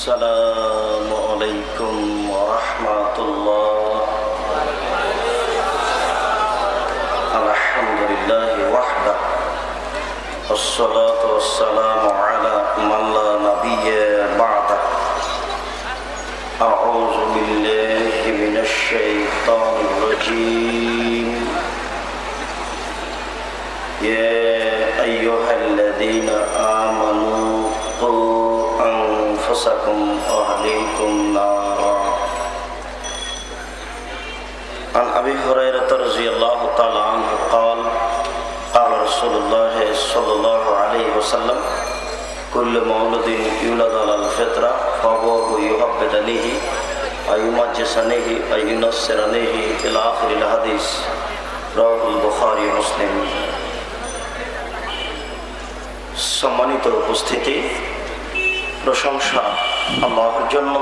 السلام عليكم ورحمة الله. الحمد لله وحده والصلاة والسلام على من لا نبي بعده. أعوذ بالله من الشيطان الرجيم. يا أيها الذين آمنوا قوا أنفسكم وأهليكم نارا. عن أبي هريرة رضي الله تعالى عنه قال قال رسول الله صلى الله عليه وسلم كل مولود يولد على الفطرة فأبواه يهودانه أو يمجسانه أو ينصرانه إلى آخر الحديث. رواه البخاري মুসলিম. সম্মানিত উপস্থিতি, প্রশংসা আল্লাহর জন্য,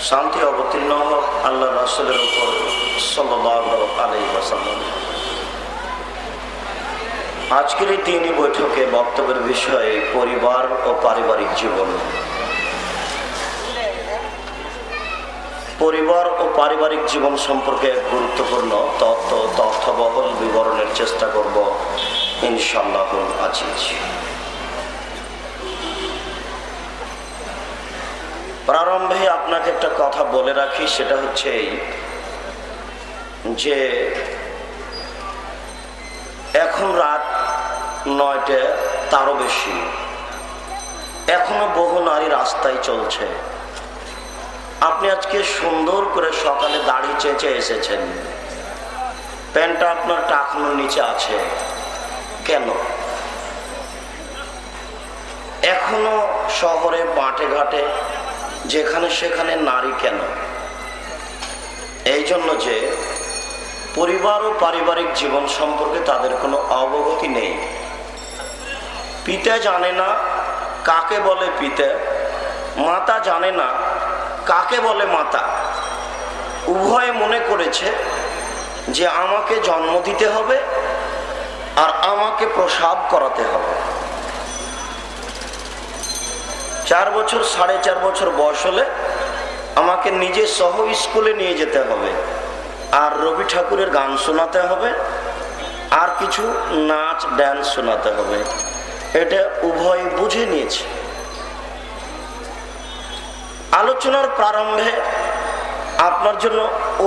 শান্তি অবতীর্ণ হোক আল্লাহ রাসূলের উপর সাল্লাল্লাহু আলাইহি ওয়াসাল্লাম। আজকের এই দিনই বৈঠকে বক্তব্যের বিষয় পরিবার ও পারিবারিক জীবন। পরিবার ও পারিবারিক জীবন সম্পর্কে গুরুত্বপূর্ণ তথ্যবহুল বিবরণের চেষ্টা করব ইনশাআল্লাহুল আজিজ। প্রারম্ভে আপনাকে একটা কথা বলে রাখি, সেটা হচ্ছে যে এখন রাত 9টা তারও বেশি, এখনো বহু নারী রাস্তায় চলছে। আপনি আজকে সুন্দর করে সকালে দাড়ি চেঁচে এসেছেন, প্যান্টটা আপনার টাকনোর নিচে আছে কেন? এখনো শহরে মাঠে ঘাটে যেখানে সেখানে নারী কেন? এই জন্য যে পরিবার ও পারিবারিক জীবন সম্পর্কে তাদের কোনো অবগতি নেই। পিতা জানে না কাকে বলে পিতা, মাতা জানে না কাকে বলে মাতা। উভয়ে মনে করেছে যে আমাকে জন্ম দিতে হবে আর আমাকে প্রসব করাতে হবে। 4 বছর 4.5 বছর বয়স হলে আমাকে নিজে সহ স্কুলে নিয়ে যেতে হবে, আর রবি ঠাকুরের গান শোনাতে হবে, আর কিছু নাচ ড্যান্স শোনাতে হবে। এটা উভয় বুঝে নিয়েছে। আলোচনার প্রারম্ভে আপনার জন্য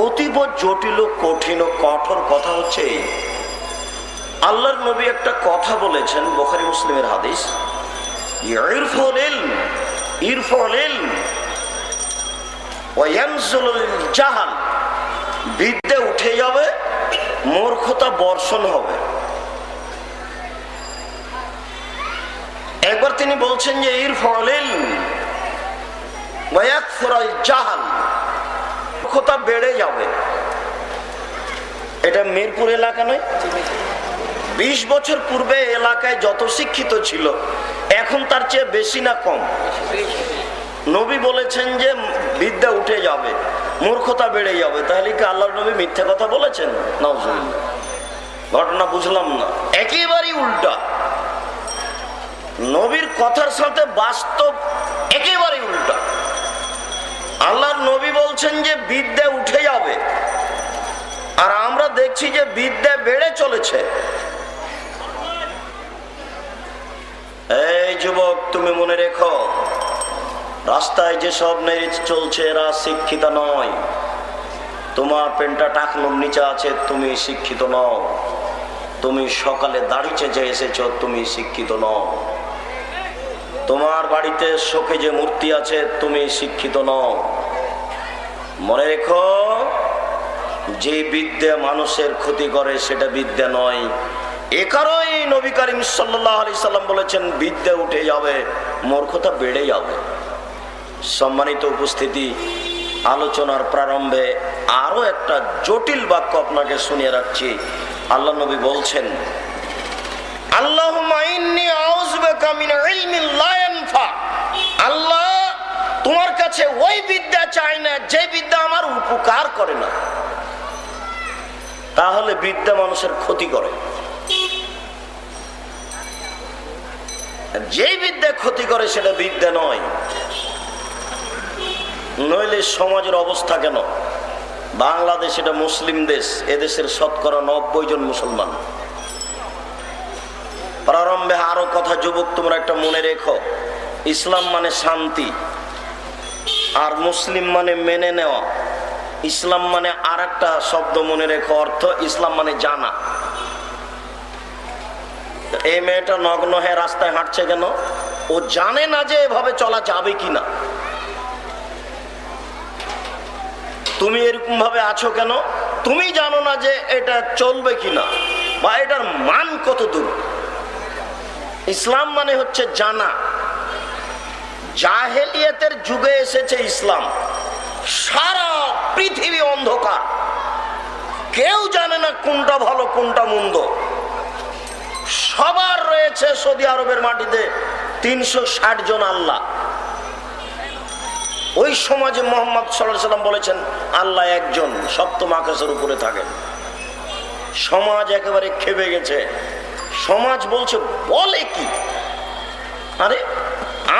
অতীব জটিল ও কঠিন ও কঠোর কথা হচ্ছে, আল্লাহর নবী একটা কথা বলেছেন, বুখারী মুসলিমের হাদিস, ইরফুল ইলম ইরফুল ইলম ওয়া ইয়ানজুলুল জাহাল। বিদ্যা উঠে যাবে, মূর্খতা বর্ষণ হবে। একবার তিনি বলছেন যে ইরফুল ইলম ওয়া ইয়াকসুরুল জাহাল, মূর্খতা বেড়ে যাবে। এটা মিরপুর এলাকা নয়। 20 বছর পূর্বে এলাকায় যত শিক্ষিত ছিল এখন তার চেয়ে বেশি না কম? নবী বলেছেন যে বিদ্যা উঠে যাবে, মূর্খতা বেড়ে যাবে। তাহলে কি আল্লাহর নবী মিথ্যা কথা বলেছেন? নাউজুবিল্লাহ। ঘটনা বুঝলাম না, একেবারেই উল্টা। নবীর কথার সাথে বাস্তব একেবারেই উল্টা। আল্লাহর নবী বলছেন যে বিদ্যা উঠে যাবে, আর আমরা দেখছি যে বিদ্যা বেড়ে চলেছে। এই যুবক, তুমি মনে রেখো, রাস্তায় যেসব নারী চলছে এরা শিক্ষিত নয়। তোমার পেনটা টাকনোর নিচে আছে, তুমি শিক্ষিত নও। তুমি সকালে দাড়ি চেঁচে এসেছো, তুমি শিক্ষিত নও। তোমার বাড়িতে শোকে যে মূর্তি আছে, তুমি শিক্ষিত নও। মনে রেখো, যে বিদ্যা মানুষের ক্ষতি করে সেটা বিদ্যা নয়। এ কারণেই নবী করিম সাল্লাল্লাহু আলাইহি সাল্লাম বলেছেন বিদ্যা উঠে যাবে, মূর্খতা বেড়ে যাবে। সম্মানিত উপস্থিতি, আলোচনার প্রারম্ভে আরো একটা জটিল বাক্য আপনাকে শুনিয়ে রাখছি। আল্লাহ নবী বলছেন, আল্লাহুম্মা ইন্নী আউযু বিকা মিন ইলমিন লা ইয়ানফা। আল্লাহ, তোমার কাছে ওই বিদ্যা চাই না যে বিদ্যা আমার উপকার করে না। তাহলে বিদ্যা মানুষের ক্ষতি করে। যে বিদ্যা ক্ষতি করে সেটা বিদ্যা নয়। নইলে সমাজের অবস্থা কেন? বাংলাদেশ এটা মুসলিম দেশ, এদেশের শতকরা 90 জন মুসলমান। প্রারম্ভে আরো কথা, যুবক তোমরা একটা মনে রেখো, ইসলাম মানে শান্তি, আর মুসলিম মানে মেনে নেওয়া। ইসলাম মানে আর একটা শব্দ মনে রেখো, অর্থ ইসলাম মানে জানা। এই মেয়েটা নগ্ন হয়ে রাস্তায় হাঁটছে কেন? ও জানে না যে এভাবে চলা যাবে কিনা। তুমি এরকম ভাবে আছো কেন? তুমি জানো না যে এটা চলবে কিনা বা এটার মান কত দূর। ইসলাম মানে হচ্ছে জানা। জাহেলিয়াতের যুগে এসেছে ইসলাম, সারা পৃথিবী অন্ধকার, কেউ জানে না কোনটা ভালো কোনটা মন্দ। সবার রয়েছে সৌদি আরবের মাটিতে 360 জন আল্লাহ। ওই সমাজে মুহাম্মদ সাল্লাল্লাহু আলাইহি সাল্লাম বলেছেন আল্লাহ একজন, সপ্তম আকাশের উপরে থাকেন। সমাজ একেবারে খেপে গেছে। সমাজ বলছে বলে কি, আরে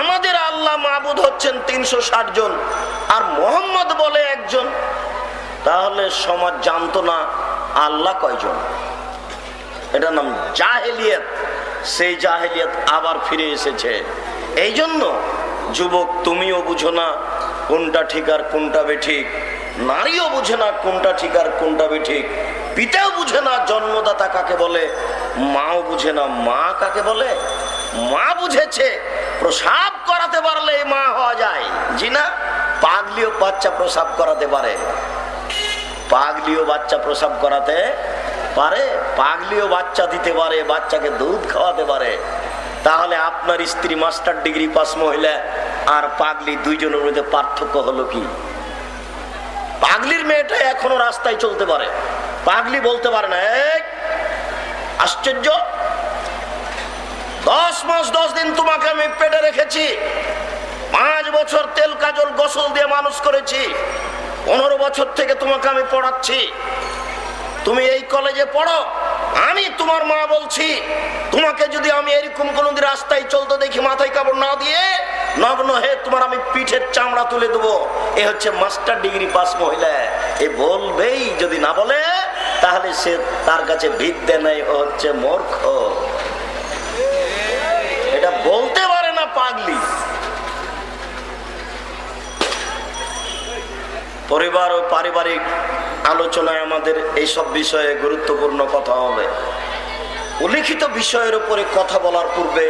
আমাদের আল্লাহ মাবুদ হচ্ছেন 360 জন আর মুহাম্মদ বলে একজন। তাহলে সমাজ জানতো না আল্লাহ কয়জন। এটার নাম জাহেলিয়াত। সেই জাহেলিয়াত আবার ফিরে এসেছে। এই জন্য যুবক তুমিও বুঝো না কোনটা ঠিক আর কোনটা বেঠিক, নারীও বুঝে না কোনটা ঠিক আর কোনটা বেঠিক, পিতাও বুঝে না জন্মদাতা কাকে বলে, মাও বুঝে না মা কাকে বলে। মা বুঝেছে প্রসাব করাতে পারলে মা হওয়া যায়, জি না? পাগলিও বাচ্চা প্রসাব করাতে পারে, পাগলিও বাচ্চা প্রসাব করাতে পারে, পাগলিও বাচ্চা দিতে পারে, বাচ্চাকে দুধ খাওয়াতে পারে। তাহলে আপনার স্ত্রী মাস্টার ডিগ্রি পাস মহিলা আর পাগলি, দুইজনের মধ্যে পার্থক্য হলো কি? পাগলির মেয়েটা এখনো রাস্তায় চলতে পারে, পাগলি বলতে পারে না। আশ্চর্য! 10 মাস 10 দিন তোমাকে আমি পেটে রেখেছি, 5 বছর তেল কাজল গোসল দিয়ে মানুষ করেছি, 15 বছর থেকে তোমাকে আমি পড়াচ্ছি, তুমি এই কলেজে পড়ো। আমি তোমার মা বলছি, তোমাকে যদি আমি এরকম কোনদিন রাস্তায় চলতে দেখি মাথায় কাপড় না দিয়ে নগ্ন হয়ে, তোমার আমি পিঠের চামড়া তুলে দেবো। এ হচ্ছে মাস্টার ডিগ্রি পাস মহিলা। এ বলবেই, যদি না বলে তাহলে সে তার কাছে বিদ্যা নেই, ও হচ্ছে মূর্খ। এটা বলতে পারে না পাগলি। পরিবার ও পারিবারিক আলোচনায় আমাদের এইসব বিষয়ে গুরুত্বপূর্ণ কথা হবে। উল্লিখিত বিষয়ের উপরে কথা বলার পূর্বে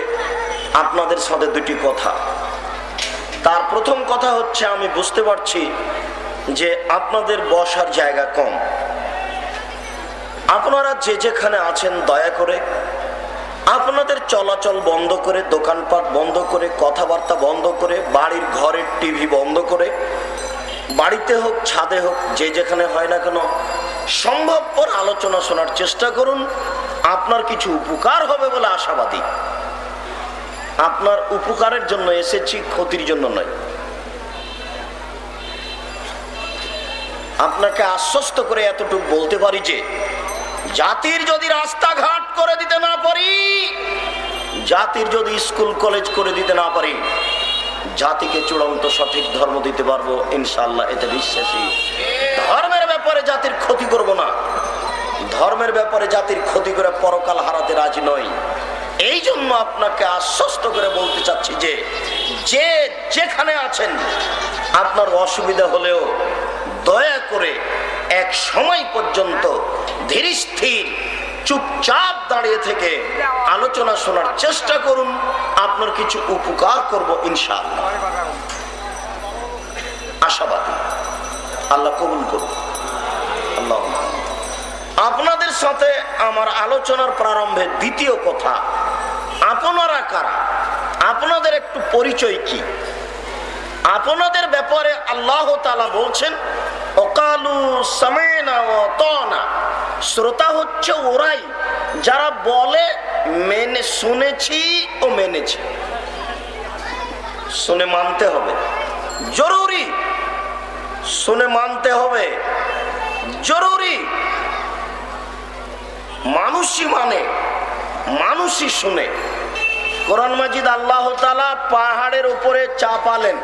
আপনাদের সাথে দুটি কথা। তার প্রথম কথা হচ্ছে, আমি বুঝতে পারছি যে আপনাদের বসার জায়গা কম। আপনারা যে যেখানে আছেন দয়া করে আপনাদের চলাচল বন্ধ করে, দোকানপাট বন্ধ করে, কথাবার্তা বন্ধ করে, বাড়ির ঘরের টিভি বন্ধ করে, বাড়িতে হোক ছাদে হোক যে যেখানে হয় না কেন সম্ভবপর আলোচনা শোনার চেষ্টা করুন। আপনার কিছু উপকার হবে বলে আশাবাদী। আপনার উপকারের জন্য এসেছি, ক্ষতির জন্য নয়। আপনাকে আশ্বস্ত করে এতটুকু বলতে পারি যে জাতির যদি রাস্তাঘাট করে দিতে না পারি, জাতির যদি স্কুল কলেজ করে দিতে না পারি, জাতিকে চূড়ান্ত সঠিক ধর্ম দিতে পারবো ইনশাআল্লাহ, এতে বিশ্বাসী। ধর্মের ব্যাপারে জাতির ক্ষতি করব না, ধর্মের ব্যাপারে জাতির ক্ষতি করে পরকাল হারাতে রাজি নই। এই জন্য আপনাকে আশ্বস্ত করে বলতে চাচ্ছি যে যে যেখানে আছেন আপনার অসুবিধা হলেও দয়া করে এক সময় পর্যন্ত ধীর স্থির চুপচাপ দাঁড়িয়ে থেকে আলোচনা শোনার চেষ্টা করুন। আপনার কিছু উপকার করব ইনশাআল্লাহ, আশাবাদী। আল্লাহ কবুল করুন। আল্লাহ। আপনাদের সাথে আমার আলোচনার প্রারম্ভে দ্বিতীয় কথা, আপনারা কারা, আপনাদের একটু পরিচয় কি। আপনাদের ব্যাপারে আল্লাহ তাআলা বলছেন ওয়াকালু সামিনা ওয়া আতানা। শ্রোতা হচ্ছে ওরাই যারা বলে মেনে শুনেছি ও মেনেছি। শুনে মানতে হবে, জরুরি। শুনে মানতে হবে, জরুরি। মানুষই মানে, মানুষই শুনে। কোরআন মাজিদ আল্লাহ তাআলা পাহাড়ের উপরে চাপালেন,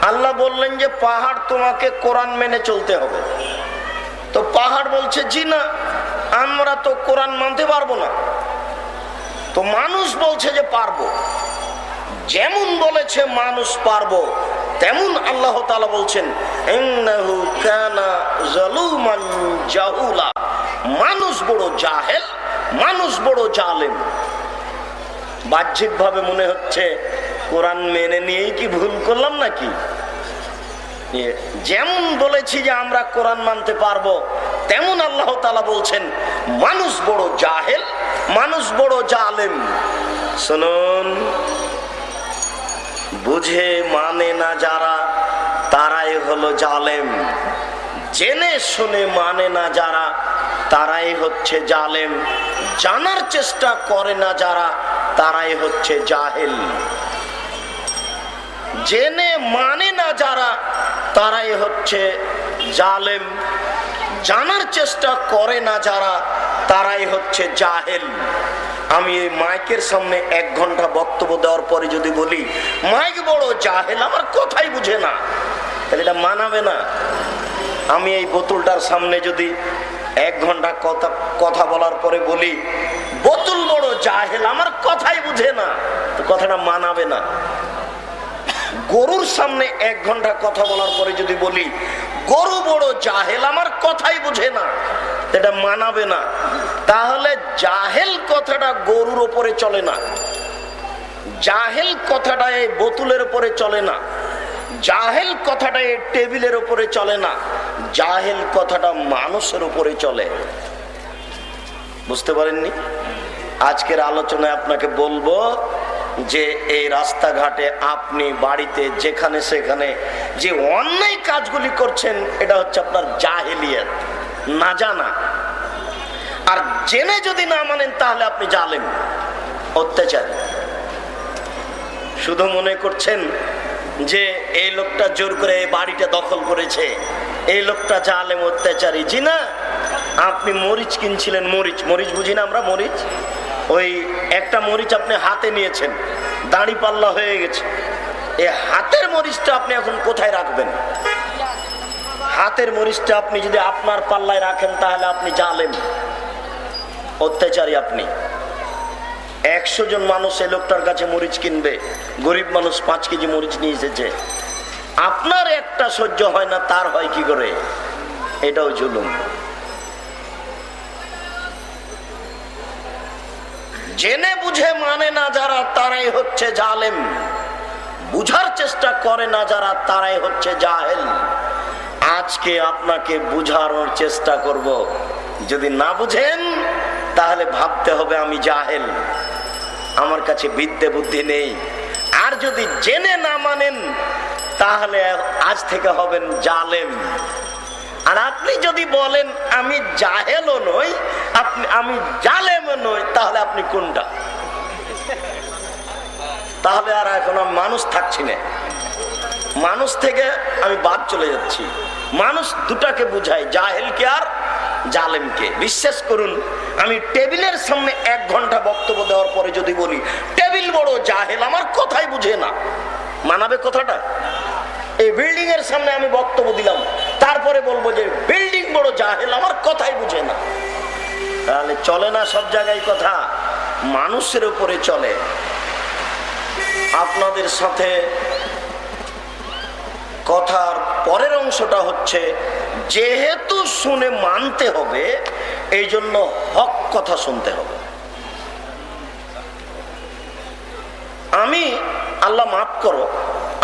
আল্লাহ বললেন যে পাহাড় তোমাকে কোরআন মেনে চলতে হবে। তো পাহাড় বলছে জি না, আমরা তো কোরআন মানতে পারবো না। তো মানুষ বলছে যে পারবো। যেমন বলেছে মানুষ পারবো, তেমন আল্লাহ তাআলা বলছেন ইন্নাহু কানা যালুমান জাহুলা, মানুষ বড় জাহেল, মানুষ বড় জালেম। বাহ্যিক ভাবে মনে হচ্ছে কোরআন মেনে নিয়েই কি ভুল করলাম নাকি? যেমন বলেছি যে আমরা কোরআন মানতে পারবো, তেমন আল্লাহ তাআলা বলছেন মানুষ বড় জাহেল, মানুষ বড় জালেম। শুনুন, বুঝে মানে না যারা, তারাই হলো জালেম। জেনে শুনে মানে না যারা, তারাই হচ্ছে জালেম। জানার চেষ্টা করে না যারা, তারাই হচ্ছে জাহেল। জেনে মানে না যারা, তারাই হচ্ছে জালেম। জানার চেষ্টা করে না যারা, তারাই হচ্ছে জাহেল। আমি এই মাইকের সামনে 1 ঘন্টা বক্তব্য দেওয়ার পরে যদি বলি মাইক বড় জাহেল, আমার কথাই বুঝে না, তাহলে এটা মানাবে না। আমি এই বোতলটার সামনে যদি 1 ঘন্টা কথা বলার পরে বলি বোতল বড় জাহেল, আমার কথাই বুঝে না, তো কথাটা মানাবে না। গরুর সামনে 1 ঘন্টা কথা বলার পরে যদি বলি গরু বড় জাহেল, আমার কথাই বুঝে না, এটা মানাবে না। তাহলে জাহেল কথাটা গরুর উপরে চলে না, জাহেল কথাটা এই বোতলের উপরে চলে না, জাহেল কথাটা এই টেবিলের উপরে চলে না, জাহেল কথাটা মানুষের উপরে চলে। বুঝতে পারেননি? আজকের আলোচনায় আপনাকে বলবো যে এই রাস্তাঘাটে, আপনি বাড়িতে, যেখানে সেখানে যে অন্যায় কাজগুলি করছেন, এটা হচ্ছে আপনার জাহেলিয়াত, না জানা। আর জেনে যদি না মানেন তাহলে আপনি জালেম, অত্যাচারী। শুধু মনে করছেন যে এই লোকটা জোর করে এই বাড়িটা দখল করেছে, এই লোকটা জালেম, অত্যাচারী। জি না, আপনি মরিচ কিনছিলেন, মরিচ বুঝি না আমরা, মরিচ, ওই একটা মরিচ আপনি হাতে নিয়েছেন, দাড়ি পাল্লা হয়ে গেছে, এই হাতের মরিচটা আপনি এখন কোথায় রাখবেন? হাতের মরিচটা আপনি যদি আপনার পাল্লায় রাখেন তাহলে আপনি জালেম, অত্যাচারী আপনি। 100 জন মানুষ এই লোকটার কাছে মরিচ কিনবে, গরিব মানুষ 5 কেজি মরিচ নিয়ে এসেছে, আপনার একটা সহ্য হয় না, তার হয় কি করে? এটাও জুলুম। জেনে বুঝে মানে না যারা, তারাই হচ্ছে জালেম। বুঝার চেষ্টা করে না যারা, তারাই হচ্ছে জাহেল। আজকে আপনাকে বুঝানোর চেষ্টা করব, যদি না বুঝেন তাহলে ভাবতে হবে আমি জাহেল, আমার কাছে বিদ্যে বুদ্ধি নেই। আর যদি জেনে না মানেন তাহলে আজ থেকে হবেন জালেম। আর আপনি যদি বলেন আমি জাহেলও নই, আমি জালেমও নই, তাহলে আপনি কোনটা? তাহলে আর এখন আমি মানুষ থাকছি না, মানুষ থেকে আমি বাদ চলে যাচ্ছি। মানুষ দুটাকে বুঝায়, জাহেলকে আর জালেমকে। বিশ্বাস করুন, আমি টেবিলের সামনে 1 ঘন্টা বক্তব্য দেওয়ার পরে যদি বলি টেবিল বড় জাহেল, আমার কথাই বুঝে না, মানাবে কথাটা? এই বিল্ডিং এর সামনে আমি বক্তব্য দিলাম, তারপরে বলবো যে বিল্ডিং বড় জাহেল, আমার কথাই বুঝে না, তাহলে চলে না সব জায়গায় কথা, মানুষের উপরে চলে। আপনাদের সাথে কথার পরের অংশটা হচ্ছে, যেহেতু শুনে মানতে হবে, এই জন্য হক কথা শুনতে হবে। আমি, আল্লাহ মাফ করো,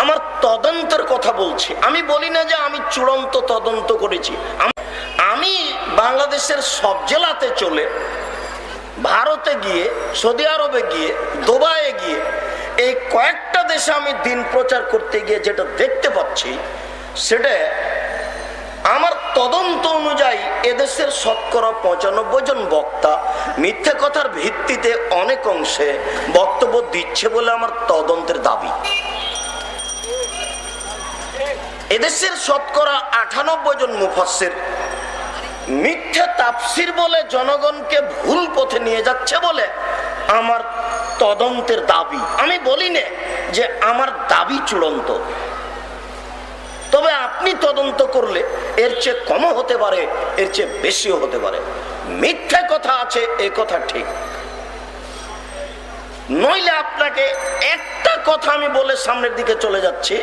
আমার তদন্তের কথা বলছি, আমি বলি না যে আমি চূড়ান্ত তদন্ত করেছি। আমি বাংলাদেশের সব জেলাতে চলে, ভারতে গিয়ে, সৌদি আরবে গিয়ে, দুবাইয়ে গিয়ে, এই কয়েকটা দেশে আমি দিন প্রচার করতে গিয়ে যেটা দেখতে পাচ্ছি, সেটা আমার তদন্ত অনুযায়ী এদেশের শতকরা 95 জন বক্তা মিথ্যে কথার ভিত্তিতে অনেক অংশে বক্তব্য দিচ্ছে বলে আমার তদন্তের দাবি। এদেশের শতকরা 98 জন মুফাসসির মিথ্যা তাফসির বলে জনগণকে ভুল পথে নিয়ে যাচ্ছে বলে আমার তদন্তের দাবি। আমি বলি না যে আমার দাবি চূড়ান্ত, আপনি তদন্ত করলে এর চেয়ে কমও হতে পারে, এর চেয়ে বেশিও হতে পারে। মিথ্যা কথা আছে, এই কথা ঠিক। নইলে আপনাকে একটা কথা আমি বলে সামনের দিকে চলে যাচ্ছি।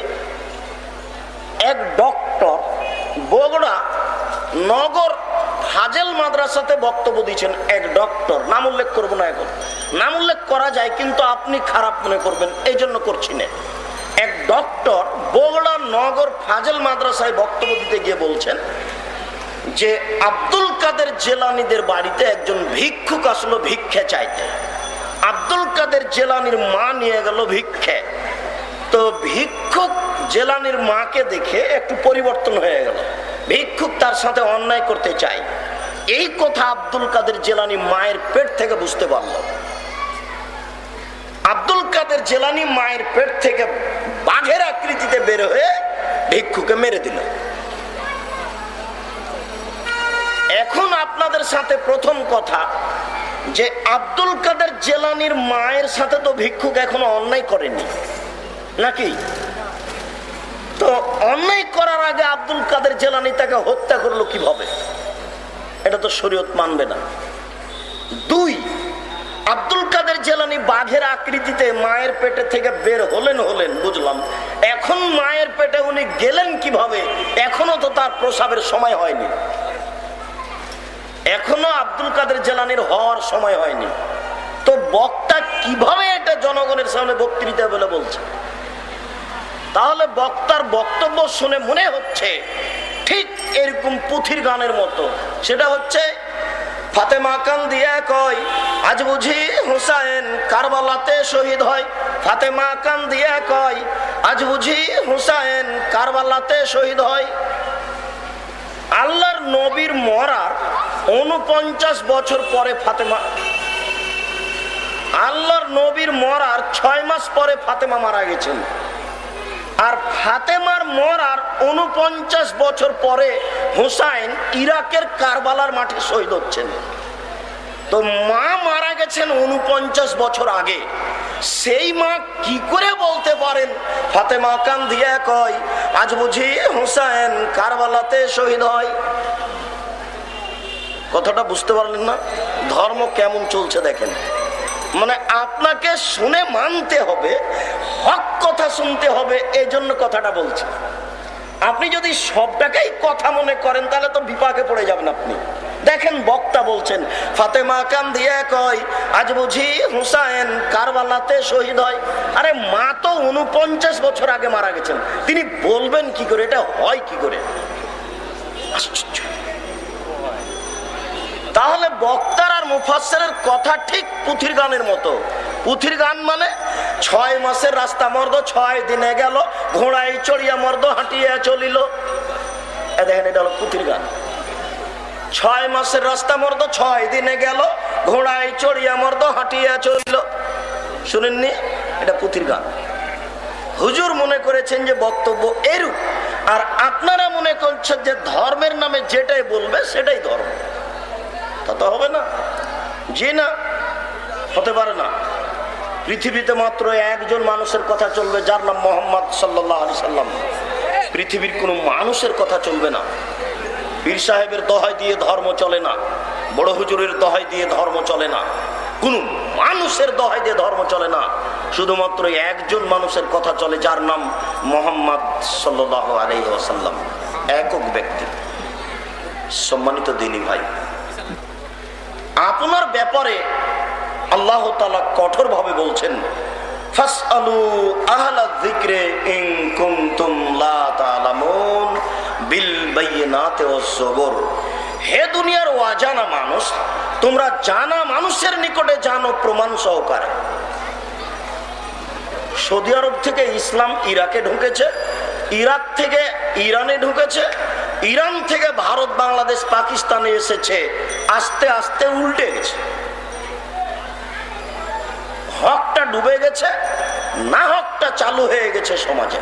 এক ডক্টর বগুড়া নগর হাজেল মাদ্রাসাতে বক্তব্য দিচ্ছেন। এক ডক্টর, নাম উল্লেখ করবো না, এখন নাম উল্লেখ করা যায় কিন্তু আপনি খারাপ মনে করবেন, এই জন্য করছি না। এক ডক্টর বগুড়া নগর ফাজেল মাদ্রাসায় বক্তব্য দিতে গিয়ে বলছেন যে আব্দুল কাদের জেলানীদের বাড়িতে একজন ভিক্ষুক আসলো ভিক্ষা চাইতে। আব্দুল কাদের জেলানীর মা নিয়ে গেল ভিক্ষে। তো ভিক্ষুক জেলানীর মাকে দেখে একটু পরিবর্তন হয়ে গেল, ভিক্ষুক তার সাথে অন্যায় করতে চায়। এই কথা আব্দুল কাদের জেলানী মায়ের পেট থেকে বুঝতে পারল। আব্দুল কাদের জেলানী মায়ের পেট থেকে বাঘের আকৃতিতে বের হয়ে ভিক্ষুকে মেরে দিল। এখন আপনাদের সাথে প্রথম কথা যে আব্দুল কাদের জেলানীর মায়ের সাথে তো ভিক্ষুক এখনো অন্যায় করেনি নাকি? তো অন্যায় করার আগে আব্দুল কাদের জেলানী তাকে হত্যা করলো কিভাবে? এটা তো শরীয়ত মানবে না। দুই, আব্দুল কাদের জেলানী বাঘের আকৃতিতে মায়ের পেটে থেকে বের হলেন বুঝলাম, এখন মায়ের পেটে উনি গেলেন কিভাবে? এখনো তো তার প্রসাবের সময় হয়নি, এখনো আব্দুল কাদের জেলানীর হওয়ার সময় হয়নি। তো বক্তা কিভাবে এটা জনগণের সামনে বক্তৃতা বলে বলছে? তাহলে বক্তার বক্তব্য শুনে মনে হচ্ছে ঠিক এরকম পুথির গানের মতো। সেটা হচ্ছে ফাতেমা কান্দিয়া কয় আজ বুঝি হুসাইন কারবালাতে শহীদ হয়। ফাতেমা কান্দিয়া কয় আজ বুঝি হুসাইন কারবালাতে শহীদ হয়। আল্লাহর নবীর মরার 49 বছর পরে ফাতেমা, আল্লাহর নবীর মরার 6 মাস পরে ফাতেমা মারা গেছেন। আর ফাতেমার মরার 49 বছর পরে হুসাইন ইরাকের কারবালার মাঠে শহীদ হচ্ছেন। তো মা মারা গেছেন 49 বছর আগে। সেই মা কি করে বলতে পারেন ফাতেমা কান্দিয়া কয় আজ বুঝি হুসাইন কারবালাতে শহীদ হয়? কথাটা বুঝতে পারলেন না? ধর্ম কেমন চলছে দেখেন। মানে আপনাকে শুনে মানতে হবে, হক কথা শুনতে হবে, এই জন্য কথাটা বলছি। আপনি যদি সবটাকেই কথা মনে করেন তাহলে তো বিপাকে পড়ে যাবেন আপনি। দেখেন বক্তা বলছেন ফাতেমা কান্দিয়া কয় আজ বুঝি হুসাইন কারবালাতে শহীদ হয়। আরে মা তো 49 বছর আগে মারা গেছেন, তিনি বলবেন কি করে? এটা হয় কি করে? আশ্চর্য। তাহলে বক্তার আর মুফাসসিরের কথা ঠিক পুথির গানের মতো। পুথির গান মানে 6 মাসের রাস্তা মর্দ 6 দিনে গেল, ঘোড়ায় চড়িয়া মর্দ হাঁটিয়া চলিল। দেখেন এটা হলো পুথির গান। 6 মাসের রাস্তা মর্দ 6 দিনে গেল, ঘোড়ায় চড়িয়া মর্দ হাঁটিয়া চলিল। শুনেননি? এটা পুথির গান। হুজুর মনে করেছেন যে বক্তব্য এরূপ, আর আপনারা মনে করছেন যে ধর্মের নামে যেটাই বলবে সেটাই ধর্ম। তা তো হবে না, জি না, হতে পারে না। পৃথিবীতে মাত্র একজন মানুষের কথা চলবে, যার নাম মুহাম্মদ সাল্লাল্লাহু আলাইহি সাল্লাম। পৃথিবীর কোনো মানুষের কথা চলবে না। পীর সাহেবের দোহাই দিয়ে ধর্ম চলে না, বড় হুজুরের দোহাই দিয়ে ধর্ম চলে না, কোনো মানুষের দোহাই দিয়ে ধর্ম চলে না। শুধুমাত্র একজন মানুষের কথা চলে, যার নাম মুহাম্মদ সাল্লাল্লাহু আলাইহি ওয়াসাল্লাম, একক ব্যক্তি। সম্মানিত দিনী ভাই, আপনার ব্যাপারে আল্লাহ তাআলা কঠোর ভাবে বলছেন ফাসআলু আহলা যিকরি ইন কুনতুম লা তা'লামুন বিল বাইয়িনাতি ওয়াজ যুবুর। হে দুনিয়ার অজানা মানুষ, তোমরা জানা মানুষের নিকটে জানো প্রমাণ সহকারে। সৌদি আরব থেকে ইসলাম ইরাকে ঢুকেছে, ইরাক থেকে ইরানে ঢুকেছে, ইরান থেকে ভারত, বাংলাদেশ, পাকিস্তানে এসেছে। আস্তে আস্তে উল্টে গেছে, হকটা ডুবে গেছে, না হকটা চালু হয়ে গেছে সমাজে।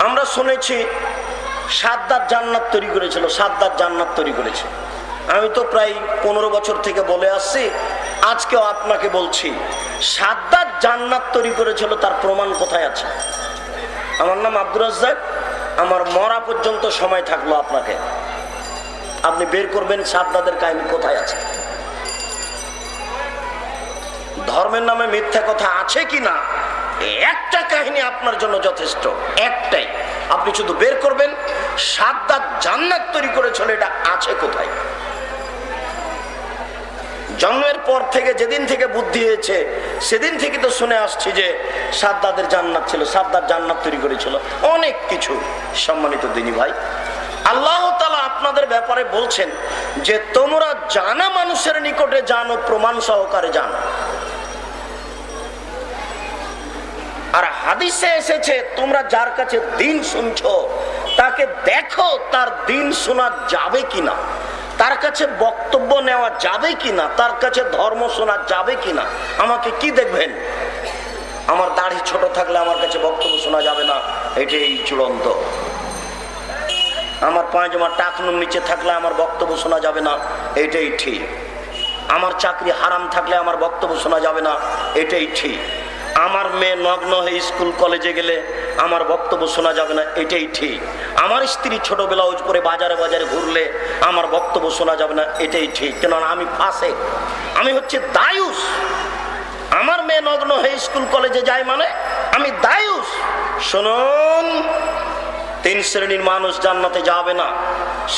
আমরা শুনেছি সাদ্দাত জান্নাত তৈরি করেছিল, সাদ্দাত জান্নাত তৈরি করেছে। আমি তো প্রায় 15 বছর থেকে বলে আসছি, আজকেও আপনাকে বলছি, সাদ্দাত জান্নাত তৈরি করেছিল, তার প্রমাণ কোথায় আছে? আমার নাম আব্দুর রাজ্জাক, আমার মরা পর্যন্ত সময় থাকলো আপনাকে, আপনি বের করবেন সাদ্দাদের কাহিনী কোথায় আছে। ধর্মের নামে মিথ্যা কথা আছে কিনা একটা কাহিনী আপনার জন্য যথেষ্ট, একটাই। আপনি শুধু বের করবেন সাদ্দাত জান্নাত তৈরি করেছিল, এটা আছে কোথায়। জন্মের পর থেকে যেদিন থেকে বুদ্ধি হয়েছে সেদিন থেকে তো শুনে আসছি যে সাদ্দাতের জান্নাত ছিল, সাদ্দাত জান্নাত তৈরি করেছিল, অনেক কিছু। সম্মানিত দিনী ভাই, আল্লাহ তাআলা আপনাদের ব্যাপারে বলছেন যে তোমরা জানা মানুষের নিকটে জানো, প্রমাণ সহকারে জানো। আর হাদিসে এসেছে তোমরা যার কাছে দিন শুনছো তাকে দেখো তার দিন শোনা যাবে কিনা, তার কাছে বক্তব্য নেওয়া যাবে কিনা, তার কাছে ধর্ম শোনা যাবে কিনা। আমাকে কি দেখবেন? আমার দাড়ি ছোট থাকলে আমার কাছে বক্তব্য শোনা যাবে না, এটাই চূড়ান্ত। আমার পায়জামা টাকনুর নিচে থাকলে আমার বক্তব্য শোনা যাবে না, এটাই ঠিক। আমার চাকরি হারাম থাকলে আমার বক্তব্য শোনা যাবে না, এটাই ঠিক। আমার মেয়ে নগ্ন হয়ে স্কুল কলেজে গেলে আমার বক্তব্য শোনা যাবে না, এটাই ঠিক। আমার স্ত্রী ছোট ব্লাউজ পরে বাজারে বাজারে ঘুরলে আমার বক্তব্য শোনা যাবে না, এটাই ঠিক। কেননা আমি ফাসেক, আমি হচ্ছে দায়ুস। আমার মেয়ে নগ্ন হয়ে স্কুল কলেজে যায় মানে আমি দায়ুস। শুনুন, 3 শ্রেণীর মানুষ জান্নাতে যাবে না,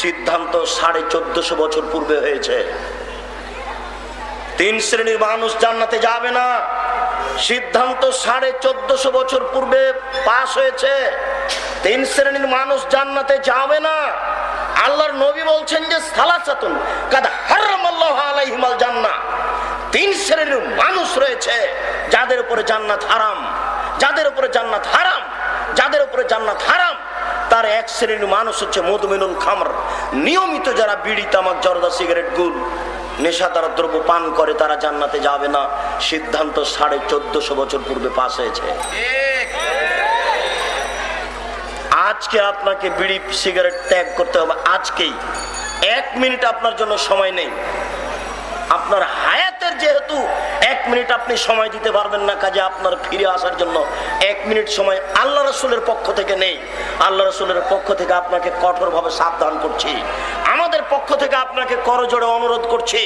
সিদ্ধান্ত 1450 বছর পূর্বে হয়েছে। 3 শ্রেণীর মানুষ জান্নাতে যাবে না, সিদ্ধান্ত 1450 বছর পূর্বে পাস হয়েছে। 3 শ্রেণীর মানুষ জান্নাতে যাবে না। আল্লাহর নবী বলছেন যে সালাসাতুন কাদ হারামাল্লাহু আলাইহিমাল জান্নাহ, 3 শ্রেণীর মানুষ রয়েছে যাদের উপরে জান্নাত হারাম, যাদের উপরে জান্নাত হারাম, যাদের উপরে জান্নাত হারাম। তার 1 শ্রেণীর মানুষ হচ্ছে মুদমিনুল খামর, নিয়মিত যারা বিড়ি তামাক জর্দা সিগারেট গুল নেশাদার দ্রব্য পান করে তারা জান্নাতে যাবে না। সিদ্ধান্ত 1450 বছর পূর্বে পাস হয়েছে। আজকে আপনাকে বিড়ি সিগারেট ত্যাগ করতে হবে, আজকেই। 1 মিনিট আপনার জন্য সময় নেই। আপনার হায়াতের যেহেতু 1 মিনিট আপনি সময় দিতে পারবেন না, কাজে আপনার ফিরে আসার জন্য 1 মিনিট সময় আল্লাহ রাসূলের পক্ষ থেকে নেই। আল্লাহ রাসূলের পক্ষ থেকে আপনাকে কঠোরভাবে সাবধান করছি, আমাদের পক্ষ থেকে আপনাকে করজোড়ে অনুরোধ করছি,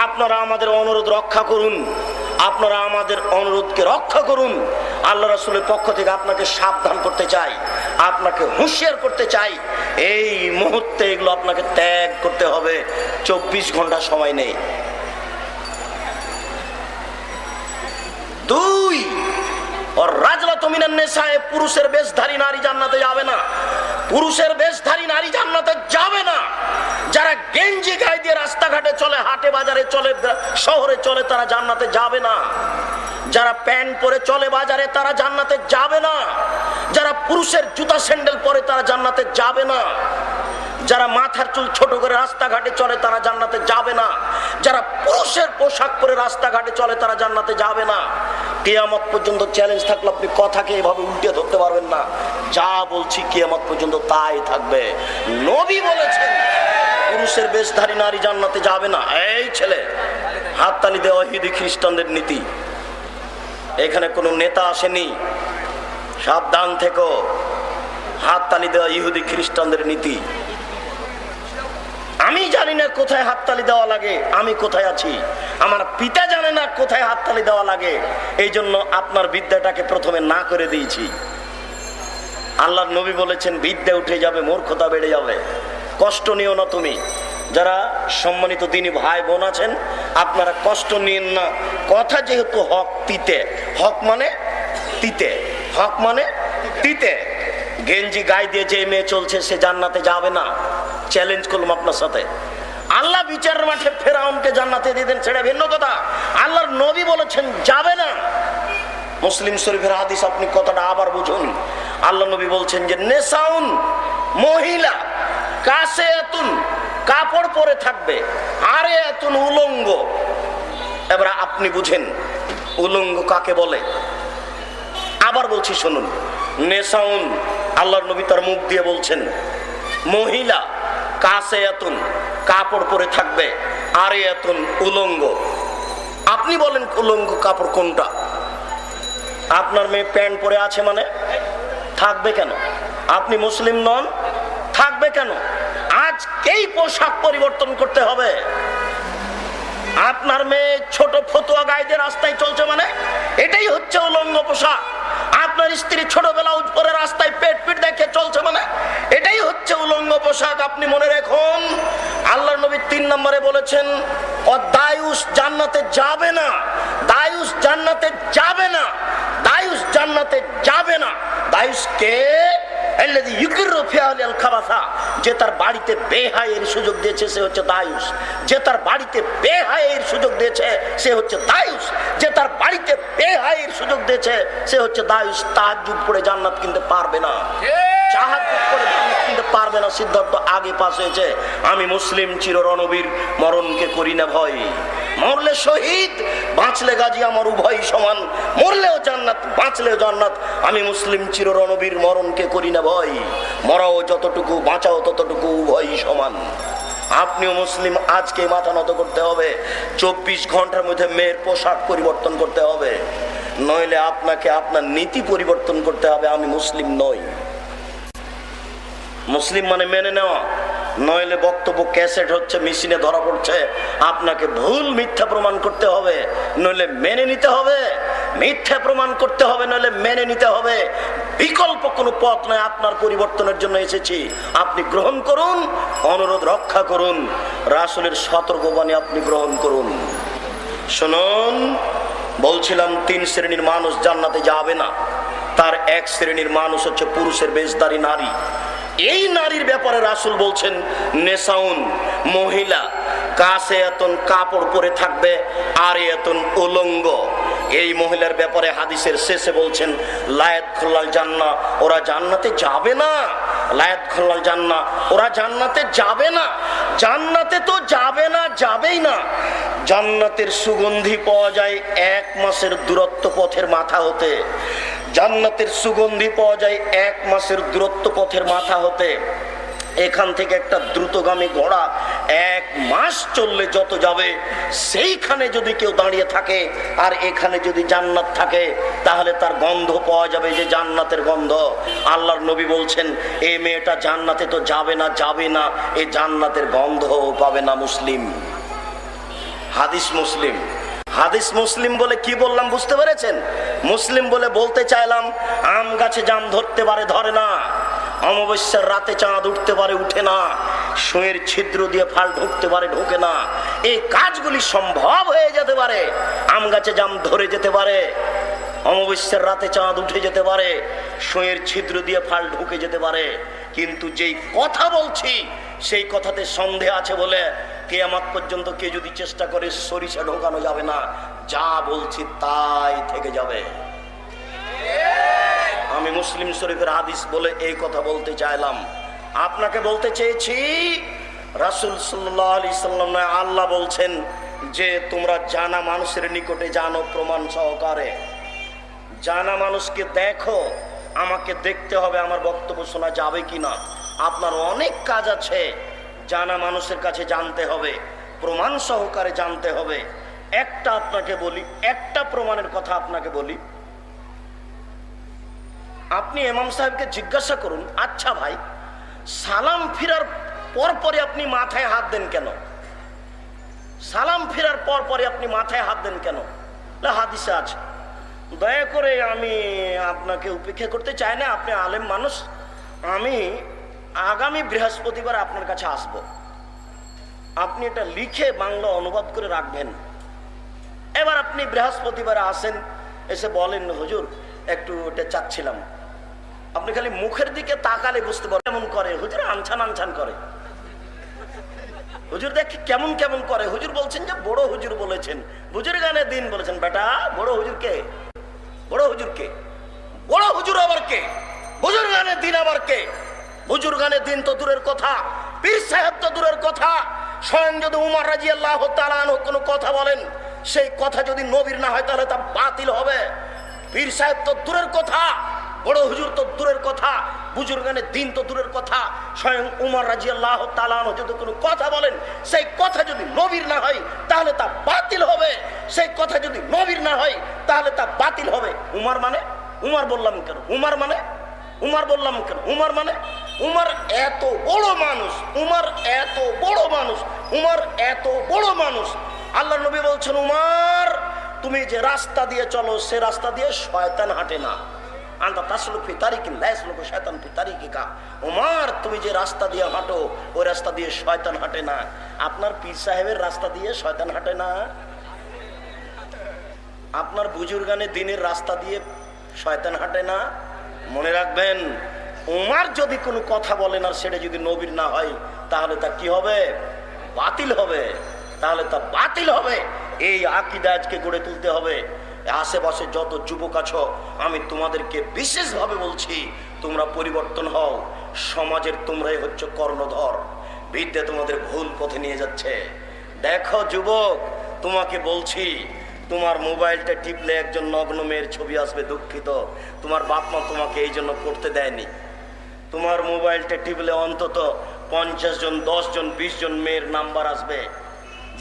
আপনারা আমাদের অনুরোধ রক্ষা করুন, আপনারা আমাদের অনুরোধকে রক্ষা করুন। আল্লাহ রাসূলের পক্ষ থেকে আপনাকে সাবধান করতে চাই, আপনাকে হুঁশিয়ার করতে চাই। এই মুহূর্তে এগুলো আপনাকে ত্যাগ করতে হবে, 24 ঘন্টা সময় নেই। 2 और রাজলাতু মিনান নিসায়ে, পুরুষের বেশধারী নারী জান্নাতে যাবে না। পুরুষের বেশধারী নারী জান্নাতে যাবে না। যারা গেঞ্জি গায়ে দিয়ে রাস্তাঘাটে চলে, হাটে বাজারে চলে, শহরে চলে, তারা জান্নাতে যাবে না। যারা প্যান্ট পরে চলে বাজারে তারা জান্নাতে যাবে না। যারা পুরুষের জুতা স্যান্ডেল পরে তারা জান্নাতে যাবে না। যারা মাথার চুল ছোট করে রাস্তাঘাটে চলে তারা জান্নাতে যাবে না। যারা পুরুষের পোশাক পরে রাস্তাঘাটে চলে তারা জান্নাতে যাবে না। কিয়ামত পর্যন্ত চ্যালেঞ্জ থাকলে আপনি কথাকে এভাবে উল্টে ধরতে পারবেন না। যা বলছি কিয়ামত পর্যন্ত তাই থাকবে। নবী বলেছেন পুরুষের বেশধারী নারী জান্নাতে যাবে না। এই ছেলে, হাততালি দেওয়া ইহুদি খ্রিস্টানদের নীতি, এখানে কোনো নেতা আসেনি, সাবধান থেকো। হাততালি দেওয়া ইহুদি খ্রিস্টানদের নীতি। আমি জানি না কোথায় হাততালি দেওয়া লাগে, আমি কোথায় আছি, আমার পিতা জানে না কোথায় হাততালি দেওয়া লাগে। এই জন্য আপনার বিদ্যাটাকে প্রথমে না করে দিয়েছি। আল্লাহর নবী বলেছেন বিদ্যা উঠে যাবে, মূর্খতা বেড়ে যাবে। কষ্ট নিও না তুমি। যারা সম্মানিত দিনী ভাই বোন আছেন, আপনারা কষ্ট নিয়েন না। কথা যেহেতু হক তিতে, হক মানে তিতে, হক মানে তিতে। গেঞ্জি গায়ে দিয়ে যে মেয়ে চলছে সে জান্নাতে যাবে না, চ্যালেঞ্জ করলাম আপনার সাথে। আল্লাহ বিচারের মাঠে ফেরাউনকে জান্নাতে দিয়ে দেন, সেটা ভিন্ন কথা। আল্লাহর নবী বলেছেন যাবে না। মুসলিম শরীফের হাদিস, আপনি কথাটা আবার বুঝুন। আল্লাহ নবী বলছেন যে নেসাউন, মহিলা, কাছে এতুন, কাপড় পরে থাকবে, আরে এতুন, উলঙ্গ। এবার আপনি বুঝেন উলঙ্গ কাকে বলে। আবার বলছি শুনুন, নেসাউন, আল্লাহর নবী তার মুখ দিয়ে বলছেন মহিলা, কাছে এতুন, কাপড় পরে থাকবে, আরে এতুন, উলঙ্গ। আপনি বলেন উলঙ্গ কাপড় কোনটা? আপনার মেয়ে প্যান্ট পরে আছে মানে থাকবে কেন? আপনি মুসলিম নন, থাকবে কেন? আজকেই পোশাক পরিবর্তন করতে হবে। আপনার মেয়ে ছোট ফতুয়া গায়ে দিয়ে রাস্তায় চলছে মানে এটাই হচ্ছে উলঙ্গ পোশাক। আপনার স্ত্রী ছোট ব্লাউজ পরে রাস্তায় পেট পিট দেখে চলছে মানে এটাই হচ্ছে উলঙ্গ পোশাক। আপনি মনে রাখুন, আল্লাহর নবী 3 নম্বরে বলেছেন, দায়ুস জান্নাতে যাবে না, দায়ুস জান্নাতে যাবে না, দায়ুস জান্নাতে যাবে না। দায়ুস কে? যে তার বাড়িতে বেহায়ের সুযোগ দিয়েছে সে হচ্ছে দায়ুস। যে তার বাড়িতে বেহায়ের সুযোগ দিয়েছে সে হচ্ছে দায়ুস। যে তার বাড়িতে বেহায়ের সুযোগ দিয়েছে সে হচ্ছে দায়ুস। তাহাজ্জুদ পড়ে জান্নাত কিনতে পারবে না, তাহাজ্জুদ পড়ে জান্নাত কিনতে পারবে না। সিদ্ধান্ত আগে পাস হয়েছে। আমি মুসলিম চির রণবীর, মরণকে করি না ভয়। মরলে শহীদ, বাঁচলে গাজী, আমার উভয় সমান। মরলেও জান্নাত, বাঁচলেও জান্নাত। আমি মুসলিম চির রণবীর, মরণকে করি না ভয়। মরাও যতটুকু, বাঁচাও ততটুকু, উভয় সমান। আপনিও মুসলিম, আজকে মাথা নত করতে হবে। 24 ঘন্টার মধ্যে মেয়ের পোশাক পরিবর্তন করতে হবে, নইলে আপনাকে আপনার নীতি পরিবর্তন করতে হবে। আমি মুসলিম নই। মুসলিম মানে মেনে নেওয়া, নইলে বক্তব্য ক্যাসেট হচ্ছে, মেশিনে ধরা পড়ছে। আপনাকে ভুল মিথ্যা প্রমাণ করতে হবে, নইলে মেনে নিতে হবে। মিথ্যা প্রমাণ করতে হবে, নইলে মেনে নিতে হবে। বিকল্প কোনো পথ নয়। আপনার পরিবর্তনের জন্য এসেছি, আপনি গ্রহণ করুন, অনুরোধ রক্ষা করুন। রাসূলের সতর্কবাণী আপনি গ্রহণ করুন। শুনুন, বলছিলাম 3 শ্রেণীর মানুষ জান্নাতে যাবে না। তার 1 শ্রেণীর মানুষ হচ্ছে পুরুষের বেশধারী নারী। এই নারীর ব্যাপারে রাসূল বলছেন, নেসাউন, মহিলা, কাছে এতন কাপড় পরে থাকবে আর এতন উলঙ্গ। এই মহিলার ব্যাপারে হাদিসের শেষে বলছেন, লায়াত খুল্লাল জান্নাহ, ওরা জান্নাতে যাবে না। লায়াত খুল্লাল জান্নাহ, ওরা জান্নাতে যাবে না। জান্নাতে তো যাবে না, যাবেই না। জান্নাতের সুগন্ধি পাওয়া যায় 1 মাসের দূরত্ব পথের মাথা হতে। জান্নাতের সুগন্ধি পাওয়া যায় 1 মাসের দূরত্ব পথের মাথা হতে। এখান থেকে একটা দ্রুতগামী ঘোড়া 1 মাস চললে যত যাবে, সেইখানে যদি কেউ দাঁড়িয়ে থাকে আর এখানে যদি জান্নাত থাকে, তাহলে তার গন্ধ পাওয়া যাবে, যে জান্নাতের গন্ধ। আল্লাহর নবী বলছেন, এই মেয়েটা জান্নাতে তো যাবে না, যাবে না, এই জান্নাতের গন্ধও পাবে না। মুসলিম, হাদিস মুসলিম। হাদিস মুসলিম বলে কি বললাম বুঝতে পেরেছেন? মুসলিম বলে বলতে চাইলাম, আম গাছে জাম ধরতে পারে, ধরে না। অমাবস্যার রাতে চাঁদ উঠতে পারে, উঠে না। সুঁয়ের ছিদ্র দিয়ে ফাল ঢুকতে পারে, ঢোকে না। এই কাজগুলি সম্ভব হয়ে যেতে পারে। আম গাছে জাম ধরে যেতে পারে, অমাবস্যার রাতে চাঁদ উঠে যেতে পারে, সুঁয়ের ছিদ্র দিয়ে ফাল ঢুকে যেতে পারে। কিন্তু যেই কথা বলছি সেই কথাতে সন্দেহ আছে বলে কিয়ামত পর্যন্ত কে যদি চেষ্টা করে, সরিষা ঢোকানো যাবে না। যা বলছি তাই থেকে যাবে। আমি মুসলিম শরীফের হাদিস বলে এই কথা বলতে চাইলাম। আপনাকে বলতে চেয়েছি, রাসূল সাল্লাল্লাহু আলাইহি সাল্লাম, আল্লাহ বলছেন যে তোমরা জানা মানুষের নিকটে জানো প্রমাণ সহকারে। জানা মানুষকে দেখো, আমাকে দেখতে হবে আমার বক্তব্য শোনা যাবে কিনা। আপনার অনেক কাজ আছে, জানা মানুষের কাছে জানতে হবে, প্রমাণ সহকারে জানতে হবে। একটা আপনাকে বলি, একটা প্রমাণের কথা আপনাকে বলি। আপনি ইমাম সাহেবকে জিজ্ঞাসা করুন, আচ্ছা ভাই, সালাম ফিরার পর পরে আপনি মাথায় হাত দেন কেন? সালাম ফিরার পর পরে আপনি মাথায় হাত দেন কেন? হাদিসে আছে। দয়া করে আমি আপনাকে উপেক্ষা করতে চাই না, আপনি আলেম মানুষ। আমি আগামী বৃহস্পতিবার আপনার কাছে আসব। আপনি এটা লিখে বাংলা অনুবাদ করে রাখবেন। এবার আপনি বৃহস্পতিবার আসেন, এসে বলেন, হুজুর একটু এটা চাচ্ছিলাম। আপনি খালি মুখের দিকে তাকালে বুঝতে পারবেন কেমন করে। হুজুর আনছান আনছান করে, হুজুর দেখি কেমন কেমন করে। হুজুর বলছেন যে বড় হুজুর বলেছেন, হুজুর গানে দিন বলেছেন। বেটা, বড় হুজুর কে? বড় হুজুর কে? বড় হুজুর আবার কে? হুজুর গানে দিন আবার কে? হুজুর গানে দিন তো দূরের কথা, পীর সাহেব তো দূরের কথা। স্বয়ং যদি উমর রাদিয়াল্লাহু তাআলা আনহু কোনো কথা বলেন, সেই কথা যদি নবীর না হয় তাহলে তা বাতিল হবে। পীর সাহেব তো দূরের কথা, বড় হুজুর তো দূরের কথা, বুজুর্গানের দিন তো দূরের কথা। স্বয়ং উমর রাদিয়াল্লাহু তাআলা আনহু যদি কোনো কথা বলেন, সেই কথা যদি নবীর না হয় তাহলে তা বাতিল হবে। সেই কথা যদি নবীর না হয় তাহলে তা বাতিল হবে। উমর মানে? উমর বললাম কেন? উমর মানে উমার বললাম কেন? উমার মানে উমার এত বড় মানুষ, উমার এত বড় মানুষ, উমার এত বড় মানুষ। আল্লাহ নবী বলছেন, উমার তুমি যে রাস্তা দিয়ে চলো সে রাস্তা দিয়ে শয়তান হাঁটে না। উমার তুমি যে রাস্তা দিয়ে হাঁটো ওই রাস্তা দিয়ে শয়তান হাঁটে না। আপনার পীর সাহেবের রাস্তা দিয়ে শয়তান হাঁটে না। আপনার বুজুর্গানে দিনের রাস্তা দিয়ে শয়তান হাঁটে না। মনে রাখবেন, উমার যদি কোনো কথা বলেন আর সেটা যদি নবীর না হয় তাহলে তা কি হবে? বাতিল হবে। তাহলে তা বাতিল হবে। এই আকীদা আজকে গড়ে তুলতে হবে। আশেপাশে যত যুবক আছো আমি তোমাদেরকে বিশেষভাবে বলছি, তোমরা পরিবর্তন হও। সমাজের তোমরাই হচ্ছে কর্ণধর। বিদ্যা তোমাদের ভুল পথে নিয়ে যাচ্ছে। দেখো যুবক, তোমাকে বলছি, তোমার মোবাইলটা টিপলে একজন নগ্ন মেয়ের ছবি আসবে। দুঃখিত, তোমার বাপ মা তোমাকে এই জন্য করতে দেয়নি। তোমার মোবাইলটা টিপলে অন্তত 50 জন, 10 জন, 20 জন মেয়ের নাম্বার আসবে।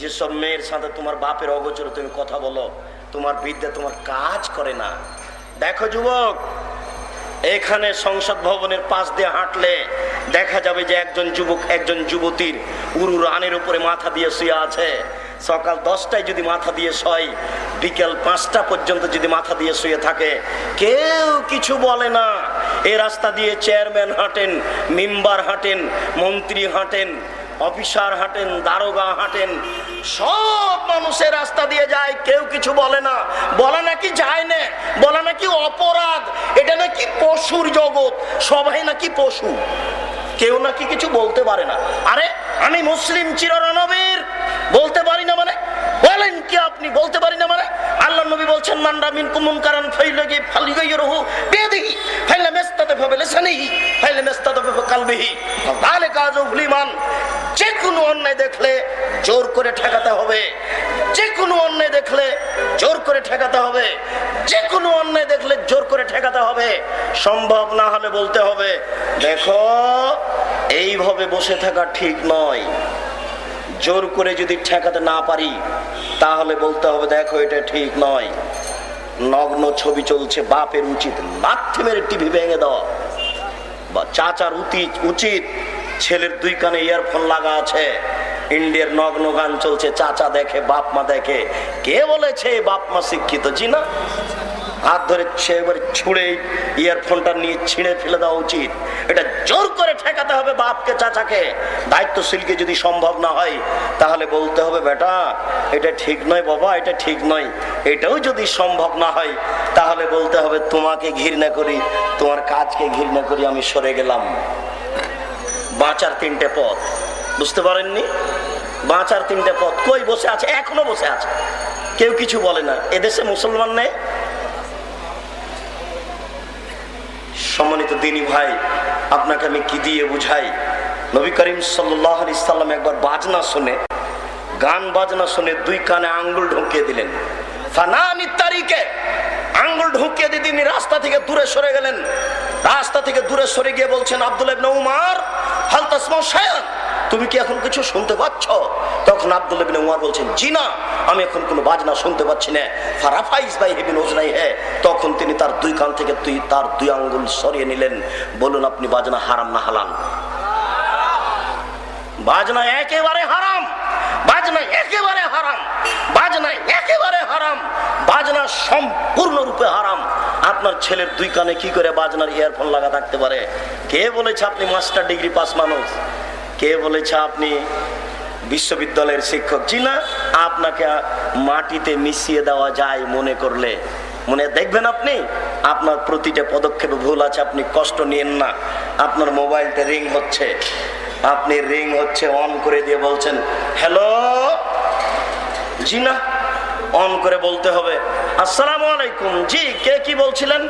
যেসব মেয়ের সাথে তোমার বাপের অগোচরে তুমি কথা বলো, তোমার বিদ্যা তোমার কাজ করে না। দেখো যুবক, এখানে সংসদ ভবনের পাশ দিয়ে হাঁটলে দেখা যাবে যে একজন যুবক একজন যুবতীর উরু রানের উপরে মাথা দিয়ে শুয়ে আছে। সকাল 10টায় যদি মাথা দিয়ে শয়, বিকেল 5টা পর্যন্ত যদি মাথা দিয়ে শুয়ে থাকে, কেউ কিছু বলে না। এই রাস্তা দিয়ে চেয়ারম্যান হাঁটেন, মেম্বার হাঁটেন, মন্ত্রী হাঁটেন, অফিসার হাঁটেন, দারোগা হাঁটেন, সব মানুষের রাস্তা দিয়ে যায়, কেউ কিছু বলে না। বলা নাকি যায় না, বলা নাকি অপরাধ, এটা নাকি পশুর জগৎ, সবাই নাকি পশু, কেউ নাকি কিছু বলতে পারে না। আরে আমি মুসলিম চিররণবীর, বলতে পারি না মানে? বলেন কি আপনি বলতে পারি না মানে? আল্লাহ নবী বলছেন, মানরা মিনকুম মুনকারান ফালিগাইয়িরহু বিয়াদিহি ফাইলাম ইস্তাতাফ বিলিসানিহি ফাইলাম ইস্তাতাফ বিকলবিহি যালিকা আযফুল ঈমান। যে কোনো অন্যায় দেখলে জোর করে ঠেকাতে হবে, যে কোনো অন্যায় দেখলে জোর করে ঠেকাতে হবে, যে কোনো অন্যায় দেখলে জোর করে ঠেকাতে হবে। সম্ভব না হলে বলতে হবে, দেখো এইভাবে বসে থাকা ঠিক নয়। জোর করে যদি ঠেকাতে না পারি তাহলে বলতে হবে, দেখো এটা ঠিক নয়। নগ্ন ছবি চলছে, বাপের উচিত লাথি মেরে টিভি ভেঙে দেওয়া, বা চাচার উচিত ছেলের 2 কানে ইয়ারফোন লাগা আছে, ইন্ডিয়ার নগ্ন গান চলছে, চাচা দেখে, বাপ মা দেখে। কে বলেছে বাপ মা শিক্ষিত? জি না। হাত ধরে সে এবার ছুঁড়ে ইয়ারফোনটা নিয়ে ছিঁড়ে ফেলে দেওয়া উচিত। এটা জোর করে ঠেকাতে হবে বাপকে, চাচাকে। দায়িত্বশীলকে যদি সম্ভব না হয় তাহলে বলতে হবে, বেটা এটা ঠিক নয়, বাবা এটা ঠিক নয়। এটাও যদি সম্ভব না হয় তাহলে বলতে হবে, তোমাকে ঘৃণা করি, তোমার কাজকে ঘৃণা করি, আমি সরে গেলাম। বাঁচার 3টে পথ, বুঝতে পারেননি? বাঁচার 3টে পথ। কই বসে আছে? এখনো বসে আছে, কেউ কিছু বলে না। এদেশে মুসলমান নেই। সম্মানিত দিনী ভাই, আপনাকে আমি কি দিয়ে বুঝাই? নবী করিম সাল্লাল্লাহু আলাইহি সাল্লাম একবার বাজনা শুনে, গান বাজনা শুনে 2 কানে আঙ্গুল ঢুকিয়ে দিলেন। ফানানি তারিকে আঙ্গুল ঢুকিয়ে দিয়ে তিনি রাস্তা থেকে দূরে সরে গেলেন। রাস্তা থেকে দূরে সরে গিয়ে বলছেন, আব্দুল্লাহ ইবনে উমর, হাল তাসমাউ শাইআন, তুমি কি এখন কিছু শুনতে পাচ্ছ? তখন আব্দুল্লাহ ইবনে উমর বলছেন, জি না, আমি এখন কোনো বাজনা শুনতে পাচ্ছি না। ফারাফাইজ বাই হেবিন ওজনাই হে, তখন তিনি তার 2 কান থেকে তার 2 আঙ্গুল সরিয়ে নিলেন। বলুন আপনি, বাজনা হারাম না হালাল? বাজনা একেবারে হারাম, বাজনা একেবারে হারাম, বাজনা একেবারে হারাম, বাজনা সম্পূর্ণরূপে হারাম। আপনার ছেলের 2 কানে কি করে বাজনার ইয়ারফোন লাগা থাকতে পারে? কে বলেছে আপনি মাস্টার ডিগ্রি পাস মানুষ? কে বলেছে আপনি বিশ্ববিদ্যালয়ের শিক্ষক? জি না। আপনাকে মাটিতে মিশিয়ে দেওয়া যায় মনে করলে। মনে দেখবেন আপনি, আপনার প্রতিটা পদক্ষেপে ভুল আছে, আপনি কষ্ট নিয়েন না। আপনার মোবাইলটা রিং হচ্ছে, আপনি রিং হচ্ছে অন করে দিয়ে বলছেন, হ্যালো। জি না, অন করে বলতে হবে, আসসালামু আলাইকুম। জি, কে কি বলছিলেন?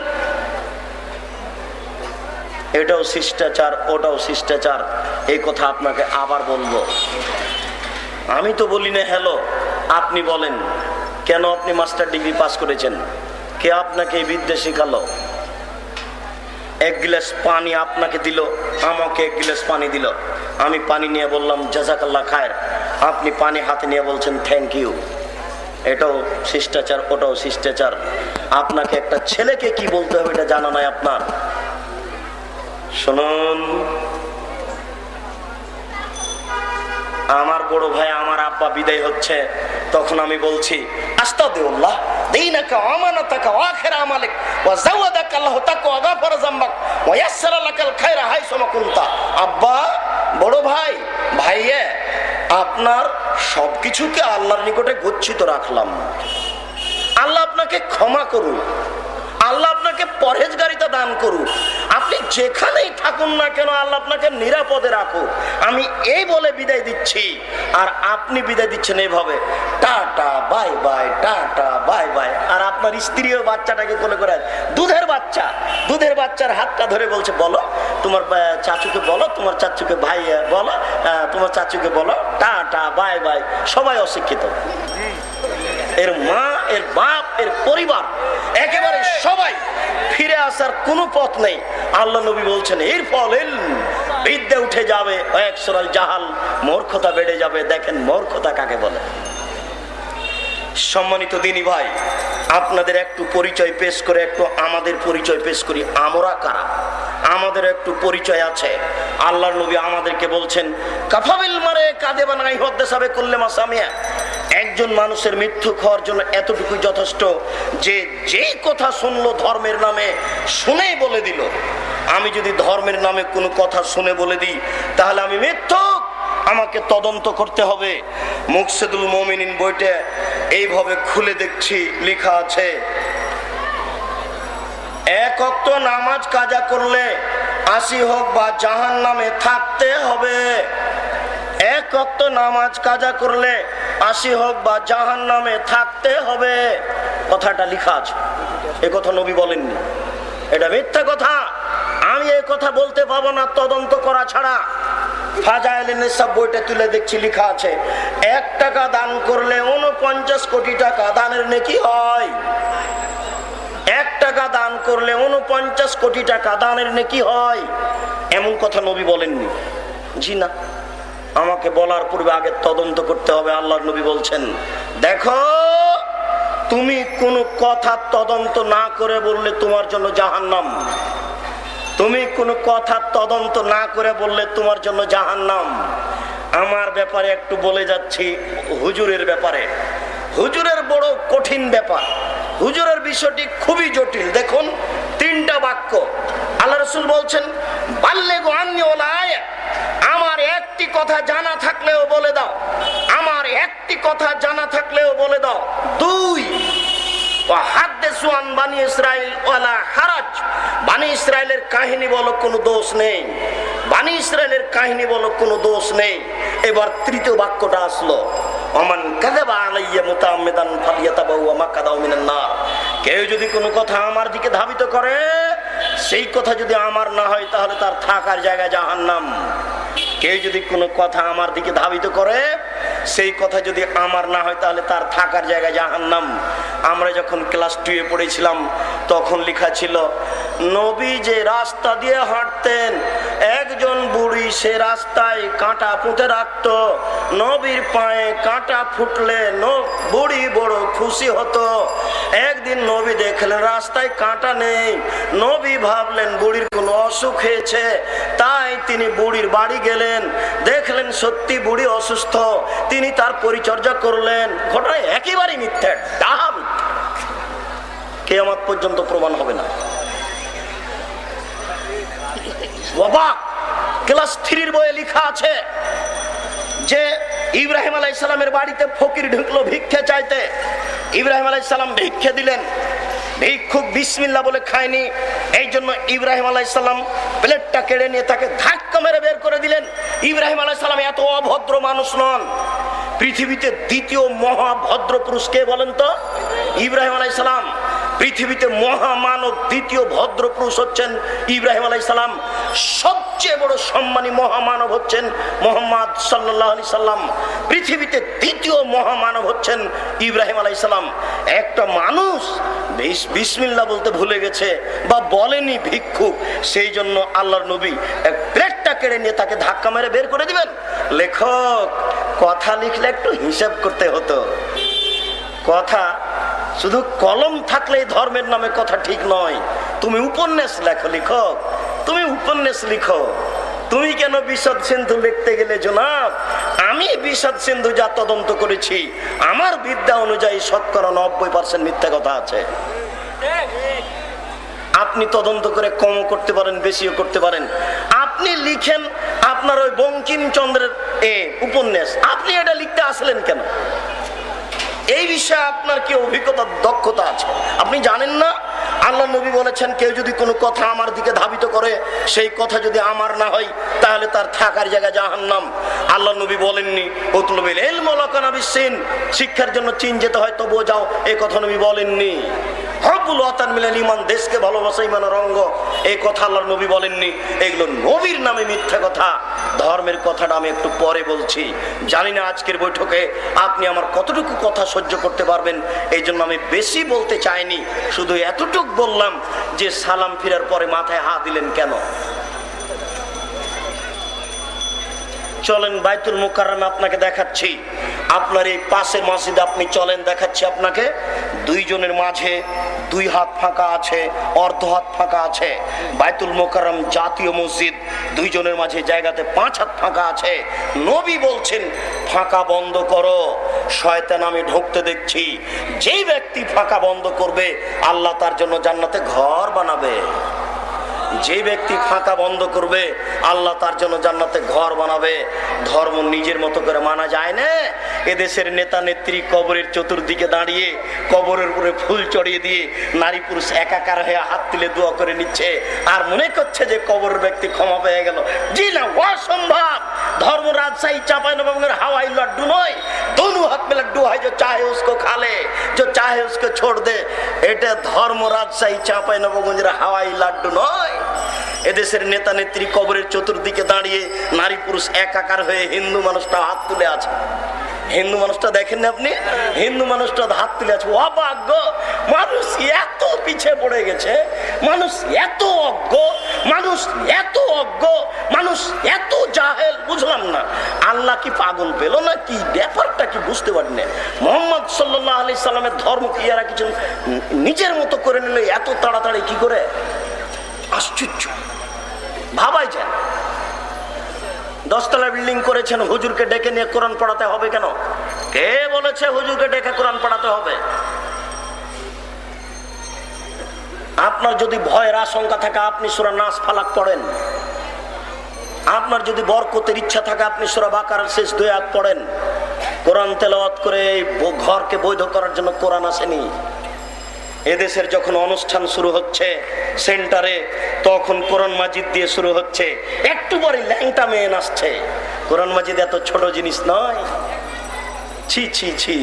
এটাও শিষ্টাচার, ওটাও শিষ্টাচার। এই কথা আপনাকে আবার বলবো। আমি তো বলি না হ্যালো, আপনি বলেন। কেন? আপনি মাস্টার ডিগ্রি পাস করেছেন, কে আপনাকে এই বিদ্যা শিখালো? 1 গ্লাস পানি আপনাকে দিল, আমাকে 1 গ্লাস পানি দিল, আমি পানি নিয়ে বললাম জাযাকাল্লাহ খায়ের, আপনি পানি হাতে নিয়ে বলছেন থ্যাংক ইউ। এটাও শিষ্টাচার, ওটাও শিষ্টাচার। আপনাকে একটা ছেলেকে কি বলতে হবে এটা জানা নাই আপনার। শুনুন, আমার বড় ভাই আমার আব্বা বিদায় হচ্ছে, তখন আমি বলছি আস্তাগফিরুল্লাহ দীনাকা আমানাতাকা ওয়া আখিরা আমালিক ওয়া যাওয়াদাকা আল্লাহু তাকওয়া গাফারা যামবাক ওয়া ইয়াসসারা লাকাল খায়রা হাইসুমা কুনতা। আব্বা, বড় ভাই, ভাইয়ে, আপনার সবকিছুকে আল্লাহর নিকটে গচ্ছিত রাখলাম। আল্লাহ আপনাকে ক্ষমা করুন, আল্লাহ আপনাকে পরহেজগারিতা দান করুন, আপনি যেখানেই থাকুন না কেন আল্লাহ আপনাকে নিরাপদে রাখুন। আমি এই বলে বিদায় দিচ্ছি, আর আপনি বিদায় দিচ্ছেন এইভাবে, tata bye bye, tata bye bye. আর আপনার স্ত্রীও বাচ্চাটাকে কোলে করে, দুধের বাচ্চা, দুধের বাচ্চার হাতটা ধরে বলছে বলো তোমার চাচুকে, বলো তোমার চাচুকে, ভাই বলো তোমার চাচুকে, বলো টাটা বাই বাই। সবাই অশিক্ষিত, এর মা, এর বাপ, এর পরিবার, একেবারে সবাই ফিরে আসার কোনো পথ নেই। আল্লাহ নবী বলছেন এর ফল বিদ্যা উঠে যাবে, একসরাল জাহাল, মূর্খতা বেড়ে যাবে। দেখেন মূর্খতা কাকে বলে। সম্মানিত দিনী ভাই, আপনাদের একটু পরিচয় পেশ করে একটু আমাদের পরিচয় পেশ করি। আমরা কারা, আমাদের একটু পরিচয় আছে। আল্লাহর নবী আমাদেরকে বলছেন কাফাবিল মারে কাঁদে বানাই হদ্দে সাবে করলে মাসামিয়া, একজন মানুষের মৃত্যু হওয়ার জন্য এতটুকু যথেষ্ট যে যেই কথা শুনলো ধর্মের নামে শুনেই বলে দিল। আমি যদি ধর্মের নামে কোনো কথা শুনে বলে দিই তাহলে আমি মিথ্যুক, আমাকে তদন্ত করতে হবে। মুকসিদুল মুমিনিন বইটা এইভাবে খুলে দেখছি, লেখা আছে এক ওয়াক্ত নামাজ কাজা করলে ৮০ হোক বা জাহান্নামে থাকতে হবে। এক ওয়াক্ত নামাজ কাজা করলে ৮০ হোক বা জাহান্নামে থাকতে হবে। কথাটা লেখা আছে, এ কথা নবী বলেননি, এটা মিথ্যা কথা। আমি এই কথা বলতে পাবো না তদন্ত করা ছাড়া। ফাজাইলে নিসাব বইটা তুলে দেখছি লেখা আছে ১ টাকা দান করলে ৪৯ কোটি টাকা দানের নেকি হয়। ১ টাকা দান করলে ৪৯ কোটি টাকা দানের নেকি হয়, এমন কথা নবী বলেননি। জি না, আমাকে বলার পূর্বে আগে তদন্ত করতে হবে। আল্লাহর নবী বলছেন দেখো, তুমি কোনো কথা তদন্ত না করে বললে তোমার জন্য জাহান্নাম। তুমি কোনো কথা তদন্ত না করে বললে তোমার জন্য জাহান্নাম। আমার ব্যাপারে একটু বলে যাচ্ছি, হুজুরের ব্যাপারে। হুজুরের বড় কঠিন ব্যাপার, হুজুরের বিষয়টি খুবই জটিল। দেখুন ৩টা বাক্য আল্লাহ রাসূল বলছেন বাল্লিগু আন্নী ওয়ালা আয়া, আমার একটি কথা জানা থাকলেও বলে দাও, আমার একটি কথা জানা থাকলেও বলে দাও। ২ ওয়াহাদ্দিসু আন বানি ইসরাইল ওয়ালা হারাজ, বানি ইসরাইলের কাহিনী বলো কোনো দোষ নেই, বানি ইসরাইলের কাহিনী বলো কোনো দোষ নেই। এবার ৩য় বাক্যটা আসলো ওমান কাযাবা আলাইয়া মুতাআম্মিদান ফালিয়াতাবাওয়া মাকআদাহু মিনান নার, কেউ যদি কোনো কথা আমার দিকে ধাবিত করে সেই কথা যদি আমার না হয় তাহলে তার থাকার জায়গা জাহান্নাম। কেউ যদি কোনো কথা আমার দিকে ধাবিত করে সেই কথা যদি আমার না হয় তাহলে তার থাকার জায়গা জাহান্নাম। আমরা যখন ক্লাস 2-এ পড়েছিলাম তখন লেখা ছিল নবী যে রাস্তা দিয়ে হাঁটতেন একজন বুড়ি সে রাস্তায় কাঁটা পুঁতে রাখত। নবীর পায়ে কাঁটা ফুটলে বুড়ি বড় খুশি হতো। একদিন নবী দেখলেন রাস্তায় কাঁটা নেই, নবী ভাবলেন বুড়ির কোনো অসুখ হয়েছে, তাই তিনি বুড়ির বাড়ি গেলেন, দেখলেন সত্যি বুড়ি অসুস্থ, তিনি তার পরিচর্যা করলেন। ঘটনা একেবারেই মিথ্যা, ডাহা মিথ্যা, কিয়ামত পর্যন্ত প্রমাণ হবে না। অবাক, ক্লাস 3-র বইয়ে লেখা আছে যে ইব্রাহিম আলাইহিস সালামের বাড়িতে ফকির ঢুকলো ভিক্ষা চাইতে। ইব্রাহিম আলাইহিস সালাম ভিক্ষা দিলেন, ভিক্ষুক বিসমিল্লাহ বলে খায়নি, এই জন্য ইব্রাহিম আলাইহিস সালাম প্লেটটা কেড়ে নিয়ে তাকে ধাক্কা মেরে বের করে দিলেন। ইব্রাহিম আলাইহিস সালাম এত অভদ্র মানুষ নন। পৃথিবীতে দ্বিতীয় মহাভদ্র পুরুষ কে বলেন তো? ইব্রাহিম আলাইহিস সালাম। পৃথিবীতে মহামানব দ্বিতীয় ভদ্র পুরুষ হচ্ছেন ইব্রাহিম আলাইহিস সালাম। সবচেয়ে বড় সম্মানী মহামানব হচ্ছেন মুহাম্মদ সাল্লাল্লাহু আলাইহি সাল্লাম। পৃথিবীতে দ্বিতীয় মহামানব হচ্ছেন ইব্রাহিম আলাইহিস সালাম। একটা মানুষ বিসমিল্লাহ বলতে ভুলে গেছে বা বলেনি ভিক্ষুক, সেই জন্য আল্লাহর নবী এক প্লেটটা কেড়ে নিয়ে তাকে ধাক্কা মেরে বের করে দিবেন। লেখক, কথা লিখলে একটু হিসাব করতে হতো। কথা শুধু কলম থাকলেই ধর্মের নামে কথা ঠিক নয়। তুমি উপন্যাস লেখো লেখক, তুমি উপন্যাস লিখো, তুমি কেন বিষাদ সিন্ধু লিখতে গেলে জনাব? আমি বিষাদ সিন্ধু যা তদন্ত করেছি, আমার বিদ্যা অনুযায়ী শতকরা 90% মিথ্যা কথা আছে। আপনি তদন্ত করে কম করতে পারেন, বেশিও করতে পারেন। আপনি লিখেন আপনার ওই বঙ্কিমচন্দ্রের উপন্যাস, আপনি এটা লিখতে আসলেন কেন? এই বিষয়ে আপনার কি অভিজ্ঞতা, দক্ষতা আছে? আপনি জানেন না আল্লাহ নবী বলেছেন, কেউ যদি কোনো কথা আমার দিকে ধাবিত করে, সেই কথা যদি আমার না হয়, তাহলে তার থাকার জায়গা জাহান্নাম। আল্লাহ নবী বলেননি উতলুবিল ইলম ওয়ালা কানা বিসসিন, শিক্ষার জন্য চীন যেতে হয় তবুও যাও, এই কথা নবী বলেননি। হব্বুল ওয়াতান মিনাল ঈমান, দেশকে ভালোবাসা ঈমানের অঙ্গ, এই কথা আল্লাহর নবী বলেননি। এগুলো নবীর নামে মিথ্যা কথা। ধর্মের কথাটা আমি একটু পরে বলছি। জানি না আজকের বৈঠকে আপনি আমার কতটুকু কথা সহ্য করতে পারবেন, এই জন্য আমি বেশি বলতে চাইনি। শুধু এতটুক বললাম যে সালাম ফিরার পরে মাথায় হাত দিলেন কেন? চলেন বাইতুল মুকাররমে আপনাকে দেখাচ্ছি। আপনার এই পাশের মসজিদে আপনি চলেন, দেখাচ্ছি আপনাকে। দুইজনের মাঝে 2 হাত ফাঁকা আছে, অর্ধ হাত ফাঁকা আছে। বাইতুল মুকাররম জাতীয় মসজিদ, দুইজনের মাঝে জায়গাতে 5 হাত ফাঁকা আছে। নবী বলছেন ফাঁকা বন্ধ করো, শয়তান আমি ঢুকতে দেখছি। যেই ব্যক্তি ফাঁকা বন্ধ করবে, আল্লাহ তার জন্য জান্নাতে ঘর বানাবে। যে ব্যক্তি ফাঁকা বন্ধ করবে, আল্লাহ তার জন্য জান্নাতে ঘর বানাবে। ধর্ম নিজের মতো করে মানা যায় না। এদেশের নেতা নেত্রী কবরের চতুর্দিকে দাঁড়িয়ে কবরের উপরে ফুল চড়িয়ে দিয়ে নারী পুরুষ একাকার হয়ে হাত তুলে দোয়া করে নিচ্ছে, আর মনে করছে যে কবরের ব্যক্তি ক্ষমা পেয়ে গেল। জি না, অসম্ভব। ধর্ম রাজশাহী চাঁপাইনবাবগঞ্জের হাওয়াই লাড্ডু নয়। दोनों हाथ में लड्डू है, जो चाहे उसको खा ले, जो चाहे उसको छोड़ दे। এটা ধর্ম রাজশাহী চাঁপাইনবাবগঞ্জের হাওয়াই লাড্ডু নয়। এদেশের নেতা নেত্রী কবরের চতুর্দিকে দাঁড়িয়ে নারী পুরুষ একাকার হয়ে হিন্দু মানুষটা হাত তুলে আছে। হিন্দু মানুষটা দেখেন না আপনি? হিন্দু মানুষটা হাত তুলে আছে। অভাগ্য মানুষ এত পিছিয়ে পড়ে গেছে, মানুষ এত অজ্ঞ, মানুষ এত অজ্ঞ, মানুষ এত জাহেল। বুঝলাম না আল্লাহ কি পাগল পেল না কি, ব্যাপারটা কি বুঝতে পারি না। মোহাম্মদ সাল্লাল্লাহু আলাইহি সাল্লামের ধর্ম কি এরা কিছু নিজের মতো করে নিল এত তাড়াতাড়ি কি করে? আশ্চর্য, ভাবাই যায়। 10 তলা বিল্ডিং করেছেন, হুজুরকে ডেকে নিয়ে কোরআন পড়াতে হবে কেন? কে বলেছে হুজুরকে ডেকে কোরআন পড়াতে হবে? আপনার যদি ভয়ের আশঙ্কা থাকে, আপনি সূরা নাস ফালাক পড়েন। আপনার যদি বরকতের ইচ্ছা থাকে, আপনি সূরা বাকারার শেষ 2 আয়াত পড়েন। কোরআন তেলাওয়াত করে ঘরকে বৈধ করার জন্য কোরআন আসেনি। এদেশের যখন অনুষ্ঠান শুরু হচ্ছে সেন্টারে, তখন কোরআন মাজিদ দিয়ে শুরু হচ্ছে। একটু পরে ল্যাংটা মেয়ে নাচছে। কোরআন মাজিদ এত ছোট জিনিস নয়। ছি ছি ছি,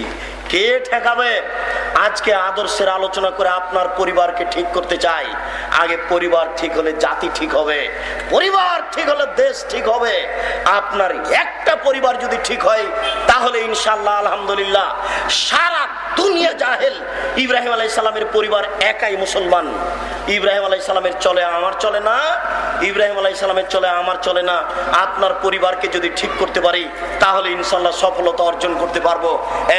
কে ঠেকাবে? আজকে আদর্শের আলোচনা করে আপনার পরিবারকে ঠিক করতে চাই। আগে পরিবার ঠিক হলে জাতি ঠিক হবে, পরিবার ঠিক হলে দেশ ঠিক হবে। আপনার একটা পরিবার যদি ঠিক হয়, তাহলে ইনশাআল্লাহ আলহামদুলিল্লাহ সারা দুনিয়া জাহেল। ইব্রাহিম আলাইহিস সালামের পরিবার একাই মুসলমান। ইব্রাহিম আলাইহিস সালামের চলে, আমার চলে না। ইব্রাহিম আলাইহিস সালামের চলে, আমার চলে না। আপনার পরিবারকে যদি ঠিক করতে পারি, তাহলে ইনশাআল্লাহ সফলতা অর্জন করতে পারবো।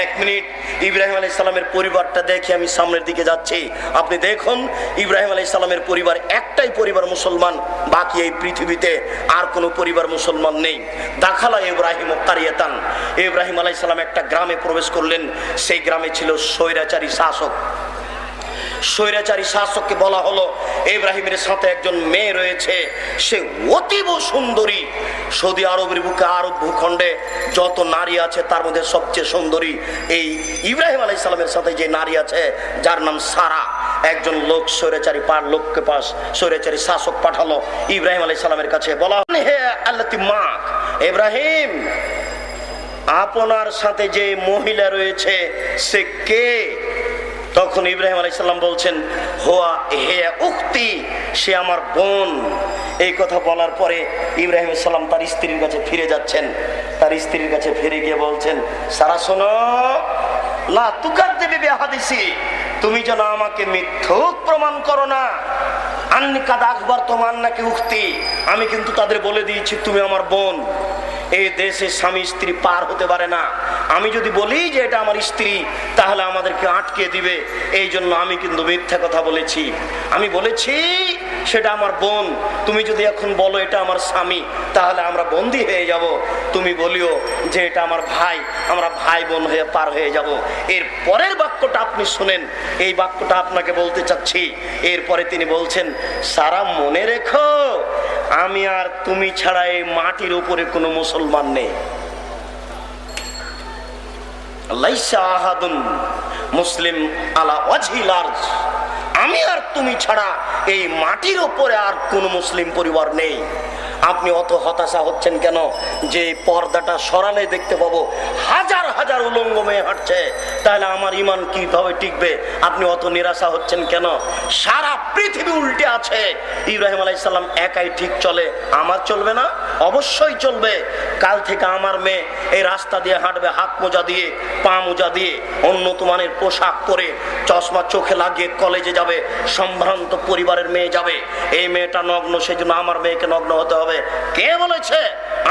1 মিনিট ইব্রাহিম আলাইহিস সালামের পরিবারটা দেখে আমি সামনের দিকে যাচ্ছি। আপনি দেখুন, ইব্রাহিম আলাইহিস সালামের পরিবার একটাই পরিবার মুসলমান, বাকি এই পৃথিবীতে আর কোনো পরিবার মুসলমান নেই। দাখালা ইব্রাহিম কারিয়াতান, ইব্রাহিম আলাইহিস সালাম একটা গ্রামে প্রবেশ করলেন। সেই গ্রামে ছিল স্বৈরাচারী শাসক। স্বৈরাচারী শাসককে বলা হলো, ইব্রাহিমের সাথে একজন মেয়ে রয়েছে, সে অতীব সুন্দরী। সৌদি আরবের বুকে, আরব ভূখণ্ডে যত নারী আছে তার মধ্যে সবচেয়ে সুন্দরী এই ইব্রাহিম আলাইহিস সালামের সাথে যে নারী আছে, যার নাম সারা। একজন লোক স্বৈরাচারী লোককে পাশ স্বৈরাচারী শাসক পাঠালো ইব্রাহিম আলাইহিস সালামের কাছে। বলা, হে আল্লাতি মাক, ইব্রাহিম আপনার সাথে যে মহিলা রয়েছে সে কে? তখন ইব্রাহিম আলাইহিস সালাম বলছেন, হোয়া হে উক্তি, সে আমার বোন। এই কথা বলার পরে ইব্রাহিম আলাইহিস সালাম তার স্ত্রীর কাছে ফিরে যাচ্ছেন। তার স্ত্রীর কাছে ফিরে গিয়ে বলছেন, সারা শোনো, লা তুকাদ্দিবি বিহাদিসি, তুমি যেন আমাকে মিথ্যুক প্রমাণ করো না। আন্নি কাদ আখবার তোমার নাকি উক্তি, আমি কিন্তু তাদের বলে দিয়েছি তুমি আমার বোন। এই দেশে স্বামী স্ত্রী পার হতে পারে না। আমি যদি বলি যে এটা আমার স্ত্রী, তাহলে আমাদেরকে আটকে দিবে। এই জন্য আমি কিন্তু মিথ্যা কথা বলেছি। আমি বলেছি সেটা আমার বোন। তুমি যদি এখন বলো এটা আমার স্বামী, তাহলে আমরা বন্দী হয়ে যাব। তুমি বলিও যে এটা আমার ভাই, আমরা ভাই বোন হয়ে পার হয়ে যাব। এর পরের বাক্যটা আপনি শুনেন, এই বাক্যটা আপনাকে বলতে চাচ্ছি। এরপরে তিনি বলছেন, সারা মনে রেখো, আমি আর তুমি ছাড়া এই মাটির উপরে কোনো মুসলমান নেই। লাইসা আহাদুন মুসলিম আলা ওয়াজহিল আরজ, আমি আর তুমি ছাড়া এই মাটির উপরে আর কোন মুসলিম পরিবার নেই। আপনি অত হতাশা হচ্ছেন কেন যে পর্দাটা সরালে দেখতে পাবো হাজার হাজার উলঙ্গ মেয়ে হাঁটছে, তাহলে আমার ঈমান কিভাবে টিকবে? আপনি অত নিরাশা হচ্ছেন কেন? সারা পৃথিবী উল্টে আছে। ইব্রাহিম আলাইহিস সালাম একাই ঠিক চলে, আমার চলবে না? অবশ্যই চলবে। কাল থেকে আমার মেয়ে এই রাস্তা দিয়ে হাঁটবে হাত মোজা দিয়ে, পা মোজা দিয়ে, উন্নত মানের পোশাক পরে, চশমা চোখে লাগিয়ে কলেজে যাবে, সম্ভ্রান্ত পরিবারের মেয়ে যাবে। এই মেয়েটা নগ্ন, সেজন্য আমার মেয়েকে নগ্ন হতে হবে। কে বলেছে?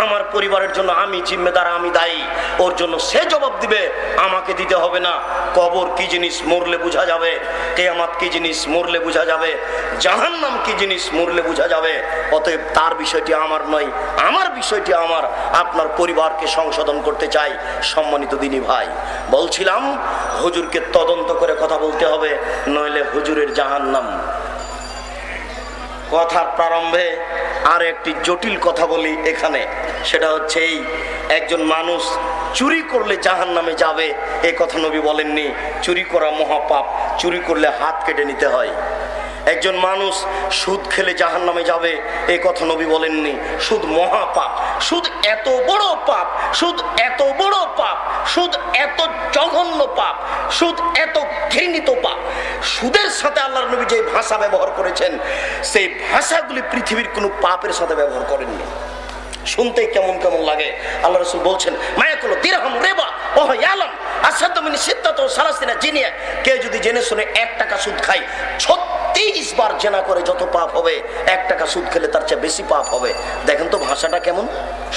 আমার পরিবারের জন্য আমি জিম্মেদার, আমি দায়ী। ওর জন্য সে জবাব দিবে, আমাকে দিতে হবে না। কবর কি জিনিস মরলে বোঝা যাবে, কিয়ামত কি জিনিস মরলে বোঝা যাবে, জাহান্নাম কি জিনিস মরলে বোঝা যাবে। অতএব তার বিষয়টি আমার নয়, আমার বিষয়টি আমার। আপনার পরিবারকে সংশোধন করতে চাই। সম্মানিত দিনী ভাই, বলছিলাম হুজুরকে তদন্ত করে কথা বলতে হবে, নইলে হুজুরের জাহান্নাম। কথার প্রারম্ভে আর একটি জটিল কথা বলি এখানে, সেটা হচ্ছে এই, একজন মানুষ চুরি করলে জাহান্নামে যাবে এ কথা নবী বলেননি। চুরি করা মহাপাপ, চুরি করলে হাত কেটে নিতে হয়। একজন মানুষ সুদ খেলে জাহান্নামে যাবে এ কথা নবী বলেননি। সুদ মহাপাপ, সুদ এত বড় পাপ, সুদ এত বড় পাপ, সুদ এত জঘন্য পাপ, সুদ এত ঘৃণিত পাপ। সুদের সাথে আল্লাহর নবী যে ভাষা ব্যবহার করেছেন, সেই ভাষাগুলি পৃথিবীর কোনো পাপের সাথে ব্যবহার করেননি। শুনতে কেমন কেমন লাগে। আল্লাহ রাসূল বলছেন, মায়াকুল দিরহাম রিবা ওয়া ইয়ালাম আসাদু মিন সিত্তাতি ওয়া সালাসিনা জিনিয়া। কে যদি জেনে শুনে 1 টাকা সুদ খায়, 36 বার জেনা করে যত পাপ হবে, 1 টাকা সুদ খেলে তার চেয়ে বেশি পাপ হবে। দেখেন তো ভাষাটা কেমন,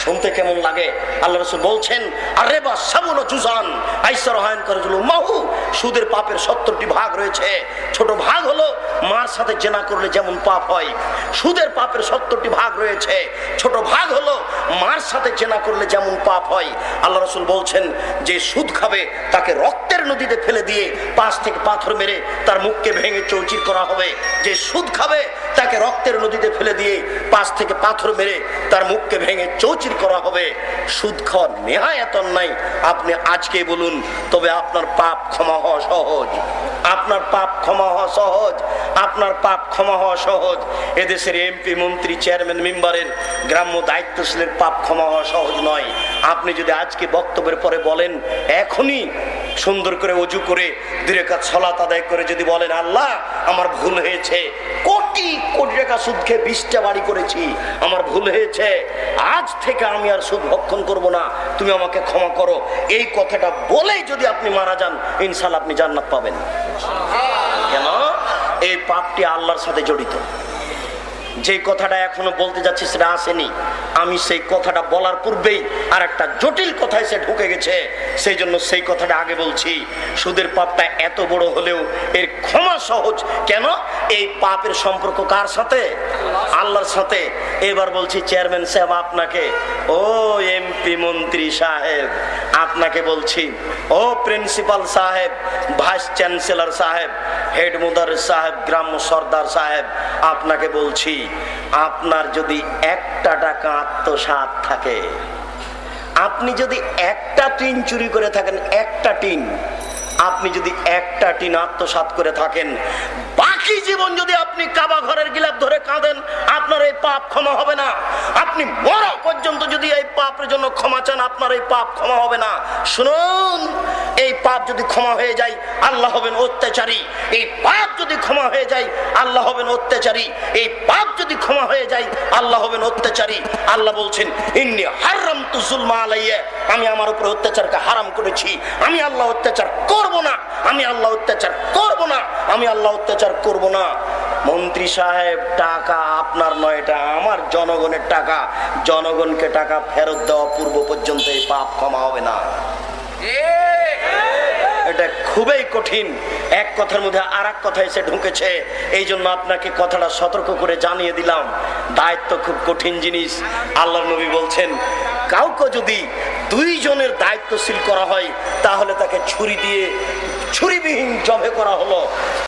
শুনতে কেমন লাগে। আল্লাহ রাসূল বলছেন, আর রিবা সাবুনা জুজান আইসার হায়ান কারজুল মাহু। সুদের পাপের 70টি ভাগ রয়েছে। ছোট ভাগ হলো মার সাথে জেনা করলে যেমন পাপ হয়, সুদের পাপের 70টি ভাগ রয়েছে। ছোট ভাগ হলো মার সাথে জেনা করলে যেমন পাপ হয়। আল্লাহ রাসূল বলছেন, যে সুদ খাবে তাকে রক্তের নদীতে ফেলে দিয়ে 5 থেকে পাথর মেরে তার মুখকে ভেঙে চৌচির করা হবে। যে সুদ খাবে তাকে রক্তের নদীতে ফেলে দিয়ে 5 থেকে পাথর মেরে তার মুখকে ভেঙে চৌচির করা হবে। সুদ খাওয়ার নেহায়াত অন্যায়। আপনি আজকে বলুন, তবে আপনার পাপ ক্ষমা হওয়া সহজ। আপনার পাপ ক্ষমা হওয়া সহজ, আপনার পাপ ক্ষমা হওয়া সহজ। এদেশের এমপি, মন্ত্রী, চেয়ারম্যান, মেম্বারের, গ্রাম্য দায়িত্বশীলের পাপ ক্ষমা হওয়া সহজ নয়। আপনি যদি আজকে বক্তব্যের পরে বলেন, এখনই সুন্দর করে ওযু করে 2 রাকাত সালাত আদায় করে যদি বলেন, আল্লাহ আমার ভুল হয়েছে, কোটি কোটি টাকা সুদ খেয়ে 20টা বাড়ি করেছি, আমার ভুল হয়েছে, আজ থেকে আমি আর সুদ ভক্ষণ করব না, তুমি আমাকে ক্ষমা করো, এই কথাটা বলেই যদি আপনি মারা যান, ইনশাআল্লাহ আপনি জান্নাত পাবেন। কেন? এই পাপটি আল্লাহর সাথে জড়িত। যে কথাটা এখনো বলতে যাচ্ছি সেটা আসেনি। আমি সেই কথাটা বলার পূর্বেই আর একটা জটিল কথা এসে ঢুকে গেছে, সেই জন্য সেই কথাটা আগে বলছি। সুদের পাপটা এত বড় হলেও এর ক্ষমা সহজ। কেন? এই পাপের সম্পর্ক কার সাথে? আল্লাহর সাথে। এবার বলছি, চেয়ারম্যান সাহেব আপনাকে, ও এমপি মন্ত্রী সাহেব আপনাকে বলছি, ও প্রিন্সিপাল সাহেব, ভাইস চ্যান্সেলর সাহেব, হেড মুদারিস সাহেব, গ্রাম্য সর্দার সাহেব আপনাকে বলছি, আপনার যদি 1টা টাকা আত্মসাৎ থাকে, আপনি যদি 1টা টিন চুরি করে থাকেন, 1টা টিন, আপনি যদি 1টা টিন আত্মসাৎ করে থাকেন, বাকি জীবন যদি আপনি কাবা ঘরের গিলাফ ধরে কাঁদেন, আপনার এই পাপ ক্ষমা হবে না। আপনি মরা পর্যন্ত যদি এই পাপের জন্য ক্ষমা চান, আপনার এই পাপ ক্ষমা হবে না। শুনুন, এই পাপ যদি ক্ষমা হয়ে যায় আল্লাহ হবেন অত্যাচারী, এই পাপ যদি ক্ষমা হয়ে যায় আল্লাহ হবেন অত্যাচারী, এই পাপ যদি ক্ষমা হয়ে যায় আল্লাহ হবেন অত্যাচারী। আল্লাহ বলছেন ইন্নী হারামতু যুলমা আলাইয়া, আমি আমার উপর অত্যাচারকে হারাম করেছি, আমি আল্লাহ অত্যাচার করব না, আমি আল্লাহ অত্যাচার করব না, আমি আল্লাহ অত্যাচার করব না। মন্ত্রী সাহেব, টাকা আপনার নয়, এটা আমার জনগণের টাকা, জনগণকে টাকা ফেরত দেওয়া পূর্ব পর্যন্ত এই পাপ ক্ষমা হবে না। এটা খুবই কঠিন। এক কথার মধ্যে আর এক কথা এসে ঢুকেছে, এই জন্য আপনাকে কথাটা সতর্ক করে জানিয়ে দিলাম। দায়িত্ব খুব কঠিন জিনিস। আল্লাহর নবী বলছেন কাউকে যদি দুইজনের দায়িত্বশীল করা হয় তাহলে তাকে ছুরি দিয়ে ছুরিবিহীন জবে করা হলো।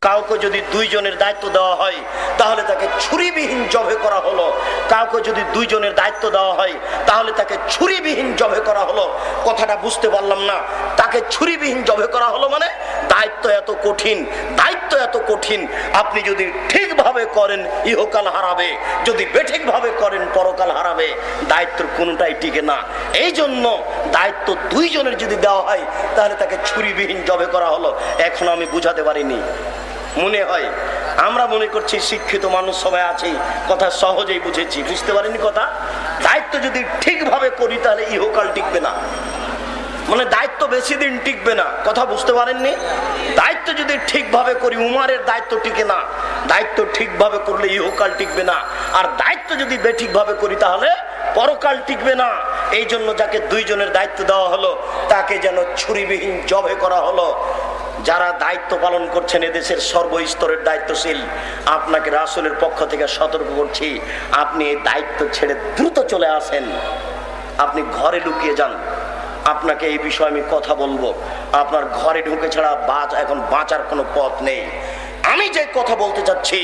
কাউকে যদি দুইজনের দায়িত্ব দেওয়া হয় তাহলে তাকে ছুরিবিহীন জবে করা হলো। কাউকে যদি দুইজনের দায়িত্ব দেওয়া হয় তাহলে তাকে ছুরিবিহীন জবে করা হলো। কথাটা বুঝতে পারলাম না। তাকে ছুরিবিহীন জবে করা হলো মানে দায়িত্ব এত কঠিন, দায়িত্ব এত কঠিন। আপনি যদি ঠিকভাবে করেন ইহকাল হারাবে, যদি বেঠিকভাবে করেন পরকাল হারাবে। দায়িত্বের কোনোটাই টিকে না। এই জন্য দায়িত্ব দুইজনের যদি দেওয়া হয় তাহলে তাকে ছুরিবিহীন জবে করা হলো। এখন আমি বুঝাতে পারিনি, মনে হয় আমরা মনে করছি শিক্ষিত মানুষ সবাই আছি, কথা সহজেই বুঝেছি, বুঝতে পারিনি কথা। দায়িত্ব যদি ঠিকভাবে করি তাহলে ইহকাল টিকবে না, মানে দায়িত্ব বেশি দিন টিকবে না। কথা বুঝতে পারেননি? দায়িত্ব যদি ঠিকভাবে করি, উমারের দায়িত্ব টিকে না, দায়িত্ব ঠিকভাবে করলে ইহকাল টিকবে না। আর দায়িত্ব যদি বেঠিকভাবে করি তাহলে পরকাল টিকবে না। এই জন্য যাকে দুইজনের দায়িত্ব দেওয়া হলো তাকে যেন ছুরিবিহীন জবে করা হলো। যারা দায়িত্ব পালন করছেন এদেশের সর্বস্তরের দায়িত্বশীল, আপনাকে রাসূলের পক্ষ থেকে সতর্ক করছি, আপনি এই দায়িত্ব ছেড়ে দ্রুত চলে আসেন, আপনি ঘরে লুকিয়ে যান। আপনাকে এই বিষয়ে আমি কথা বলবো। আপনার ঘরে ঢুকে ছাড়া এখন বাঁচার কোনো পথ নেই। আমি যে কথা বলতে চাচ্ছি,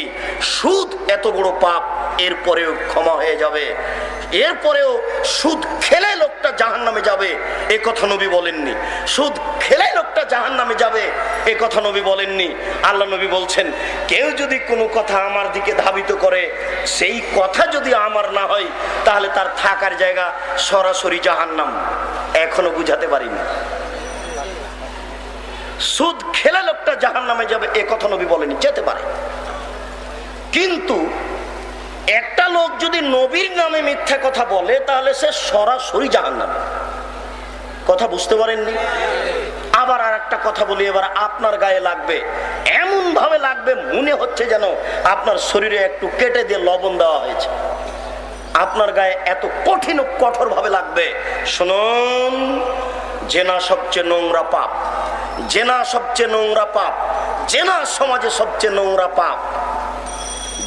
সুদ এত বড় পাপ, এরপরেও ক্ষমা হয়ে যাবে। এরপরেও সুদ খেলে লোকটা জাহান্নামে যাবে এ কথা নবী বলেননি। সুদ খেলে লোকটা জাহান্নামে যাবে এ কথা নবী বলেননি। আল্লাহ নবী বলছেন কেউ যদি কোনো কথা আমার দিকে ধাবিত করে, সেই কথা যদি আমার না হয় তাহলে তার থাকার জায়গা সরাসরি জাহান্নাম। এখনো বুঝাতে পারিনি। সুদ খেলে লোকটা জাহান্নামে যাবে এ কথা নবী বলেনি, যেতে পারে। কিন্তু একটা লোক যদি নবীর নামে মিথ্যা কথা বলে তাহলে সে সরাসরি জাহান্নামে। কথা বুঝতে পারেননি? আবার আর একটা কথা বলি, এবার আপনার গায়ে লাগবে, এমন ভাবে লাগবে মনে হচ্ছে যেন আপনার শরীরে একটু কেটে দিয়ে লবণ দেওয়া হয়েছে। আপনার গায়ে এত কঠিন ও কঠোর ভাবে লাগবে। শুনুন, জেনা সবচেয়ে নোংরা পাপ, জেনা সবচেয়ে নোংরা পাপ, জেনা সমাজে সবচেয়ে নোংরা পাপ।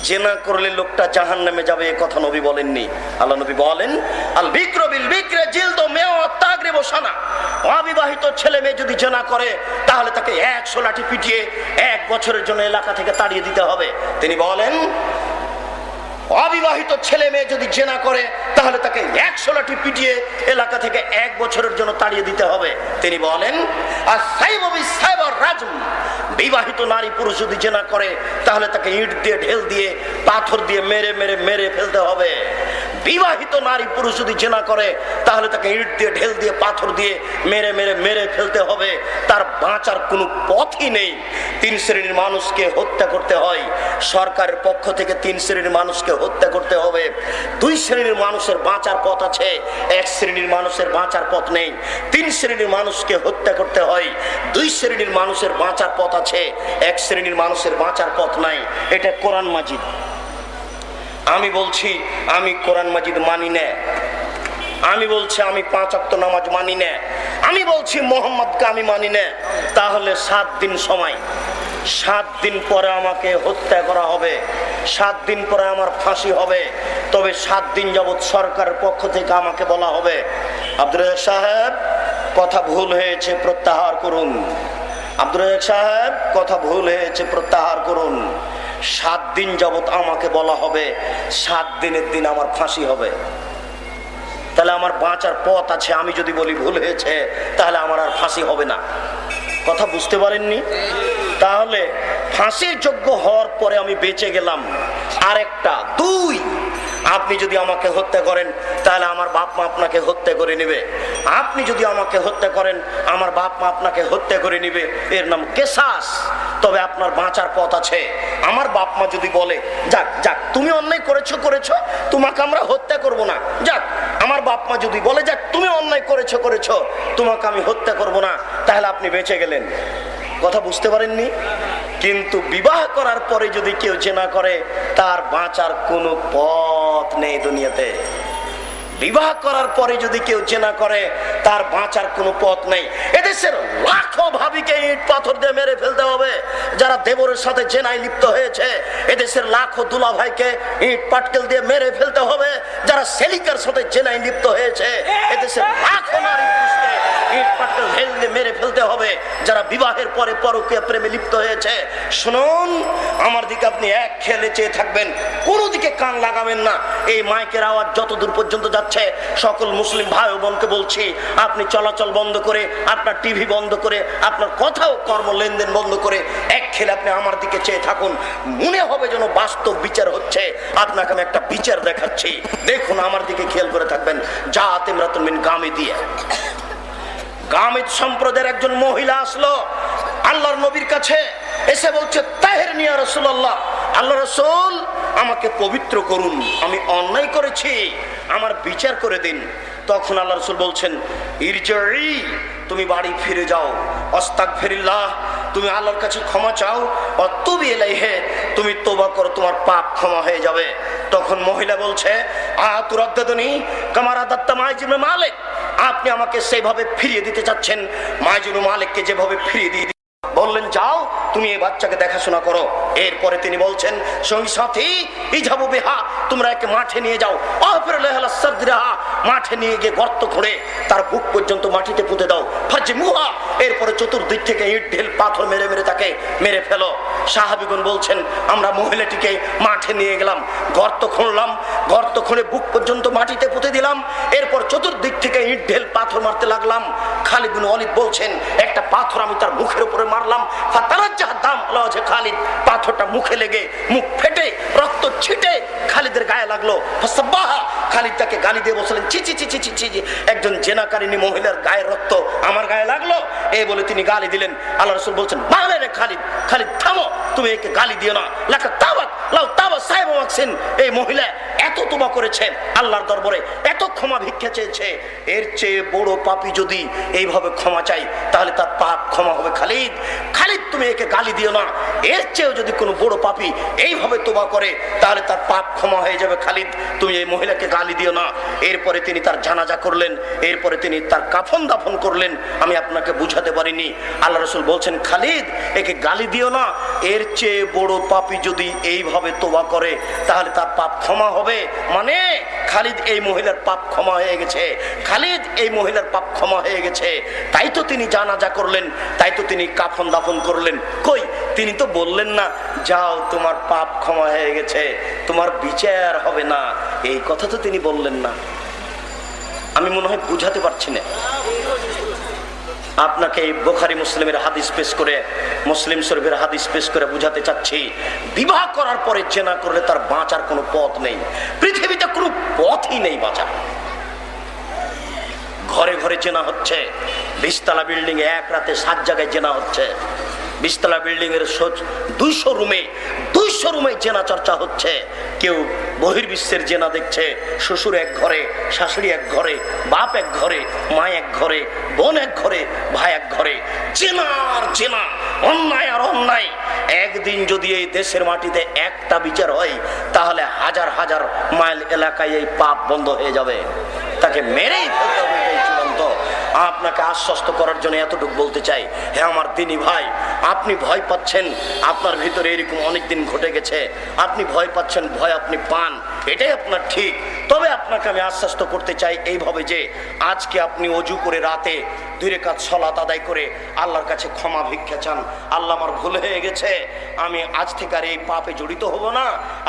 জেনা করলে লোকটা জাহান্নামে যাবে এ কথা নবী বলেননি। আল্লাহ নবী বলেন আল বিক্র বিল বিক্রে জিলদু মিয়া তাগরিবু সানা। অবিবাহিত ছেলে মেয়ে যদি জেনা করে তাহলে তাকে 100 লাঠি পিটিয়ে 1 বছরের জন্য এলাকা থেকে তাড়িয়ে দিতে হবে। তিনি বলেন অবিবাহিত ছেলে মেয়ে যদি জেনা করে তাহলে তাকে 100 লাঠি পিটিয়ে এলাকা থেকে 1 বছরের জন্য তাড়িয়ে দিতে হবে। তিনি বলেন আস-সাইবু বিস-সাইবার রাজম। বিবাহিত নারী পুরুষ যদি জেনা করে তাহলে তাকে ইট দিয়ে, ঢেল দিয়ে, পাথর দিয়ে মেরে মেরে মেরে ফেলতে হবে। বিবাহিত নারী পুরুষ যদি জেনা করে তাহলে তাকে ইট দিয়ে, ঢেল দিয়ে, পাথর দিয়ে মেরে মেরে মেরে ফেলতে হবে। তার বাঁচার কোনো পথই নেই। 3 শ্রেণীর মানুষকে হত্যা করতে হয়। সরকারের পক্ষ থেকে 3 শ্রেণীর মানুষকে হত্যা করতে হবে। 2 শ্রেণীর মানুষের বাঁচার পথ আছে, 1 শ্রেণীর মানুষের বাঁচার পথ নেই। 3 শ্রেণীর মানুষকে হত্যা করতে হয়। 2 শ্রেণীর মানুষের বাঁচার পথ আছে, 1 শ্রেণীর মানুষের বাঁচার পথ নাই। এটা কোরআন মাজিদ। আমি বলছি আমি কোরআন মাজিদ মানি না। আমি বলছি আমি 5 ওয়াক্ত নামাজ মানি না। আমি বলছি মোহাম্মদকে আমি মানি না। তাহলে 7 দিন সময়, 7 দিন পরে আমাকে হত্যা করা হবে, 7 দিন পরে আমার ফাঁসি হবে। তবে 7 দিন যাবৎ সরকারের পক্ষ থেকে আমাকে বলা হবে আব্দুর রাজ্জাক সাহেব কথা ভুল হয়েছে, প্রত্যাহার করুন। আব্দুর রাজ্জাক সাহেব কথা ভুল হয়েছে, প্রত্যাহার করুন। 7 দিন যাবৎ আমাকে বলা হবে 7 দিনের দিন আমার ফাঁসি হবে। তাহলে আমার বাঁচার পথ আছে। আমি যদি বলি ভুল হয়েছে তাহলে আমার আর ফাঁসি হবে না। কথা বুঝতে পারেননি? তাহলে ফাঁসির যোগ্য হওয়ার পরে আমি বেঁচে গেলাম। আরেকটা 2, আপনি যদি আমাকে হত্যা করেন তাহলে আমার বাপ মা আপনাকে হত্যা করে নেবে। আপনি যদি আমাকে হত্যা করেন আমার বাপ মা আপনাকে হত্যা করে নেবে। এর নাম কেসাস। তবে আপনার বাঁচার পথ আছে। আমার বাপ মা যদি বলে যাক যাক তুমি অন্যায় করেছো করেছো, তোমাকে আমরা হত্যা করব না, যাক আমার বাপ মা যদি বলে যাক তুমি অন্যায় করেছো করেছো, তোমাকে আমি হত্যা করব না, তাহলে আপনি বেঁচে গেলেন। কথা বুঝতে পারেননি? কিন্তু বিবাহ করার পরে যদি কেউ জেনা করে তার বাঁচার কোনো পথ নেই দুনিয়াতে। বিবাহ করার পরে যদি কেউ জেনা করে তার বাঁচার কোনো পথ নেই। এদেশের লাখো ভাবিকে ইট পাথর দিয়ে মেরে ফেলতে হবে যারা দেবরের সাথে জেনায় লিপ্ত হয়েছে। এদেশের লাখো দুলা ভাইকে ইট পাটকেল দিয়ে মেরে ফেলতে হবে যারা সেলিকার সাথে জেনায় লিপ্ত হয়েছে। এদেশের লাখো নারী পুরুষকে ইট পাটকেল দিয়ে মেরে ফেলতে হবে যারা বিবাহের পরে পরকীয়া প্রেমে লিপ্ত হয়েছে। শুনুন, আমার দিকে আপনি এক খেলে চেয়ে থাকবেন, কোনো দিকে কান লাগাবেন না। এই মাইকের আওয়াজ যতদূর পর্যন্ত যাচ্ছে সকল মুসলিম ভাই ও বোনকে বলছি, আপনি চলাচল বন্ধ করে, আপনার টিভি বন্ধ করে, আপনার কথা ও কর্ম লেনদেন বন্ধ করে এক খেলে আপনি আমার দিকে চেয়ে থাকুন। মনে হবে যেন বাস্তব বিচার হচ্ছে। আপনাকে আমি একটা বিচার দেখাচ্ছি, দেখুন আমার দিকে খেয়াল করে থাকবেন। জাত ইমরাতুন মিন গামিদিয়া, গামিদ সম্প্রদায়ের একজন মহিলা আসলো আল্লাহর নবীর কাছে, এসে বলছে তাহেরনি ইয়া রাসূলুল্লাহ, আল্লাহ রাসূল আমাকে পবিত্র করুন, আমি অন্যায় করেছি, আমার বিচার করে দিন। তখন আল্লাহ রাসূল বলছেন ইরজিই, তুমি বাড়ি ফিরে যাও, আস্তাগফিরুল্লাহ, তুমি আল্লাহর কাছে ক্ষমা চাও, অতুবি ইলাইহি, তুমি তওবা করো, তোমার পাপ ক্ষমা হয়ে যাবে। তখন মহিলা বলছে আতুরাদ্দাদুনি কামা রাদাত্তা মাইজুন মালিক, আপনি আমাকে সেইভাবে ফিরিয়ে দিতে চাচ্ছেন মাইজুন মালিককে যেভাবে ফিরিয়ে দিয়ে বললেন যাও তুমি এই বাচ্চাকে দেখাশোনা করো। এরপরে তিনি বলছেন সঙ্গী সাথী ইজাবু বিহা, তোমরা একে মাঠে নিয়ে যাও, মাঠে নিয়ে গিয়ে গর্ত খুঁড়ে তার বুক পর্যন্ত মাটিতে পুঁতে দাও, ফাজিমুহা, এরপরে চতুর্দিক থেকে ইট ঢেল পাথর মেরে মেরে তাকে মেরে ফেলো। সাহাবীগণ বলছেন আমরা মহিলাটিকে মাঠে নিয়ে গেলাম, গর্ত খুঁড়লাম, গর্ত খুঁড়ে বুক পর্যন্ত মাটিতে পুঁতে দিলাম, এরপর চতুর্দিক থেকে ইট ঢেল পাথর মারতে লাগলাম। খালিদ বিন ওয়ালিদ বলছেন একটা পাথর আমি তার মুখের উপরে মারলাম, খালিদ পাথরটা মুখে লেগে মুখ ফেটে রক্ত ছিটে খালিদের গায়ে লাগলো। খালিদ তাকে গালি দিয়ে বললেন ছি ছি ছি ছি ছি, একজন জেনাকারিনী মহিলার গায়ে রক্ত আমার গায়ে লাগলো, এই বলে তিনি গালি দিলেন। আল্লাহ রাসূল বলছেন বাংলা রে খালিদ, খালিদ থামো, তুমি একে গালি দিও না, লাকা তাবাত লাউ তাবা সাহেব মাকসিন, এই মহিলা এত তওবা করেছে আল্লাহর দরবারে, এত ক্ষমা ভিক্ষা চেয়েছে, এর চেয়ে বড় পাপী যদি এইভাবে ক্ষমা চাই তাহলে তার পাপ ক্ষমা হবে। খালিদ, খালিদ তুমি একে গালি দিও না, এর চেয়েও যদি কোনো বড় পাপী এইভাবে তওবা করে তাহলে তার পাপ ক্ষমা হয়ে যাবে। খালিদ তুমি এই মহিলাকে গালি দিও না। এরপরে তিনি তার জানাজা করলেন, এরপরে তিনি তার কাফন দাফন করলেন। আমি আপনাকে বুঝাতে পারিনি। আল্লাহ রাসূল বলছেন খালিদ একে গালি দিও না, এর চেয়ে বড় পাপী যদি এইভাবে তওবা করে তাহলে তার পাপ ক্ষমা হবে। মানে খালিদ এই মহিলার পাপ ক্ষমা হয়ে গেছে, খালিদ এই মহিলার পাপ ক্ষমা হয়ে গেছে, তাই তো তিনি জানাজা করলেন, তাই তো তিনি কাফন দাফন করলেন। কই তিনি তো বললেন না যাও তোমার পাপ ক্ষমা হয়ে গেছে, তোমার বিচার হবে না, এই কথা তো তিনি বললেন না। আমি মনে হয় বুঝাতে পারছি না আপনাকে। বুখারী মুসলিমের হাদিস পেশ করে, মুসলিম শরীফের হাদিস পেশ করে বুঝাতে চাচ্ছি বিবাহ করার পরে জেনা করলে তার বাঁচার কোনো পথ নেই, পৃথিবীতে কোনো পথই নেই বাঁচার। ঘরে ঘরে জেনা হচ্ছে, 20 তলা বিল্ডিং এ এক রাতে 7 জায়গায় জেনা হচ্ছে, 20 তলা বিল্ডিং এর 200 রুমে জেনা চর্চা হচ্ছে। কেউ বহির্বিশ্বের জেনা দেখছে, শ্বশুর এক ঘরে, শাশুড়ি এক ঘরে, বাপ এক ঘরে, মা এক ঘরে, বোন এক ঘরে, ভাই এক ঘরে, জেনার জেনা, অন্যায় আর অন্যায়। একদিন যদি এই দেশের মাটিতে একটা বিচার হয় তাহলে হাজার হাজার মাইল এলাকায় এই পাপ বন্ধ হয়ে যাবে, তাকে মেরেই ফেলতে হবে। চূড়ান্ত আপনাকে আশ্বস্ত করার জন্য এতটুকু বলতে চাই, হে আমার দিনী ভাই, আপনি ভয় পাচ্ছেন, আপনার ভিতরে এরকম অনেকদিন ঘটে গেছে, আপনি ভয় পাচ্ছেন, ভয় আপনি পান, এটাই আপনার ঠিক। তবে আপনাকে আমি আশ্বস্ত করতে চাই এইভাবে যে আজকে আপনি ওযু করে রাতে 2 রাকাত সালাত আদায় করে আল্লাহর কাছে ক্ষমা ভিক্ষা চান, আল্লাহ আমার ভুল হয়ে গেছে, আমি আজ থেকে আর এই পাপে জড়িত হব না।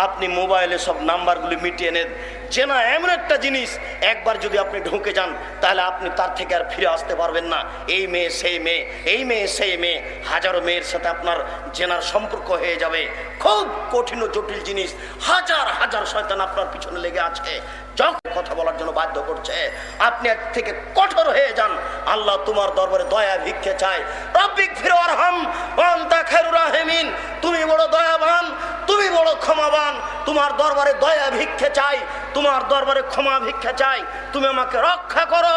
আপনি মোবাইলে সব নাম্বারগুলি মিটিয়ে নেন। জেনা এমন একটা জিনিস, একবার যদি আপনি ঢুকে যান তাহলে আপনি তার থেকে আর ফিরে আসতে পারবেন না। এই মেয়ে সেই মেয়ে, এই মেয়ে সেই মেয়ে, হাজারো মেয়ের সাথে আপনার জেনার সম্পর্ক হয়ে যাবে। খুব কঠিন ও জটিল জিনিস। হাজার হাজার শয়তান আপনার পিছনে লেগে আছে, যখন কথা বলার জন্য বাধ্য করছে। আপনি এর থেকে কঠোর হয়ে যান। আল্লাহ তোমার দরবারে দয়া ভিক্ষে চায়। রব্বিক ফিরওয়ারহাম ওয়া আনতা খায়রুর রাহিমিন। তুমি বড় দয়াবান, তুমি বড় ক্ষমাবান। তোমার দরবারে দয়া ভিক্ষে চাই, তোমার দরবারে ক্ষমা ভিক্ষা চাই। তুমি আমাকে রক্ষা করো।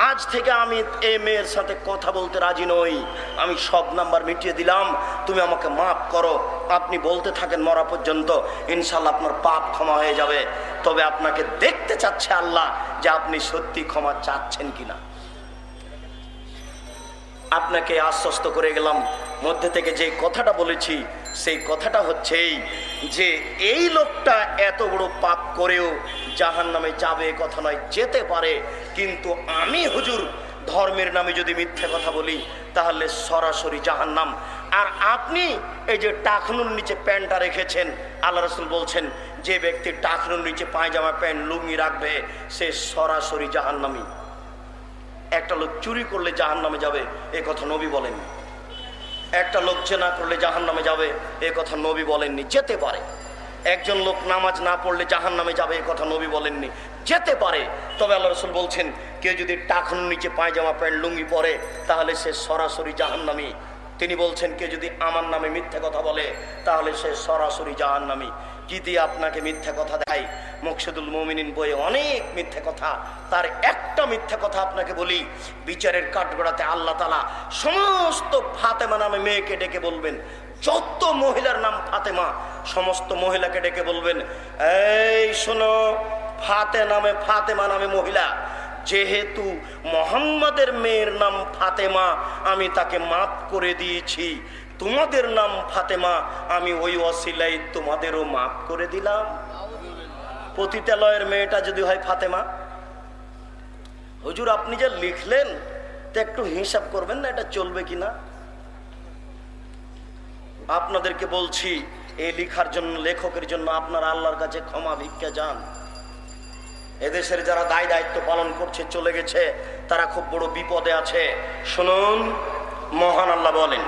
আজ থেকে আমি এই মেয়ের সাথে কথা বলতে রাজি নই। আমি সব নাম্বার মিটিয়ে দিলাম, তুমি আমাকে মাফ করো। আপনি বলতে থাকেন মরা পর্যন্ত, ইনশাল্লাহ আপনার পাপ ক্ষমা হয়ে যাবে। তবে আপনাকে দেখতে চাচ্ছে আল্লাহ যে আপনি সত্যি ক্ষমা চাচ্ছেন কিনা। আপনাকে আশ্বস্ত করে গেলাম, মধ্যে থেকে যে কথাটা বলেছি সেই কথাটা হচ্ছে যে এই লোকটা এত বড় পাপ করেও জাহান্নামে যাবে কথা নয়, যেতে পারে। কিন্তু আমি হুজুর ধর্মের নামে যদি মিথ্যে কথা বলি তাহলে সরাসরি জাহান্নাম। আর আপনি এই যে টাকনুর নিচে প্যান্টটা রেখেছেন, আল্লাহ রাসূল বলছেন যে ব্যক্তি টাকনুর নিচে পায়জামা প্যান্ট লুঙ্গি রাখবে সে সরাসরি জাহান্নামী। একটা লোক চুরি করলে জাহান্নামে যাবে এ কথা নবী বলেননি। একটা লোক জেনা করলে জাহান্নামে যাবে এ কথা নবী বলেননি, যেতে পারে। একজন লোক নামাজ না পড়লে জাহান্নামে যাবে এ কথা নবী বলেননি, যেতে পারে। তবে আল্লাহ রাসূল বলছেন কেউ যদি টাকনুর নিচে পায়জামা প্যান্ট লুঙ্গি পরে তাহলে সে সরাসরি জাহান্নামী। তিনি বলছেন কেউ যদি আমার নামে মিথ্যা কথা বলে তাহলে সে সরাসরি জাহান্নামী। কি দিয়ে আপনাকে মিথ্যা কথা দেয়? মুকশিদুল মুমিনিন বইয়ে অনেক মিথ্যা কথা, তার একটা মিথ্যা কথা আপনাকে বলি। বিচারের কাঠগড়াতে আল্লাহ তাআলা সমস্ত ফাতেমা নামে মেয়েকে ডেকে বলবেন, যত মহিলার নাম ফাতেমা সমস্ত মহিলাকে ডেকে বলবেন, এই শোনো, ফাতেমা নামে মহিলা, যেহেতু মোহাম্মদের মেয়ের নাম ফাতেমা আমি তাকে মাফ করে দিয়েছি, তোমাদের নাম ফাতেমা আমি ওই ওসিলাই তোমাদেরও মাফ করে দিলাম। পতিতালয়ের মেয়েটা যদি হয় ফাতেমা, হুজুর আপনি যে লিখলেন তো একটু হিসাব করবেন না এটা চলবে কিনা। আপনাদেরকে বলছি এই লেখার জন্য, লেখকের জন্য আপনারা আল্লাহর কাছে ক্ষমা ভিক্ষা যান। এদেশের যারা দায় দায়িত্ব পালন করছে চলে গেছে, তারা খুব বড় বিপদে আছে। শুনুন, মহান আল্লাহ বলেন,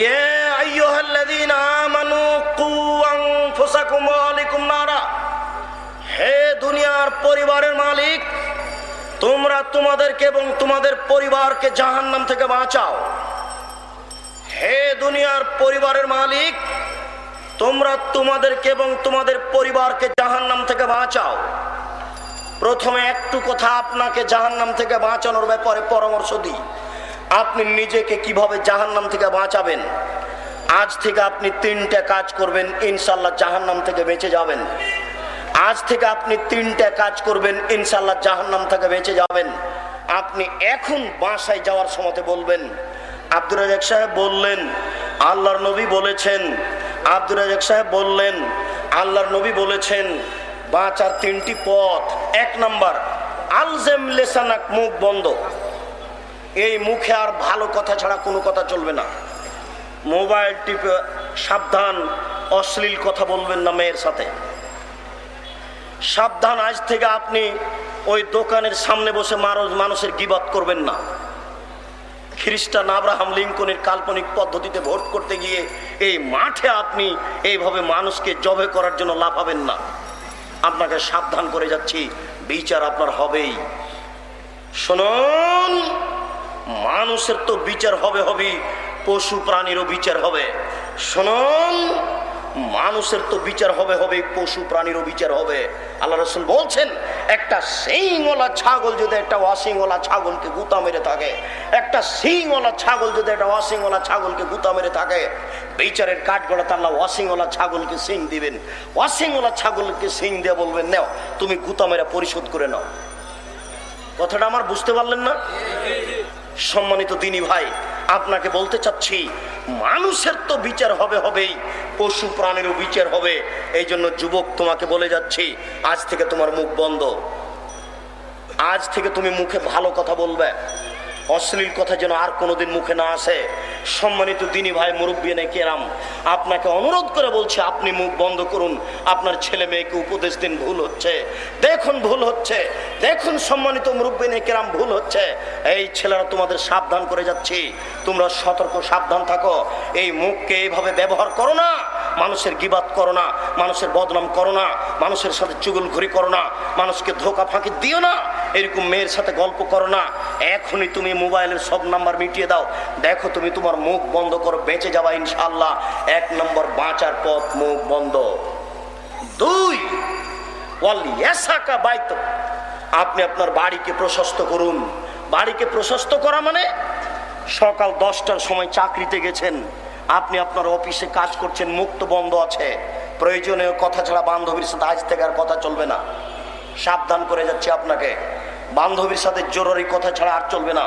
ইয়া আইয়ুহাল্লাযীনা আমানু কু আনফুসাকুম ওয়া আলাইকুম নারা। হে দুনিয়ার পরিবারের মালিক, তোমরা তোমাদেরকে এবং তোমাদের পরিবারকে জাহান্নাম থেকে বাঁচাও। হে দুনিয়ার পরিবারের মালিক, তোমরা তোমাদেরকে এবং তোমাদের পরিবারকে জাহান্নাম থেকে বাঁচাও। প্রথমে একটু কথা আপনাকে জাহান্নাম থেকে বাঁচানোর ব্যাপারে পরামর্শ দিই। আপনি নিজেকে কিভাবে জাহান্নাম থেকে বাঁচাবেন? আজ থেকে আপনি 3টা কাজ করবেন, ইনশাআল্লাহ জাহান্নাম থেকে বেঁচে যাবেন। আজ থেকে আপনি 3টা কাজ করবেন, ইনশাআল্লাহ জাহান্নাম থেকে বেঁচে যাবেন। আপনি এখন বাসায় যাওয়ার সময় বলবেন, আব্দুর রাজ্জাক সাহেব বললেন আল্লাহর নবী বলেছেন, আব্দুর রাজ্জাক সাহেব বললেন আল্লাহর নবী বলেছেন বাঁচার 3টি পথ। 1 নাম্বার, আলজেম লেসানাক, মুখ বন্ধ। এই মুখে আর ভালো কথা ছাড়া কোনো কথা চলবে না। মোবাইল টিপে সাবধান, অশ্লীল কথা বলবেন না মেয়ের সাথে। সাবধান, আজ থেকে আপনি ওই দোকানের সামনে বসে মানুষের গীবত করবেন না। খ্রিস্টান আব্রাহাম লিঙ্কনের কাল্পনিক পদ্ধতিতে ভোট করতে গিয়ে এই মাঠে আপনি এইভাবে মানুষকে জবে করার জন্য লাফাবেন না। আপনাকে সাবধান করে যাচ্ছি, বিচার আপনার হবেই। শুনুন, মানুষের তো বিচার হবে, পশু প্রাণীরও বিচার হবে। শুনুন, মানুষের তো বিচার হবে, পশু প্রাণীরও বিচার হবে। আল্লাহ রাসূল বলছেন একটা শিংওয়ালা ছাগল যদি একটা ওয়াশিংওয়ালা ছাগলকে গুতা মেরে থাকে, একটা শিংওয়ালা ছাগল যদি একটা ওয়াশিংওয়ালা ছাগলকে গুতা মেরে থাকে, বিচারের কাঠগড়াতে আল্লাহ ওয়াশিংওয়ালা ছাগলকে শিং দিবেন। ওয়াশিংওয়ালা ছাগলকে শিং দিয়ে বলবেন, নাও তুমি গুতা মেরে পরিশোধ করে নাও। কথাটা আমার বুঝতে পারলেন না? সম্মানিত দিনী ভাই, আপনাকে বলতে চাচ্ছি মানুষের তো বিচার হবেই, পশু প্রাণীরও বিচার হবে। এই জন্য যুবক তোমাকে বলে যাচ্ছি, আজ থেকে তোমার মুখ বন্ধ। আজ থেকে তুমি মুখে ভালো কথা বলবে, অশ্লীল কথা যেন আর কোনোদিন মুখে না আসে। সম্মানিত দিনী ভাই, মুরব্বিয়ানে কেরাম, আপনাকে অনুরোধ করে বলছি, আপনি মুখ বন্ধ করুন। আপনার ছেলে মেয়েকে উপদেশ দিন, ভুল হচ্ছে, দেখুন ভুল হচ্ছে, দেখুন সম্মানিত মুরব্বিয়ানে কেরাম, ভুল হচ্ছে। এই ছেলেরা তোমাদের সাবধান করে যাচ্ছি, তোমরা সতর্ক সাবধান থাকো। এই মুখকে এইভাবে ব্যবহার করো না। মানুষের গিবাত করো না, মানুষের বদনাম করো না, মানুষের সাথে চুগলখড়ি করো না, মানুষকে ধোকা ফাঁকি দিও না, এরকম মেয়ের সাথে গল্প করো না। এখনই তুমি মোবাইলের সব নাম্বার মিটিয়ে দাও, দেখো তুমি তোমার মুখ বন্ধ করো, বেঁচে যাবা ইনশাআল্লাহ। 1 নম্বর বাঁচার পথ মুখ বন্ধ। 2, আপনি আপনার বাড়িকে প্রশস্ত করুন। বাড়িকে প্রশস্ত করা মানে সকাল 10টার সময় চাকরিতে গেছেন, আপনি আপনার অফিসে কাজ করছেন, মুখ তো বন্ধ আছে, প্রয়োজনীয় কথা ছাড়া বান্ধবীর সাথে আজ থেকে আর কথা চলবে না। সাবধান করে যাচ্ছি আপনাকে, বান্ধবীর সাথে জরুরি কথা ছাড়া আর চলবে না।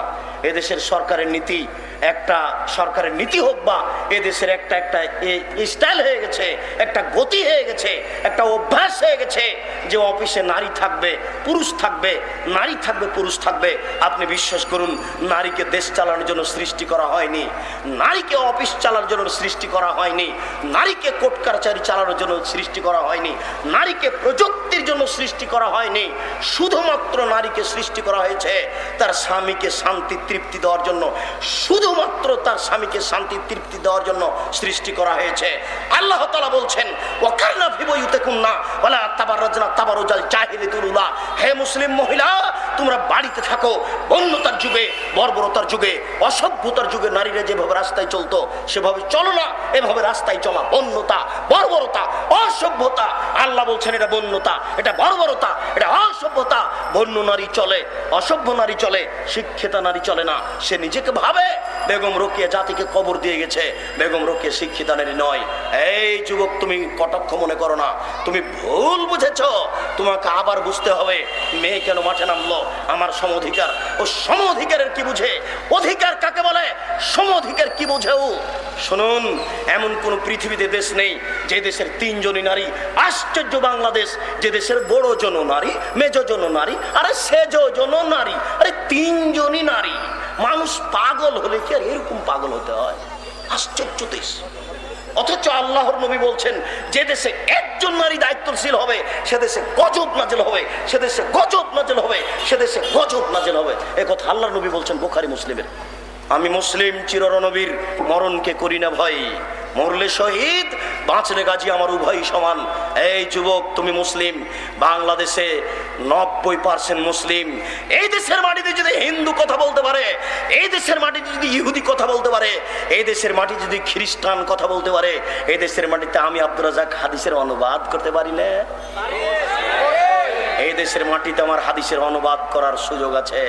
এদেশের সরকারের নীতি, একটা সরকারের নীতি হোক বা এদেশের একটা স্টাইল হয়ে গেছে, একটা গতি হয়ে গেছে, একটা অভ্যাস হয়ে গেছে যে অফিসে নারী থাকবে পুরুষ থাকবে, নারী থাকবে পুরুষ থাকবে। আপনি বিশ্বাস করুন, নারীকে দেশ চালানোর জন্য সৃষ্টি করা হয়নি, নারীকে অফিস চালানোর জন্য সৃষ্টি করা হয়নি, নারীকে কোর্ট কাছারি চালানোর জন্য সৃষ্টি করা হয়নি, নারীকে প্রযুক্তির জন্য সৃষ্টি করা হয়নি। শুধুমাত্র নারীকে সৃষ্টি করা হয়েছে তার স্বামীকে শান্তি তৃপ্তি দেওয়ার জন্য, শুধুমাত্র তার স্বামীকে শান্তি তৃপ্তি দেওয়ার জন্য সৃষ্টি করা হয়েছে। আল্লাহ তাআলা বলছেন, ওয়াকারনা ফি বুয়ুতিকুন্না ওয়ালা তাবাররাজনা তাবারুজাল জাহিলিয়াতুল উলা। হে মুসলিম মহিলা, তোমরা বাড়িতে থাকো। বন্যতার যুগে, বর্বরতার যুগে, অসভ্যতার যুগে নারীরা যেভাবে রাস্তায় চলতো সেভাবে চলো না। এভাবে রাস্তায় চলা বন্যতা, বর্বরতা, অসভ্যতা। আল্লাহ বলছেন এটা বন্যতা, এটা বর্বরতা, এটা অসভ্যতা। বন্য নারী চলে, অসভ্য নারী চলে, শিক্ষিতা নারী চলে না। সে নিজেকে ভাবে বেগম রোকেয়া জাতিকে কবর দিয়ে গেছে, বেগম রোকেয়া শিক্ষিতা নারী নয়। এই যুবক, তুমি কটাক্ষ মনে করো না, তুমি ভুল বুঝেছ। তোমাকে আবার বুঝতে হবে, মেয়ে কেন মাঠে নামলো, আমার সম অধিকার। ও সম অধিকারের কি বুঝে? অধিকার কাকে বলে? সম অধিকার কি বুঝেও? শুনুন, এমন কোন পৃথিবীতে দেশ নেই যে দেশের 3 জনই নারী। আশ্চর্য বাংলাদেশ, যে দেশের বড় জন নারী, মেজ জন নারী, আরে সেজ জন নারী, আরে 3 জনই নারী। মানুষ পাগল হলে কি আর এরকম পাগল হতে হয়? আশ্চর্য দেশ। অথচ আল্লাহর নবী বলছেন, যে দেশে 1 জন নারী দায়িত্বশীল হবে সে দেশে গজব নাযিল হবে, সে দেশে গজব নাযিল হবে, সে দেশে গজব নাযিল হবে। এই কথা আল্লাহর নবী বলছেন বুখারী মুসলিমের। আমি মুসলিম চিররণবীর, মরণকে করি না ভয়, মরলে শহীদ, বাঁচলে গাজী, আমার উভয় সমান। এই যুবক, তুমি মুসলিম, বাংলাদেশে 90% মুসলিম। এই দেশের মাটিতে যদি হিন্দু কথা বলতে পারে, এই দেশের মাটিতে যদি ইহুদি কথা বলতে পারে, এই দেশের মাটি যদি খ্রিস্টান কথা বলতে পারে, এই দেশের মাটিতে আমি আব্দুর রাজ্জাক হাদিসের অনুবাদ করতে পারি না? এই দেশের মাটিতে আমার হাদিসের অনুবাদ করার সুযোগ আছে।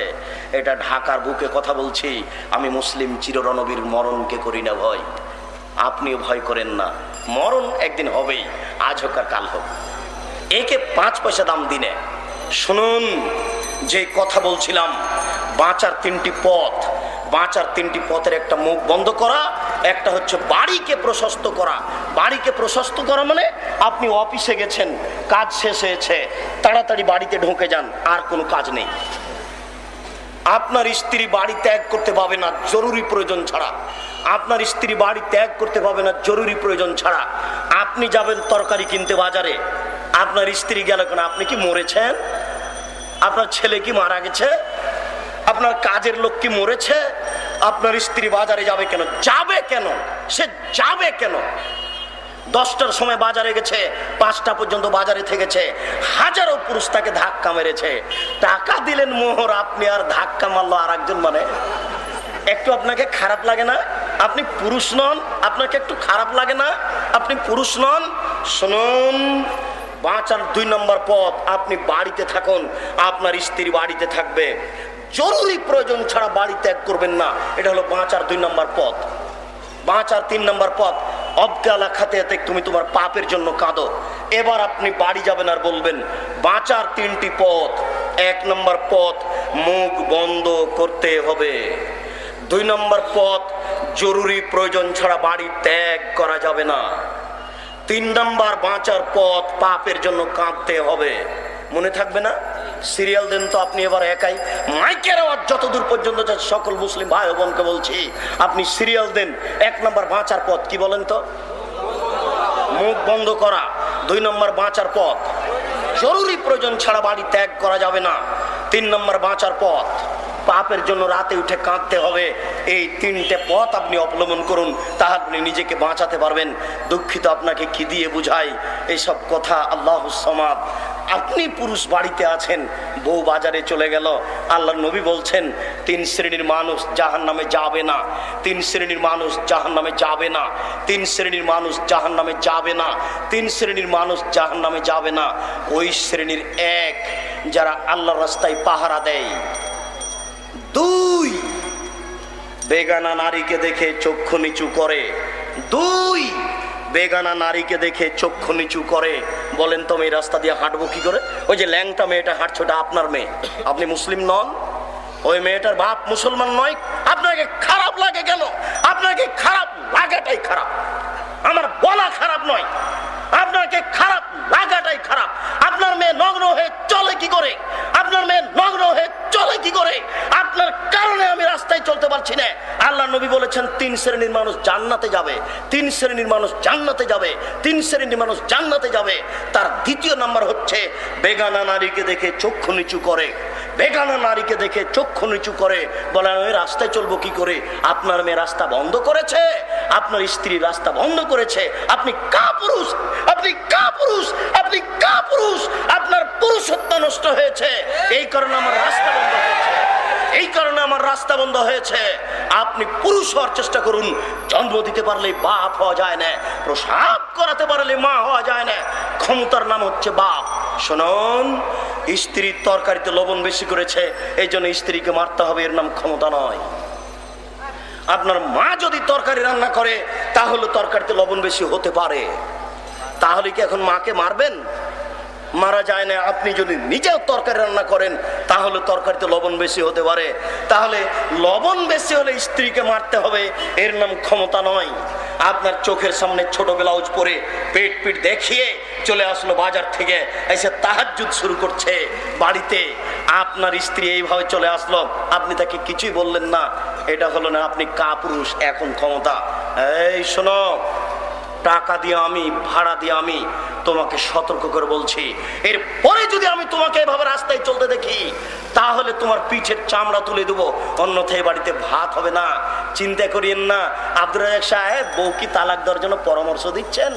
এটা ঢাকার বুকে কথা বলছি। আমি মুসলিম চিররণবীর, মরণকে করি না ভয়। আপনিও ভয় করেন না, মরণ একদিন হবেই, আজ হোক আর কাল হোক। একে 5 পয়সা দাম দিনে। শুনুন, যে কথা বলছিলাম, বাঁচার 3টি পথ। বাঁচার 3টি পথের একটা মুখ বন্ধ করা, একটা হচ্ছে বাড়িকে প্রশস্ত করা। বাড়িকে প্রশস্ত করা মানে আপনি অফিসে গেছেন, কাজ শেষ হয়েছে, তাড়াতাড়ি বাড়িতে ঢুকে যান, আর কোনো কাজ নেই। আপনার স্ত্রী বাড়ি ত্যাগ করতে পাবে না জরুরি প্রয়োজন ছাড়া। আপনার স্ত্রী বাড়ি ত্যাগ করতে পাবে না জরুরি প্রয়োজন ছাড়া। আপনি যাবেন তরকারি কিনতে বাজারে, আপনার স্ত্রী গেল কেন? আপনি কি মরেছেন? আপনার ছেলে কি মারা গেছে? আপনার কাজের লোক কি মরেছে? আপনার স্ত্রী বাজারে যাবে কেন? যাবে কেন? সে যাবে কেন? 10টার সময় বাজারে গেছে, 5টা পর্যন্ত বাজারে থেকেছে, হাজারো পুরুষ তাকে ধাক্কা মেরেছে। টাকা দিলেন মোহর, আপনি আর ধাক্কা মারলো আর একজন। মানে একটু আপনাকে খারাপ লাগে না? আপনি পুরুষ নন, আপনাকে একটু খারাপ লাগে না? আপনি পুরুষ নন। শুনুন, বাঁচার 2 নম্বর পথ, আপনি বাড়িতে থাকুন, আপনার স্ত্রী বাড়িতে থাকবে, জরুরি প্রয়োজন ছাড়া বাড়ি ত্যাগ করবেন না। এটা হলো বাঁচার 2 নম্বর পথ। বাঁচার 3 নম্বর পথ, অবকালা খাতে তুমি তোমার পাপের জন্য কাঁদো। এবার আপনি বাড়ি যাবেন আর বলবেন, বাঁচার 3টি পথ। 1 নম্বর পথ, মুখ বন্ধ করতে হবে। 2 নম্বর পথ, জরুরি প্রয়োজন ছাড়া বাড়ি ত্যাগ করা যাবে না। 3 নম্বর বাঁচার পথ, পাপের জন্য কাঁদতে হবে। মনে থাকবে না? সিরিয়াল দেন তো আপনি এবার একাই। মাইকের আওয়াজ যতদূর পর্যন্ত যাচ্ছে সকল মুসলিম ভাই ও বোনকে বলছি, আপনি সিরিয়াল দেন। 1 নম্বর বাঁচার পথ কি বলেন তো? মুখ বন্ধ করা। 2 নম্বর বাঁচার পথ, জরুরি প্রয়োজন ছাড়া বাড়ি ত্যাগ করা যাবে না। 3 নম্বর বাঁচার পথ, পাপের জন্য রাতে উঠে কাঁদতে হবে। এই 3টে পথ আপনি অবলম্বন করুন, তাহলে আপনি নিজেকে বাঁচাতে পারবেন। দুঃখিত আপনাকে কি দিয়ে বুঝাই এইসব কথা। আল্লাহুস সামাদ। আপনি পুরুষ বাড়িতে আছেন, বউ বাজারে চলে গেল। আল্লাহর নবী বলছেন 3 শ্রেণীর মানুষ জাহান্নামে যাবে না, 3 শ্রেণীর মানুষ জাহান্নামে যাবে না, 3 শ্রেণীর মানুষ জাহান্নামে যাবে না, 3 শ্রেণীর মানুষ জাহান্নামে যাবে না। ওই শ্রেণীর 1 যারা আল্লাহর রাস্তায় পাহারা দেয়, 2 বেগানা নারীকে দেখে চক্ষু নিচু করে, 2 বেগানা নারীকে দেখে চক্ষু নিচু করে। বলেন তো আমি এই রাস্তা দিয়ে হাঁটবো কি করে? ওই যে ল্যাংটা মেয়েটা হাঁটছে, ওটা আপনার মেয়ে, আপনি মুসলিম নন। ওই মেয়েটার বাপ মুসলমান নয়। আপনাকে খারাপ লাগে কেন? আপনাকে খারাপ লাগাটাই খারাপ, আমার বলা খারাপ নয়। আপনাকে খারাপ লাগাটাই খারাপ। আপনার মেয়ে নগ্ন হয়ে চলে কি করে? আপনার মেয়ে নগ্ন হয়ে চলে কি করে? আপনার কারণে আমি রাস্তায় চলতে পারছি না। আল্লাহ নবী বলেছেন 3 শ্রেণীর মানুষ জান্নাতে যাবে, 3 শ্রেণীর মানুষ জান্নাতে যাবে, 3 শ্রেণীর মানুষ জান্নাতে যাবে। তার 2য় নাম্বার হচ্ছে বেগানা নারীকে দেখে চক্ষু নিচু করে। বেগানা নারীকে দেখে চক্ষু নিচু করে। বলে আমি রাস্তায় চলবো কি করে? আপনার মেয়ে রাস্তা বন্ধ করেছে, আপনার স্ত্রী রাস্তা বন্ধ করেছে। আপনি কাপুরুষ, আপনি কাপুরুষ, আপনি কাপুরুষ। আপনার পুরুষত্ব নষ্ট হয়েছে। এই কারণে আমার রাস্তা বন্ধ হয়েছে, এই কারণে আমার রাস্তা বন্ধ হয়েছে। আপনি পুরুষ হওয়ার চেষ্টা করুন। জন্ম দিতে পারলে বাপ হওয়া যায় না, প্রসাব করাতে পারলে মা হওয়া যায় না। ক্ষমতার নাম হচ্ছে বাপ। শুনুন, স্ত্রীর তরকারিতে লবণ বেশি করেছে, এই জন্য স্ত্রীকে মারতে হবে, এর নাম ক্ষমতা নয়। আপনার মা যদি তরকারি রান্না করে তাহলে তরকারিতে লবণ বেশি হতে পারে, তাহলে কি এখন মাকে মারবেন? মারা যায় না। আপনি যদি নিজেও তরকারি রান্না করেন তাহলে তরকারিতে লবণ বেশি হতে পারে। তাহলে লবণ বেশি হলে স্ত্রীকে মারতে হবে, এর নাম ক্ষমতা নয়। আপনার চোখের সামনে ছোট ব্লাউজ পরে পেট পিট দেখিয়ে চলে আসলো বাজার থেকে, এসে তাহাজ্জুদ শুরু করছে বাড়িতে। আপনার স্ত্রী এইভাবে চলে আসলো, আপনি তাকে কিছুই বললেন না, এটা হলো না আপনি কাপুরুষ। এখন ক্ষমতা। এই শোনো, টাকা দিয়ে আমি, ভাড়া দিয়ে আমি তোমাকে সতর্ক করে বলছি, এরপরে যদি আমি তোমাকে এভাবে রাস্তায় চলতে দেখি তাহলে তোমার পিঠের চামড়া তুলে দেবো, অন্যথায় বাড়িতে ভাত হবে না। চিন্তা করিয়েন না। আব্দুর রাজ্জাক সাহেব, বউ কি তালাক দেওয়ার জন্য পরামর্শ দিচ্ছেন?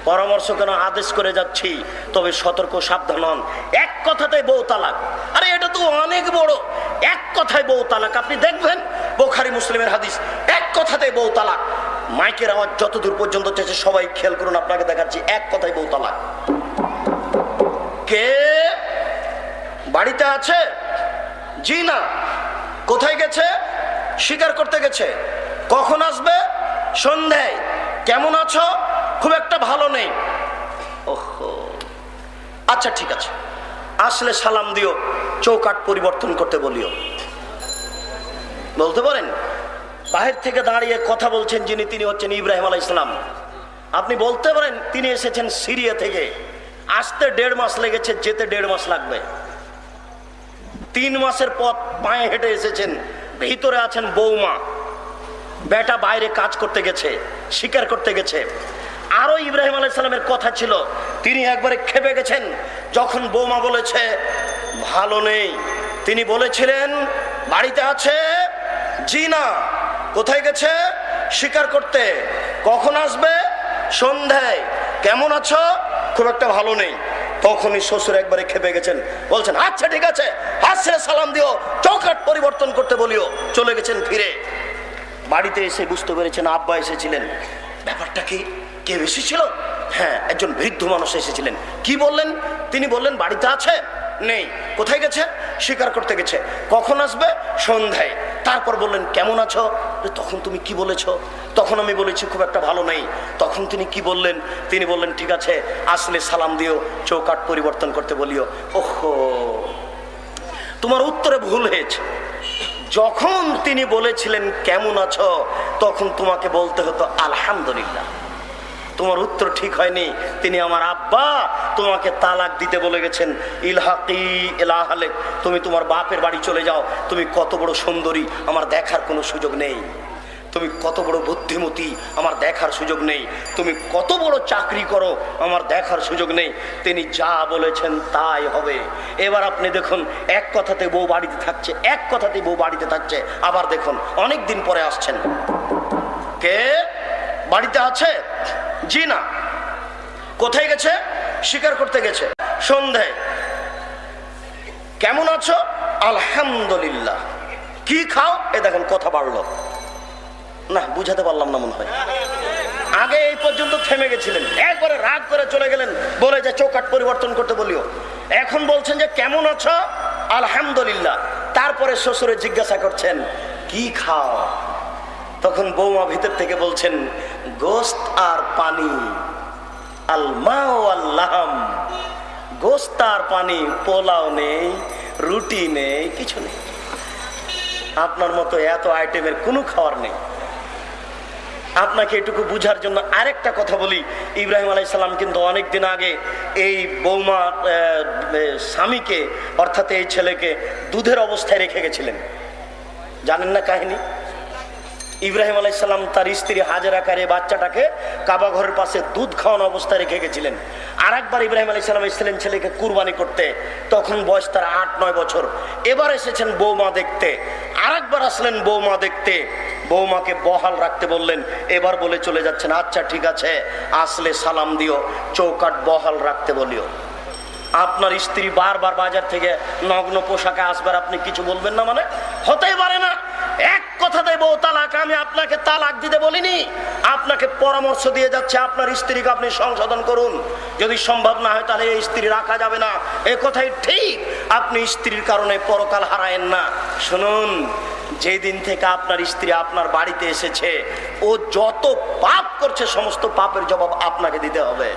পরামর্শ কেন, আদেশ করে যাচ্ছি। তবে সতর্ক, সাবধান হন। এক কথাতেই বউ তালাক। আরে এটা তো অনেক বড়। এক কথায় বউ তালাক। আপনি দেখবেন বুখারী মুসলিমের হাদিস, এক কথাতেই বউ তালাক। মাইকের আওয়াজ যতদূর পর্যন্ত যাচ্ছে সবাই খেয়াল করুন, আপনাকে দেখাচ্ছি। এক কথায় বউ তালাক। কে বাড়িতে আছে? জি না। কোথায় গেছে? শিকার করতে গেছে। কখন আসবে? সন্ধ্যায়। কেমন আছো? খুব একটা ভালো নেই। ওহো, আচ্ছা ঠিক আছে, আসলে সালাম দিও, চৌকাঠ পরিবর্তন করতে বলিও। বলতে পারেন? বাহির থেকে দাঁড়িয়ে কথা বলছেন যিনি, তিনি হচ্ছেন ইব্রাহিম আলাইহিস সালাম। আপনি বলতে পারেন তিনি এসেছেন সিরিয়া থেকে, আসতে 1.5 মাস লেগেছে, যেতে 1.5 মাস লাগবে। 3 মাসের পথ পায়ে হেঁটে এসেছেন। ভিতরে আছেন বৌমা, বেটা বাইরে কাজ করতে গেছে, শিকার করতে গেছে। আরো ইব্রাহিম আলাইহিস সালামের কথা ছিল, তিনি একবারে খেপে গেছেন যখন বৌমা বলেছে ভালো নেই। তিনি বলেছিলেন বাড়িতে আছে? জি না। কোথায় গেছে? শিকার করতে। কখন আসবে? সন্ধ্যায়। কেমন আছো? খুব একটা ভালো নেই। তখনই শ্বশুর একবারে খেপে গেছেন, বলছেন আচ্ছা ঠিক আছে, আসলে সালাম দিও, চৌকাঠ পরিবর্তন করতে বলিও। চলে গেছেন ফিরে। বাড়িতে এসে বুঝতে পেরেছেন আব্বা এসেছিলেন। ব্যাপারটা কি? কে এসেছিল? হ্যাঁ, একজন বৃদ্ধ মানুষ এসেছিলেন। কি বললেন? তিনি বললেন বাড়িতে আছে? নেই। কোথায় গেছে? শিকার করতে গেছে। কখন আসবে? সন্ধ্যায়। তারপর বললেন কেমন আছো? তখন তুমি কি বলেছ? তখন আমি বলেছি খুব একটা ভালো নেই। তখন তিনি কি বললেন? তিনি বললেন ঠিক আছে, আসলে সালাম দিও, চৌকাঠ পরিবর্তন করতে বলিও। ওহো, তোমার উত্তরে ভুল হয়েছে। যখন তিনি বলেছিলেন কেমন আছো, তখন তোমাকে বলতে হতো আলহামদুলিল্লাহ। তোমার উত্তর ঠিক হয়নি। তিনি আমার আব্বা তোমাকে তালাক দিতে বলে গেছেন, ইলহাকি ইলা আহলিক, তুমি তোমার বাপের বাড়ি চলে যাও। তুমি কত বড় সুন্দরী, আমার দেখার কোনো সুযোগ নেই। তুমি কত বড় বুদ্ধিমতী, আমার দেখার সুযোগ নেই। তুমি কত বড় চাকরি করো, আমার দেখার সুযোগ নেই। তিনি যা বলেছেন তাই হবে। এবার আপনি দেখুন, এক কথাতে বউ বাড়িতে থাকছে, এক কথাতে বউ বাড়িতে থাকছে। আবার দেখুন অনেক দিন পরে আসছেন, কে বাড়িতে আছে? জি না। কোথায় গেছে? শিকার করতে গেছে। সন্ধ্যায়, কেমন আছো? আলহামদুলিল্লাহ। কি খাও? এ দেখুন কথা বাড়লো না, বুঝাতে পারলাম না মনে হয়। আগে এই পর্যন্ত থেমে গেছিলেন, একবারে রাগ করে চলে গেলেন, বলে যে চৌকাট পরিবর্তন করতে বলিও। এখন বলছেন যে কেমন আছো? আলহামদুলিল্লাহ। তারপরে শ্বশুরে জিজ্ঞাসা করছেন কি খাও? তখন বৌমা ভিতর থেকে বলছেন গোস্ত আর পানি। আল মাও আল লাহাম, গোস্ত আর পানি, পোলাও নেই, রুটি নেই, কিছু নেই। আপনার মতো এত আইটেমের কোনো খাবার নেই। আপনাকে এটুকু বুঝার জন্য আরেকটা কথা বলি। ইব্রাহিম আলাইহিস সালাম কিন্তু অনেকদিন আগে এই বৌমা স্বামীকে, অর্থাৎ এই ছেলেকে দুধের অবস্থায় রেখে গেছিলেন। জানেন না কাহিনী? ইব্রাহিম আলাইহিস সালাম তার স্ত্রী হাজেরাকে বাচ্চাটাকে কাবা ঘরের পাশে দুধ খাওয়ানো অবস্থায় রেখে গেছিলেন। আর একবার ইব্রাহিম আলাইহিস সালাম এসেছিলেন ছেলেকে কুরবানি করতে, তখন বয়স তার 8-9 বছর। এবার এসেছেন বৌমা দেখতে, আর একবার আসলেন বৌমা দেখতে, বৌমাকে বহাল রাখতে বললেন। এবার বলে চলে যাচ্ছেন আচ্ছা ঠিক আছে, আসলে সালাম দিও, চৌকাট বহাল রাখতে বলিও। আপনার স্ত্রী বারবার বাজার থেকে নগ্ন পোশাকে আসবার, আপনি কিছু বলবেন না? মানে হতেই পারে না। এক কথাতে বউ তালাক। আমি আপনাকে তালাক দিতে বলিনি, আপনাকে পরামর্শ দিয়ে যাচ্ছে আপনার স্ত্রীকে আপনি সংশোধন করুন। যদি সম্ভব না হয় তাহলে এই স্ত্রী রাখা যাবে না, এ কথাই ঠিক। আপনি স্ত্রীর কারণে পরকাল হারায়েন না। শুনুন, যেদিন থেকে আপনার স্ত্রী আপনার বাড়িতে এসেছে, ও যত পাপ করছে সমস্ত পাপের জবাব আপনাকে দিতে হবে।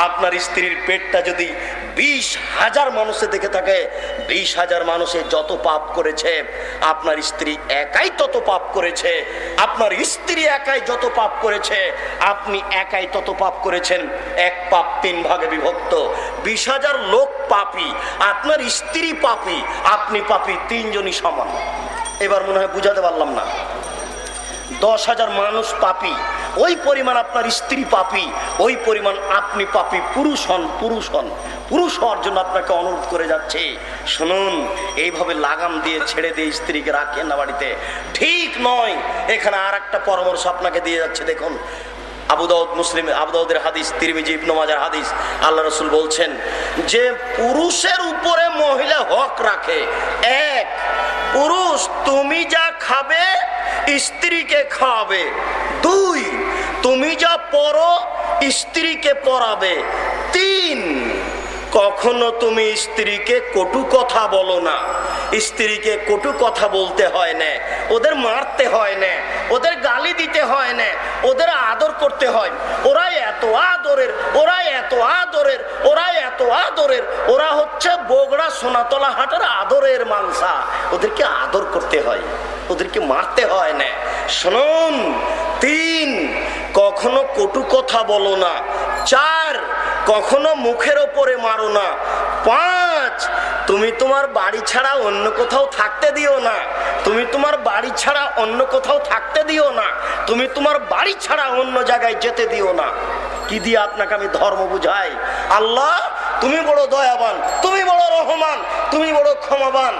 আপনার স্ত্রীর পেটটা যদি 20,000 মানুষে দেখে থাকে, 20,000 মানুষে যত পাপ করেছে, আপনার স্ত্রী একাই তত পাপ করেছে। আপনার স্ত্রী একাই যত পাপ করেছে, আপনি একাই তত পাপ করেছেন। এক পাপ 3 ভাগে বিভক্ত। 20,000 লোক পাপী, আপনার স্ত্রী পাপী, আপনি পাপী, 3 জনই সমান। এবার মনে হয় বুঝাতে পারলাম না। 10,000 মানুষ পাপী, ওই পরিমাণ আপনার স্ত্রী পাপী, ওই পরিমাণ আপনি পাপী। পুরুষ হন, পুরুষ হন। পুরুষ হওয়ার জন্য আপনাকে অনুরোধ করে যাচ্ছে। শুনুন, এইভাবে লাগাম দিয়ে ছেড়ে দিয়ে স্ত্রীকে রাখেন না বাড়িতে, ঠিক নয়। এখানে আর একটা পরামর্শ আপনাকে দিয়ে যাচ্ছে। দেখুন, আবু দাউদ, মুসলিম, আবু দাউদের হাদিস, তিরমিজি, ইবনে মাজার হাদিস। আল্লাহ রাসূল বলছেন যে পুরুষের উপরে মহিলা হক রাখে। 1, পুরুষ তুমি যা খাবে স্ত্রীকে খাওয়াবে। 2, তুমি যা পরো স্ত্রীকে পরাবে। 3, কখনো তুমি স্ত্রীকে কটু কথা বলো না। স্ত্রীকে কটু কথা বলতে হয় না, ওদের মারতে হয় না, ওদের গালি দিতে হয় না, ওদের আদর করতে হয়। ওরা এত আদরের, ওরা এত আদরের, ওরা এত আদরের, ওরা হচ্ছে বগড়া সোনাতলা হাটের আদরের মাংসা। ওদেরকে আদর করতে হয়, ওদেরকে মারতে হয় না। শুনুন, 3, কখনো কটু কথা বলো না। 4, কখনো মুখের ওপরে মারো না। 5, তুমি তোমার বাড়ি ছাড়া অন্য কোথাও থাকতে দিও না। তুমি তোমার বাড়ি ছাড়া অন্য কোথাও থাকতে দিও না। তুমি তোমার বাড়ি ছাড়া অন্য জায়গায় যেতে দিও না। কি দিয়ে আপনাকে আমি ধর্ম বুঝাই? আল্লাহ তুমি বড় দয়াবান, তুমি বড় রহমান, তুমি বড় ক্ষমাবান।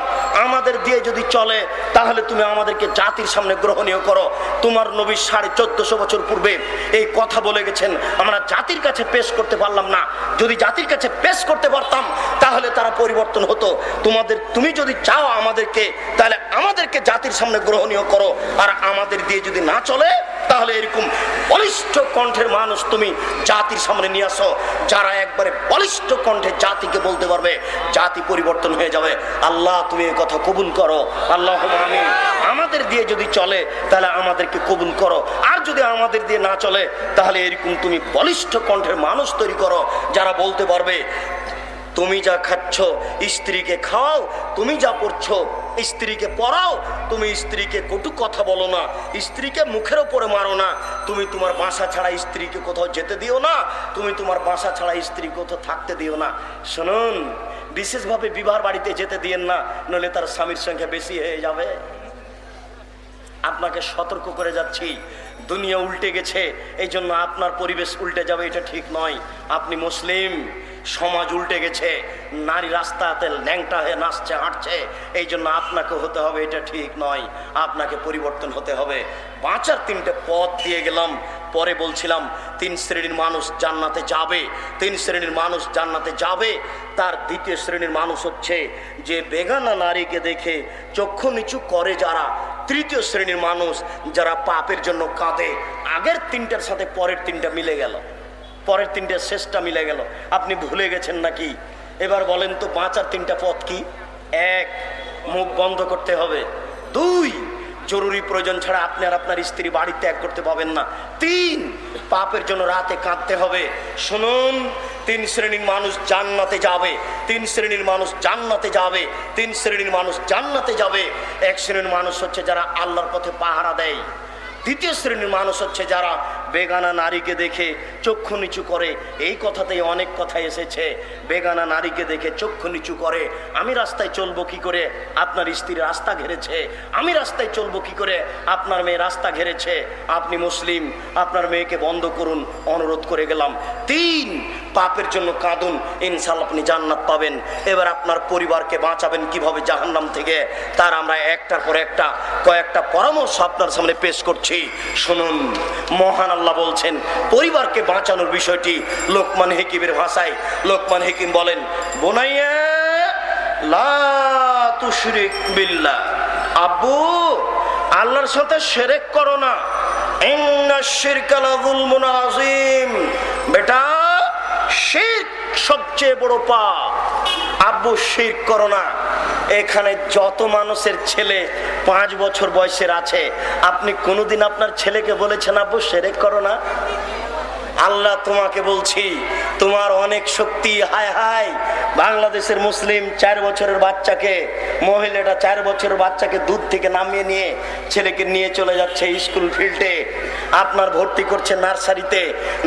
আমাদের দিয়ে যদি চলে তাহলে তুমি আমাদেরকে জাতির সামনে গ্রহণীয় করো। তোমার নবী 1450 বছর পূর্বে এই কথা বলে গেছেন, আমরা জাতির কাছে পেশ করতে পারলাম না। যদি জাতির কাছে পেশ করতে পারতাম তাহলে তারা পরিবর্তন হতো। তুমি যদি চাও আমাদেরকে, তাহলে আমাদেরকে জাতির সামনে গ্রহণীয় করো। আর আমাদের দিয়ে যদি না চলে তাহলে এরকম বলিষ্ঠ কণ্ঠের মানুষ তুমি জাতির সামনে নিয়ে আসো, যারা একবারে বলিষ্ঠ কণ্ঠে জাতিকে বলতে পারবে, জাতি পরিবর্তন হয়ে যাবে। আল্লাহ তুমি এই কথা কবুল করো, আল্লাহুম্মা আমিন। আমাদের দিয়ে যদি চলে তাহলে আমাদেরকে কবুল করো, আর যদি আমাদের দিয়ে না চলে তাহলে এরকম তুমি বলিষ্ঠ কণ্ঠের মানুষ তৈরি করো, যারা বলতে পারবে তুমি যা খাচ্ছ স্ত্রীকে খাও, তুমি যা পড়ছো স্ত্রীকে পড়াও, তুমি স্ত্রীকে কটু কথা বলো না, স্ত্রীকে মুখের উপরে মারো না, তুমি তোমার বাসা ছাড়া স্ত্রীকে কোথাও যেতে দিও না, তুমি তোমার বাসা ছাড়া স্ত্রী কোথাও থাকতে দিও না। শুনুন, বিশেষভাবে বিবাহ বাড়িতে যেতে দিয়েন না, নইলে তার স্বামীর সংখ্যা বেশি হয়ে যাবে। আপনাকে সতর্ক করে যাচ্ছি, দুনিয়া উল্টে গেছে, এই জন্য আপনার পরিবেশ উল্টে যাবে, এটা ঠিক নয়। আপনি মুসলিম, সমাজ উল্টে গেছে, নারী রাস্তাতে ল্যাংটা হয়ে নাচছে হাঁটছে, এই জন্য আপনাকে হতে হবে, এটা ঠিক নয়। আপনাকে পরিবর্তন হতে হবে। বাঁচার তিনটে পথ দিয়ে গেলাম, পরে বলছিলাম 3 শ্রেণীর মানুষ জান্নাতে যাবে। 3 শ্রেণীর মানুষ জান্নাতে যাবে। তার দ্বিতীয় শ্রেণীর মানুষ হচ্ছে যে বেগানা নারীকে দেখে চক্ষু নিচু করে যারা। তৃতীয় শ্রেণীর মানুষ যারা পাপের জন্য কাঁদে। আগের 3টার সাথে পরের 3টা মিলে গেল, পরের 3টার শেষটা মিলে গেল। আপনি ভুলে গেছেন নাকি? এবার বলেন তো বাঁচার 3টা পথ কি? 1, মুখ বন্ধ করতে হবে। 2, জরুরি প্রয়োজন ছাড়া আপনি আর আপনার স্ত্রী বাড়ি ত্যাগ করতে পাবেন না। 3, পাপের জন্য রাতে কাঁদতে হবে। শুনুন, 3 শ্রেণীর মানুষ জান্নাতে যাবে। 3 শ্রেণীর মানুষ জান্নাতে যাবে। 3 শ্রেণীর মানুষ জান্নাতে যাবে। 1 শ্রেণীর মানুষ হচ্ছে যারা আল্লাহর পথে পাহারা দেয়। দ্বিতীয় শ্রেণীর মানুষ হচ্ছে যারা বেগানা নারীকে দেখে চক্ষু নিচু করে। এই কথাতেই অনেক কথা এসেছে, বেগানা নারীকে দেখে চক্ষু নিচু করে। আমি রাস্তায় চলবো কি করে? আপনার স্ত্রী রাস্তা ঘেরেছে। আমি রাস্তায় চলবো কি করে? আপনার মেয়ে রাস্তা ঘেরেছে। আপনি মুসলিম, আপনার মেয়েকে বন্ধ করুন, অনুরোধ করে গেলাম। 3, পাপের জন্য কাঁদুন, ইনশাআল্লাহ আপনি জান্নাত পাবেন। এবার আপনার পরিবারকে বাঁচাবেন কিভাবে জাহান্নাম থেকে, তার আমরা একটার পর একটা কয়েকটা পরামর্শ আপনার সামনে পেশ করছি। শুনুন, মহান আল্লাহ বলছেন পরিবারকে বাঁচানোর বিষয়টি লোকমান হাকিমের ভাষায়। লোকমান হাকিম বলেন, বোনাইয়া লা তুশরিক বিল্লাহ, আব্বু আল্লাহর সাথে শিরক করো না। ইন্নাশ শিরকা লাযুলমুন আযীম, বেটা শিরক সবচেয়ে বড় পাপ। আব্বু শিরক করো না। এখানে যত মানুষের ছেলে 5 বছর বয়সের আছে, আপনি কোনোদিন আপনার ছেলেকে বলেছেন আব্বু শিরক করো না? আল্লাহ তোমাকে বলছি, তোমার অনেক শক্তি। হায় হায়, বাংলাদেশের মুসলিম 4 বছরের বাচ্চাকে, মহিলাটা 4 বছরের বাচ্চাকে দুধ থেকে নামিয়ে নিয়ে ছেলেকে নিয়ে চলে যাচ্ছে স্কুল ফিল্ডে। আপনার ভর্তি করছে নার্সারিতে।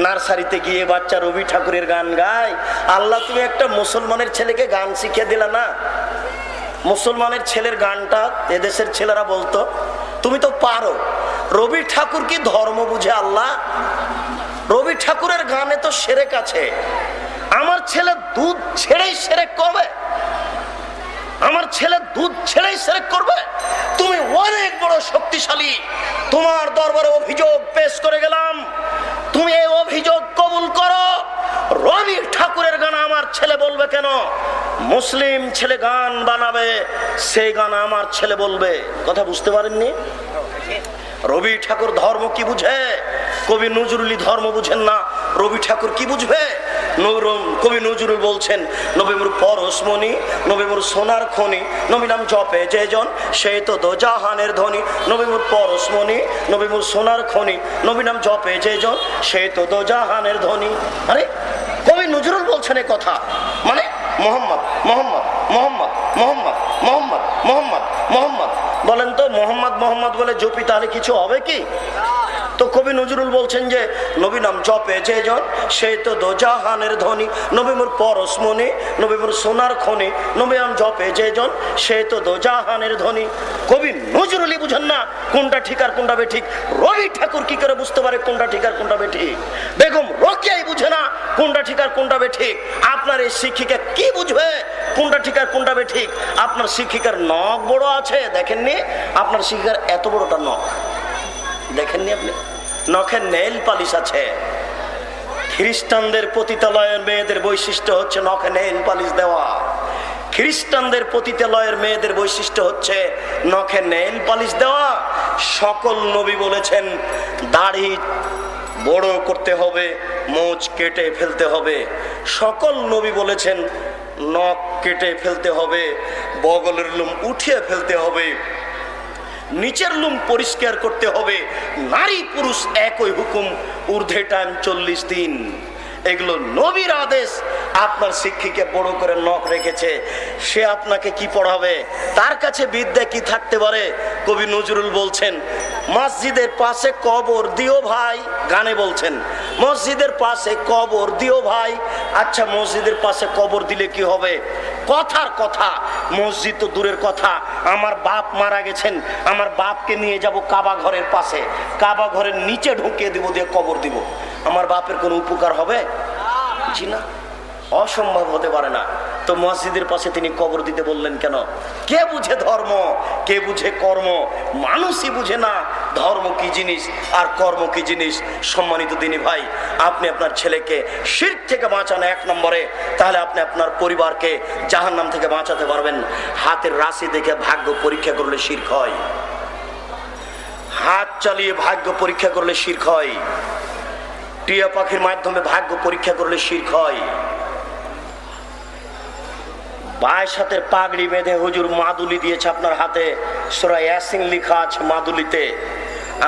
নার্সারিতে গিয়ে বাচ্চা রবি ঠাকুরের গান গায়। আল্লাহ, তুমি একটা মুসলমানের ছেলেকে গান শিখিয়ে দিলা না? মুসলমানের ছেলের গানটা এদেশের ছেলেরা বলতো, তুমি তো পারো। রবি ঠাকুর কি ধর্ম বুঝে আল্লাহ? রবি ঠাকুরের গানে তো শিরক আছে। আমার ছেলে দুধ ছেড়েই শিরক করবে? আমার ছেলে দুধ ছেড়েই শিরক করবে? তুমি অনেক বড় শক্তিশালী, তোমার দরবারে অভিযোগ পেশ করে গেলাম, তুমি এই অভিযোগ কবুল করো। রবি ঠাকুরের গান আমার ছেলে বলবে কেন? মুসলিম ছেলে গান বানাবে, সেই গান আমার ছেলে বলবে। কথা বুঝতে পারেননি? রবি ঠাকুর ধর্ম কি বুঝে? কবি নজরুলি ধর্ম বুঝেন না, রবি ঠাকুর কি বুঝবে? কবি নজরুল বলছেন, নবী মোর পরশমণি, নবী মোর সোনার খনি, নবী নাম জপে যে জন সে তো দোজাহানের ধনী। নবী মোর পরশমণি, নবী মোর সোনার খনি, নবী নাম জপে যে জন সে তো দোজাহানের ধনী। আরে কবি নজরুল বলছেন এ কথা, মানে মোহাম্মদ মোহাম্মদ মোহাম্মদ মোহাম্মদ মোহাম্মদ মোহাম্মদ মোহাম্মদ। বলেন তো, মোহাম্মদ মোহাম্মদ বলে জপি তাহলে কিছু হবে কি? তো কবি নজরুল বলছেন যে নবী নাম জপে যে জন সে তো দোজাহানের ধনী, নবী মোর পরশমণি, নবী মোর সোনার খনি, নবী নাম জপে যে জন সে তো দোজাহানের ধনী। কবি নজরুলই বুঝেন না কোনটা ঠিক আর কোনটা বেঠিক। রবি ঠাকুর কি করে বুঝতে পারে কোনটা ঠিক আর কোনটা বেঠিক? বেগম রোকেয়াই বুঝে না কোনটা ঠিক আর কোনটা বেঠিক। আপনার এই শিক্ষিকা কি বুঝবে কোনটা ঠিক আর কোনটা বেঠিক? আপনার শিক্ষিকার নখ বড় আছে, দেখেননি? আপনার শিক্ষিকার এত বড়টা নখ দেখেননি আপনি? নখের নেইল পালিশ আছে। খ্রিস্টানদের পতিতালয়ের মেয়েদের বৈশিষ্ট্য হচ্ছে নখে নেইল পালিশ দেওয়া। খ্রিস্টানদের পতিতালয়ের মেয়েদের বৈশিষ্ট্য হচ্ছে নখে নেইল পালিশ দেওয়া। সকল নবী বলেছেন দাড়ি বড় করতে হবে, মোচ কেটে ফেলতে হবে। সকল নবী বলেছেন নখ কেটে ফেলতে হবে, বগলের লোম উঠিয়ে ফেলতে হবে, নিচের লোম পরিষ্কার করতে হবে। নারী পুরুষ একই হুকুম, ঊর্ধ্বে টাইম 40 দিন। এগুলো নবীর আদেশ। আপনার শিক্ষিকে বড় করে নখ রেখেছে, সে আপনাকে কি পড়াবে? তার কাছে বিদ্যা কি থাকতে পারে? কবি নজরুল বলছেন, মসজিদের পাশে কবর দিও ভাই, গানে বলছেন মসজিদের পাশে কবর দিও ভাই। আচ্ছা, মসজিদের পাশে কবর দিলে কি হবে? কথার কথা, মসজিদ তো দূরের কথা। আমার বাপ মারা গেছেন, আমার বাপকে নিয়ে যাব কাবা ঘরের পাশে, কাবা ঘরের নিচে ঢুকিয়ে দিব, দিয়ে কবর দিব। আমার বাপের কোনো উপকার হবে? জি না, অসম্ভব হতে পারে না। তো মসজিদের পাশে তিনি কবর দিতে বললেন কেন? কে বুঝে ধর্ম, কে বুঝে কর্ম? মানুষই বুঝে না ধর্ম কি জিনিস আর কর্ম কি জিনিস। সম্মানিত দিনী ভাই, আপনি আপনার ছেলেকে শিরক থেকে বাঁচান এক নম্বরে, তাহলে আপনি আপনার পরিবারকে জাহান্নাম থেকে বাঁচাতে পারবেন। হাতের রাশি দেখে ভাগ্য পরীক্ষা করলে শিরক হয়, হাত চালিয়ে ভাগ্য পরীক্ষা করলে শিরক হয়, টিয়া পাখির মাধ্যমে ভাগ্য পরীক্ষা করলে শিরক হয়। বায়ের সাথে পাগড়ি বেঁধে হুজুর মাদুলি দিয়েছে আপনার হাতে, সূরা ইয়াসিন লেখা আছে মাদুলিতে।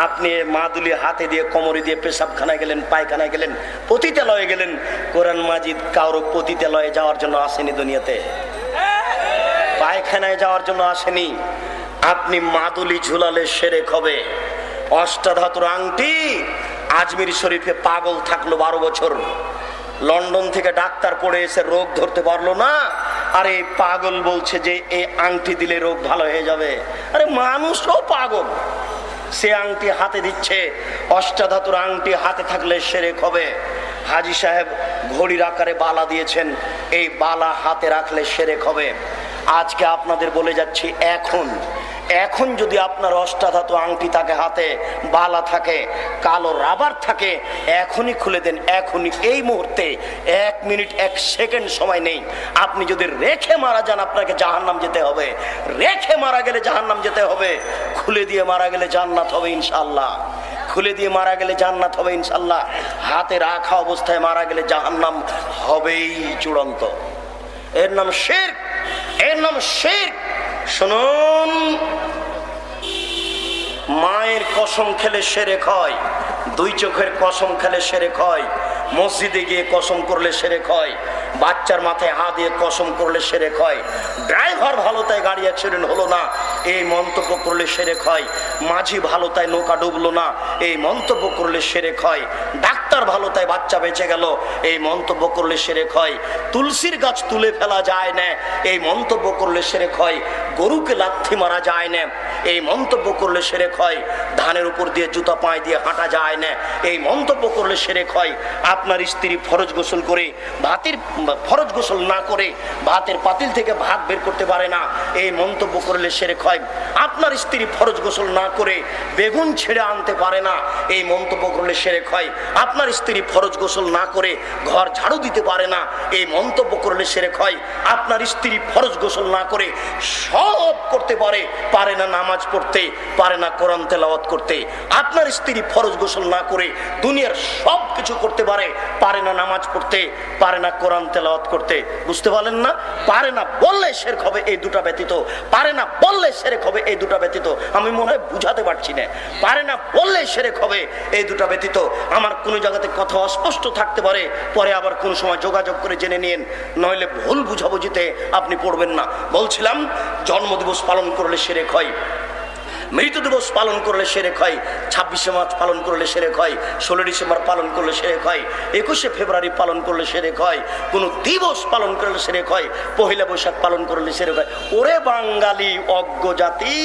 আপনি মাদুলি হাতে দিয়ে কোমরে দিয়ে পেশাবখানায় গেলেন, পায়খানায় গেলেন, পতিতালয়ে গেলেন। কোরআন মাজিদ কারো পতিতালয়ে যাওয়ার জন্য আসেনি দুনিয়াতে, পায়খানায় যাওয়ার জন্য আসেনি। আপনি মাদুলি ঝুলালে শিরক হবে। অষ্টাধাতুর আংটি আজমির শরীফে পাগল থাকলো 12 বছর, লন্ডন থেকে ডাক্তার পড়ে এসে রোগ ধরতে পারলো না, আর এই পাগল বলছে যে এই আংটি দিলে রোগ ভালো হয়ে যাবে। আরে মানুষও পাগল, সে আংটি হাতে দিচ্ছে। অষ্টাধাতুর আংটি হাতে থাকলে শিরক হবে। হাজী সাহেব ঘড়ির আকারে বালা দিয়েছেন, এই বালা হাতে রাখলে শিরক হবে। আজকে আপনাদের বলে যাচ্ছি, এখন যদি আপনার অষ্টাধাতু আংটি থাকে, হাতে বালা থাকে, কালো রাবার থাকে, এখনই খুলে দেন, এখনই, এই মুহূর্তে। 1 মিনিট 1 সেকেন্ড সময় নেই। আপনি যদি রেখে মারা যান, আপনাকে জাহান্নাম যেতে হবে। রেখে মারা গেলে জাহান্নাম যেতে হবে, খুলে দিয়ে মারা গেলে জান্নাত হবে ইনশাআল্লাহ। খুলে দিয়ে মারা গেলে জান্নাত হবে ইনশাআল্লাহ। হাতে রাখা অবস্থায় মারা গেলে জাহান্নাম হবেই চূড়ান্ত। এর নাম শিরক, এর নাম শিরক। শুনুন, মায়ের কসম খেলে শিরক হয়, 2 চোখের কসম খেলে শিরক হয়, মসজিদে গিয়ে কসম করলে শিরক হয়, বাচ্চার মাথায় হাত দিয়ে কসম করলে শিরক হয়, ড্রাইভার ভালো তাই গাড়ি অ্যাক্সিডেন্ট হলো না, এই মন্তব্য করলে শিরক হয়, মাঝি ভালো তাই নৌকা ডুবলো না, এই মন্তব্য করলে শিরক হয়, ডাক্তার ভালো তাই বাচ্চা বেঁচে গেল, এই মন্তব্য করলে শিরক হয়, তুলসীর গাছ তুলে ফেলা যায় না, এই মন্তব্য করলে শিরক হয়, গরুকে লাথি মারা যায় না, এই মন্তব্য করলে শিরক হয়, ধানের উপর দিয়ে জুতা পায়ে দিয়ে হাঁটা যায় না, এই মন্তব্য করলে শিরক হয়। আপনার স্ত্রী ফরজ গোসল করে ফরজ গোসল না করে ভাতের পাতিল থেকে ভাত বের করতে পারে না, এই মন্তব্য করলে শিরক হয়। আপনার স্ত্রী ফরজ গোসল না করে বেগুন ছেড়ে আনতে পারে না, এই মন্তব্য করলে শিরক হয়। আপনার স্ত্রী ফরজ গোসল না করে ঘর ঝাড়ু দিতে পারে না, এই মন্তব্য করলে শিরক হয়। আপনার স্ত্রী ফরজ গোসল না করে সব করতে পারে না, নামাজ পড়তে পারে না, কোরআন তেলাওয়াত করতে। আপনার স্ত্রী ফরজ গোসল না করে দুনিয়ার সব কিছু করতে পারে না, নামাজ পড়তে পারে না, কোরআন তেলাওয়াত করতে। বুঝতে পারলেন না? পারে না বললে শিরক হবে এই দুটা ব্যতীত, পারে না বললে শিরক হবে এই দুটা ব্যতীত। আমি মনে হয় বুঝাতে পারছি না। পারে না বললে শিরক হবে এই দুটা ব্যতীত। আমার কোনো জায়গাতে কথা অস্পষ্ট থাকতে পারে, পরে আবার কোন সময় যোগাযোগ করে জেনে নিন, নইলে ভুল বুঝাবুঝিতে আপনি পড়বেন না। বলছিলাম, জন্মদিবস পালন করলে শিরক হয়, মৃত্যু দিবস পালন করলে শিরক হয়, 26শে মার্চ পালন করলে শিরক হয়, 16 ডিসেম্বর পালন করলে শিরক হয়, 21শে ফেব্রুয়ারি পালন করলে শিরক হয়, কোন দিবস পালন করলে শিরক হয়, পহিলা বৈশাখ পালন করলে শিরক হয়। ওরে বাঙালি অজ্ঞ জাতি,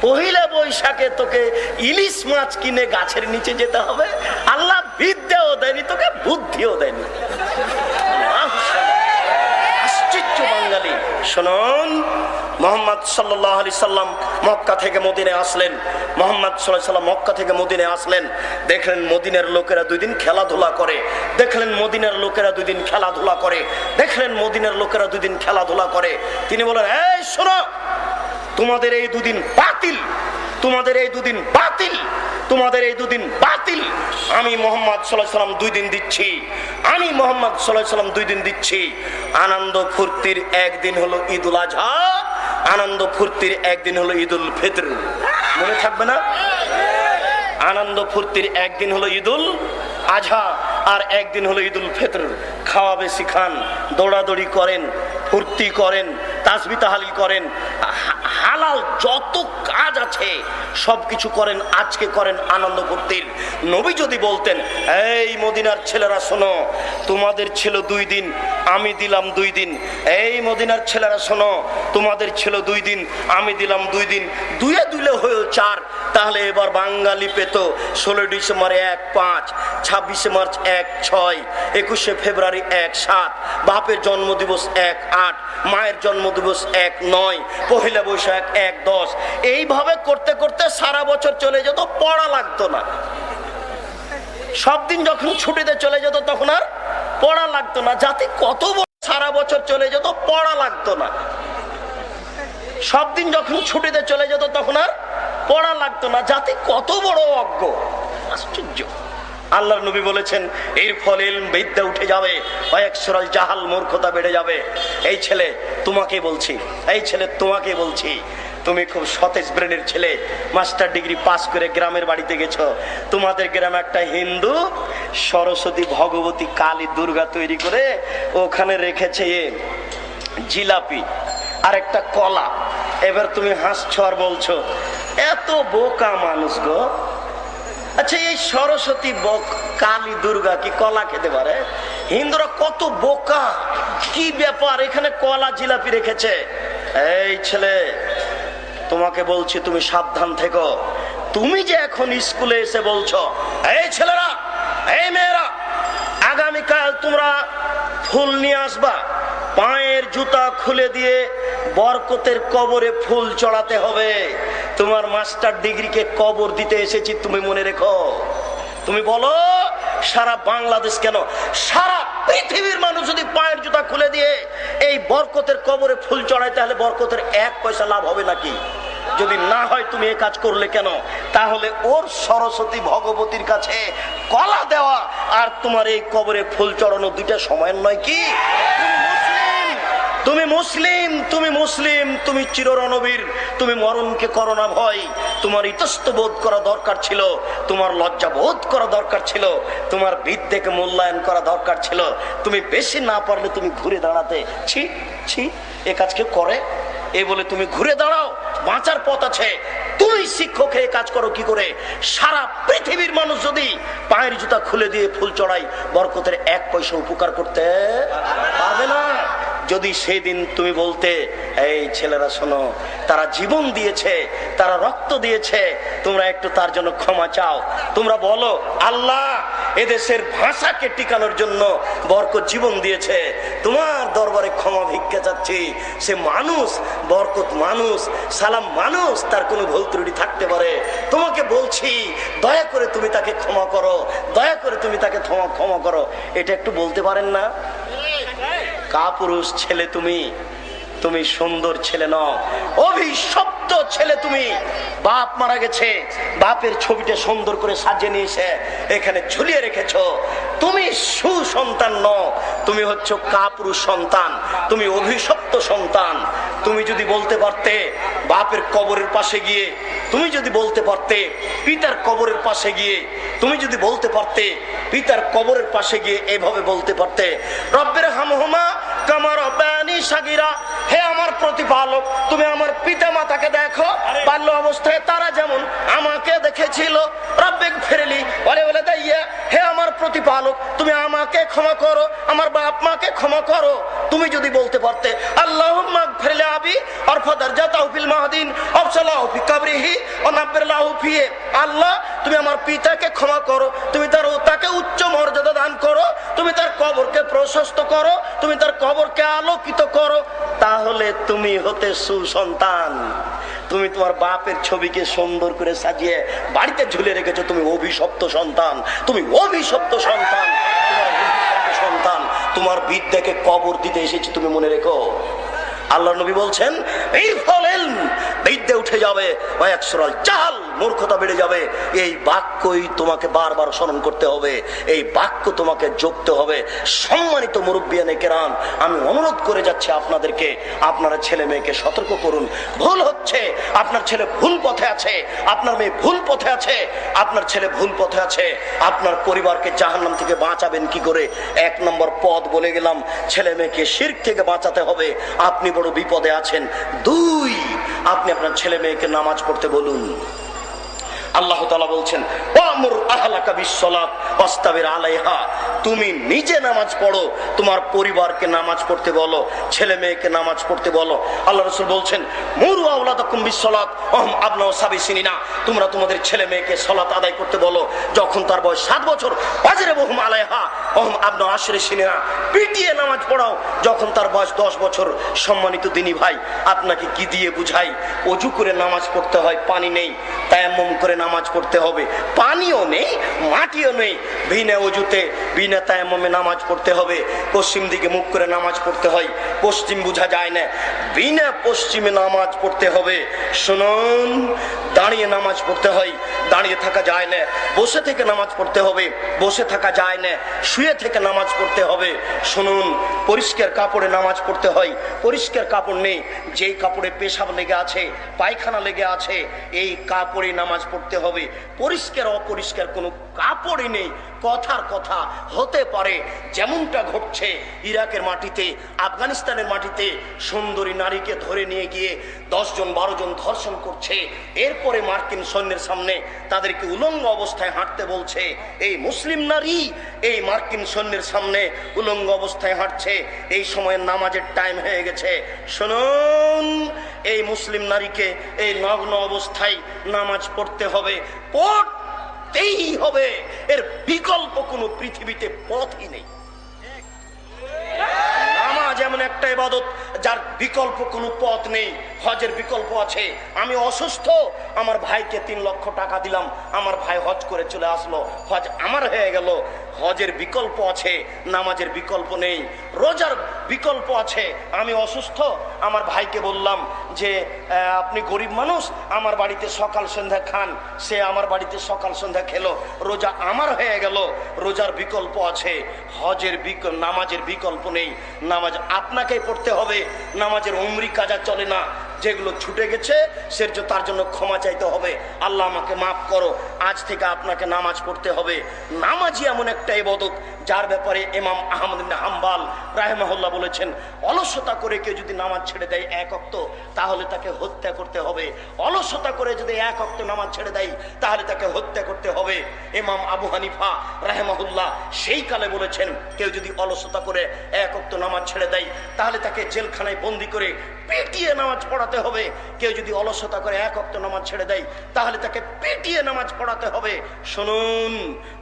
পহিলা বৈশাখে তোকে ইলিশ মাছ কিনে গাছের নিচে যেতে হবে? আল্লাহ বিদ্যাও দেয়নি তোকে, বুদ্ধিও দেয়নি। আশ্চর্য বাঙালি। শুনুন, মুহাম্মদ সাল্লাল্লাহু আলাইহি সাল্লাম মক্কা থেকে মদিনায় আসলেন। মুহাম্মদ সাল্লাল্লাহু আলাইহি সাল্লাম মক্কা থেকে মদিনায় আসলেন, দেখলেন মদিনার লোকেরা 2 দিন খেলাধুলা করে, দেখলেন মদিনার লোকেরা 2 দিন খেলাধুলা করে, দেখলেন মদিনার লোকেরা 2 দিন খেলাধুলা করে। তিনি বলেন, এই শোনো, তোমাদের এই 2 দিন বাতিল, তোমাদের এই 2 দিন বাতিল, তোমাদের এই 2 দিন বাতিল। আমি মুহাম্মদ সাল্লাল্লাহু আলাইহি সাল্লাম 2 দিন দিচ্ছি, আমি মুহাম্মদ সাল্লাল্লাহু আলাইহি সাল্লাম 2 দিন দিচ্ছি। আনন্দ ফুর্তির একদিন হলো ঈদুল আজহা, আনন্দ ফুর্তির একদিন হলো ঈদুল ফিতর। মনে থাকবে না? আনন্দ ফুর্তির একদিন হলো ঈদুল আজহা, আর একদিন হলো ঈদুল ফিতর, খাওয়া বেশি খান, দৌড়াদৌড়ি করেন, ফুর্তি করেন, তাসবিহ তাহলিল করেন, হালাল যত কাজ আছে সবকিছু করেন, আজকে করেন আনন্দ ফুর্তির। নবী যদি বলতেন, এই মদিনার ছেলেরা শোনো, তোমাদের ছিল 2 দিন, আমি দিলাম 2 দিন। এই মদিনার ছেলেরা শোনো, তোমাদের ছিল 2 দিন, আমি দিলাম 2 দিন, দুয়ে দুলে হয়েও 4, তাহলে এবার বাঙালি পেত 16 ডিসেম্বর 1-5, 26শে মার্চ 1-6, 21শে ফেব্রুয়ারি 1-7, বাপের জন্মদিবস 1-8, মায়ের জন্মদিবস 1-9, পহেলা বৈশাখ 1-10। এইভাবে করতে করতে সারা বছর চলে যেত, পড়া লাগতো না। সব দিন যখন ছুটিতে চলে যেত তখন আর পড়া লাগতো না। জাতি কত বড়, সারা বছর চলে যেত, পড়া লাগতো না। সব দিন যখন ছুটিতে চলে যেত তখন আর পড়া লাগতো না। জাতি কত বড় অজ্ঞ, আশ্চর্য। আল্লাহর নবী বলেছেন, এর ফলে বিদ্যা উঠে যাবে, ওয়ায়াকসুরাল জাহাল, মূর্খতা বেড়ে যাবে। এই ছেলে তোমাকে বলছি, এই ছেলে তোমাকে বলছি, তুমি খুব সতেজ ব্রেনের ছেলে, মাস্টার ডিগ্রি পাস করে গ্রামের বাড়িতে গেছো। তোমাদের গ্রামে একটা হিন্দু সরস্বতী, ভগবতী, কালী, দুর্গা তৈরি করে ওখানে রেখেছে জিলাপি আর একটা কলা। এবার তুমি হাসছো আর বলছো, এত বোকা মানুষ গো। আচ্ছা, এই সরস্বতী, কালী, দুর্গা কি কলা খেতে পারে? হিন্দুরা কত বোকা, কি ব্যাপার, এখানে কলা জিলাপি রেখেছে। এই ছেলে তোমাকে বলছি, তুমি সাবধান থেকো। তুমি যে এখন স্কুলে এসে বলছো, এই ছেলেরা, এই মেয়েরা, আগামীকাল তোমরা ফুল নিয়ে আসবা, পায়ের জুতা খুলে দিয়ে বরকতের কবরে ফুল চড়াতে হবে। তোমার মাস্টার ডিগ্রিকে কবর দিতে এসেছি, তুমি মনে রেখো। তুমি বলো সারা বাংলাদেশ কেন, সারা পৃথিবীর মানুষ যদি পায়ের জুতা খুলে দিয়ে এই বরকতের কবরে ফুল চড়ায়, তাহলে বরকতের 1 পয়সা লাভ হবে নাকি? যদি না হয় তুমি এই কাজ করলে কেন? তাহলে ওর সরস্বতী ভগবতীর কাছে কলা দেওয়া আর তোমার এই কবরে ফুল চড়ানো দুইটা সমান নয় কি? তুমি মুসলিম, তুমি মুসলিম, তুমি চিররণবীর, তুমি মরণকে করো না ভয়। তোমার ইতস্ত বোধ করা দরকার ছিল, তোমার লজ্জা বোধ করা দরকার ছিল, তোমার বিদ্যাকে মূল্যায়ন করা দরকার ছিল। তুমি বেশি না পারলে তুমি ঘুরে দাঁড়াতে, ছি ছি এ কাজ কেউ করে, এ বলে তুমি ঘুরে দাঁড়াও। বাঁচার পথ আছে। তুমি শিক্ষক হয়ে কাজ করো কি করে? সারা পৃথিবীর মানুষ যদি পায়ের জুতা খুলে দিয়ে ফুল চড়াই, বরকতের 1 পয়সা উপকার করতে পারবে না। যদি সেদিন তুমি বলতে, এই ছেলেরা শোনো, তারা জীবন দিয়েছে, তারা রক্ত দিয়েছে, তোমরা একটু তার জন্য ক্ষমা চাও। তোমরা বলো, আল্লাহ এদেশের ভাষাকে টিকানোর জন্য বরকত জীবন দিয়েছে, তোমার দরবারে ক্ষমা ভিক্ষা চাচ্ছি। সে মানুষ, বরকত মানুষ, সালাম মানুষ, তার কোনো ভুল ত্রুটি থাকতে পারে। তোমাকে বলছি, দয়া করে তুমি তাকে ক্ষমা করো, দয়া করে তুমি তাকে ক্ষমা করো। এটা একটু বলতে পারেন না? কাপুরুষ ছেলে তুমি, তুমি সুন্দর ছেলে নও, অভিশপ্ত ছেলে তুমি। বাপ মারা গেছে, বাপের ছবিটা সুন্দর করে সাজিয়ে নিয়েছে, এখানে ঝুলিয়ে রেখেছো। তুমি সুসন্তান নও, তুমি হচ্ছ কাপুরুষ সন্তান, তুমি অভিশপ্ত সন্তান। তুমি যদি বলতে পারতে বাপের কবরের পাশে গিয়ে, তুমি যদি বলতে পারতে পিতার কবরের পাশে গিয়ে, তুমি যদি বলতে পারতে পিতার কবরের পাশে গিয়ে এভাবে বলতে পারতে, রব্বের হামহুমা কামা রব্বায়ানি সাগীরা, হে আমার প্রতিপালক, তুমি আমার পিতা মাতাকে দেখো বাল্য অবস্থায় তারা যেমন আমাকে দেখেছিল। রব্বিক ফিরলি বলে বলে দাইয়া, হে আমার প্রতিপালক, তুমি আমাকে ক্ষমা করো, আমার বাপ মাকে ক্ষমা করো। তুমি যদি বলতে পারতে, আল্লাহুম্মা গফিরলি আবি ওয়ারফা দারজাতাহু ফিল মাহদিন ওয়াবসালাহু ফি কবরিহি ওয়া নাব্বির লাহু ফিহি, আল্লাহ তুমি আমার পিতাকে ক্ষমা করো, তুমি তাকে উচ্চ মর্যাদা দান করো, তুমি তার কবরকে প্রশস্ত করো, তুমি তার কবরকে আলোকিত করো। তাহলে তুমি হতে সুসন্তান। তুমি তোমার বাপের ছবিকে সুন্দর করে সাজিয়ে বাড়িতে ঝুলে রেখেছো, তুমি অভিশপ্ত সন্তান, তুমি অভিশপ্ত সন্তান, সন্তান। তোমার বিদ্যাকে কবর দিতে এসেছি, তুমি মনে রেখো। আল্লাহ নবী বলছেন, এই ফলেন বিদ্যা উঠে যাবে, ওয়ায়াকসুরাল জাহাল, মূর্খতা বেড়ে যাবে। এই বাক্যই তোমাকে বারবার স্মরণ করতে হবে, এই বাক্য তোমাকে জপতে হবে। সম্মানিত মুরব্বিয়ানে কেরাম, আমি অনুরোধ করে যাচ্ছি আপনাদেরকে, আপনারা ছেলে মেয়েকে সতর্ক করুন। ভুল হচ্ছে, আপনার ছেলে ভুল পথে আছে, আপনার মেয়ে ভুল পথে আছে, আপনার ছেলে ভুল পথে আছে। আপনার পরিবারকে জাহান্নাম থেকে বাঁচাবেন কি করে? 1 নম্বর পথ বলে গেলাম, ছেলে মেয়েকে শিরক থেকে বাঁচাতে হবে। আপনি বড় বিপদে আছেন। 2, আপনি আপনার ছেলে মেয়েকে নামাজ পড়তে বলুন। আল্লাহ তাআলা বলছেন, ওয়ামুর আহলাকা বিসসালাত ওয়াসতাবির আলাইহা, তুমি নিজে নামাজ পড়ো, তোমার পরিবারকে নামাজ পড়তে বলো, ছেলে মেয়েকে নামাজ পড়তে বলো। আল্লাহ রাসূল বলছেন, মুরু আওলাদাকুম বিসসালাত ওয়াহুম আবনাউ সাবঈ সিনিনা, তোমরা তোমাদের ছেলে মেয়েকে সালাত আদায় করতে বলো যখন তার বয়স 7 বছর। ওয়াজরিবুহুম আলাইহা ওয়াহুম আবনাউ 10 সিনিনা, পিটিয়ে নামাজ পড়াও যখন তার বয়স 10 বছর। সম্মানিত দিনী ভাই, আপনাকে কি দিয়ে বুঝাই? ওযু করে নামাজ পড়তে হয়, পানি নেই, তায়াম্মুম করে নামাজ পড়তে হবে। পানিও নেই, মাটিও নেই, বিনা ওযুতে বিনা তায়াম্মুমে নামাজ পড়তে হবে। পশ্চিম দিকে মুখ করে নামাজ পড়তে হয়, পশ্চিম বোঝা যায় না, বিনা পশ্চিমে নামাজ পড়তে হবে। শুনুন, দাঁড়িয়ে নামাজ পড়তে হয়, দাঁড়িয়ে থাকা যায় না। বসে থেকে নামাজ পড়তে হবে, বসে থাকা যায় না। শুয়ে থেকে নামাজ পড়তে হবে। শুনুন, পরিষ্কার কাপড়ে নামাজ পড়তে হয়, পরিষ্কার কাপড় নেই, যেই কাপড়ে পেশাব লেগে আছে, পায়খানা লেগে আছে, এই কাপড়ে নামাজ পড়তে হবে। পরিষ্কার অপরিষ্কার কোনো কাপড়ই নেই। কথার কথা হতে পারে যেমনটা ঘটছে ইরাকের মাটিতে, আফগানিস্তানের মাটিতে, সুন্দরী নারীকে ধরে নিয়ে গিয়ে 10 জন 12 জন ধর্ষণ করছে। এরপরে মার্কিন সৈন্যের সামনে তাদেরকে উলঙ্গ অবস্থায় হাঁটতে বলছে। এই মুসলিম নারী এই মার্কিন সৈন্যের সামনে উলঙ্গ অবস্থায় হাঁটছে। এই সময় নামাজের টাইম হয়ে গেছে। শুনুন, এই মুসলিম নারীকে এই নগ্ন অবস্থায় নামাজ পড়তে হবে, পড়তেই হবে। এর বিকল্প কোনো পৃথিবীতে পথই নেই। নামাজ এমন একটা ইবাদত যার বিকল্প কোনো পথ নেই। হজের বিকল্প আছে। আমি অসুস্থ, আমার ভাইকে 3 লক্ষ টাকা দিলাম, আমার ভাই হজ করে চলে আসলো, হজ আমার হয়ে গেল। হজের বিকল্প আছে, নামাজের বিকল্প নেই। রোজার বিকল্প আছে। আমি অসুস্থ, আমার ভাইকে বললাম যে আপনি গরিব মানুষ, আমার বাড়িতে সকাল সন্ধ্যা খান, সে আমার বাড়িতে সকাল সন্ধ্যা খেলো, রোজা আমার হয়ে গেল। রোজার বিকল্প আছে, হজের নামাজের বিকল্প নেই। নামাজ আপনাকেই পড়তে হবে। নামাজের উমরি কাজা চলে না, যেগুলো ছুটে গেছে তার জন্য ক্ষমা চাইতে হবে। আল্লাহ আমাকে মাফ করো, আজ থেকে আপনাকে নামাজ পড়তে হবে। নামাজই এমন একটা ইবাদত যার ব্যাপারে ইমাম আহমদ ইবনে হাম্বল রাহিমাহুল্লাহ বলেছেন, অলসতা করে কেউ যদি নামাজ ছেড়ে দেয় 1 ওয়াক্ত, তাহলে তাকে হত্যা করতে হবে। অলসতা করে যদি 1 ওয়াক্ত নামাজ ছেড়ে দেয়, তাহলে তাকে হত্যা করতে হবে। ইমাম আবু হানিফা রাহিমাহুল্লাহ সেই কালে বলেছেন, কেউ যদি অলসতা করে 1 ওয়াক্ত নামাজ ছেড়ে দেয়, তাহলে তাকে জেলখানায় বন্দি করে পিটিয়ে নামাজ পড়াতে হবে। কেউ যদি অলসতা করে 1 ওয়াক্ত নামাজ ছেড়ে দেয়, তাহলে তাকে পিটিয়ে নামাজ পড়াতে হবে। শুনুন,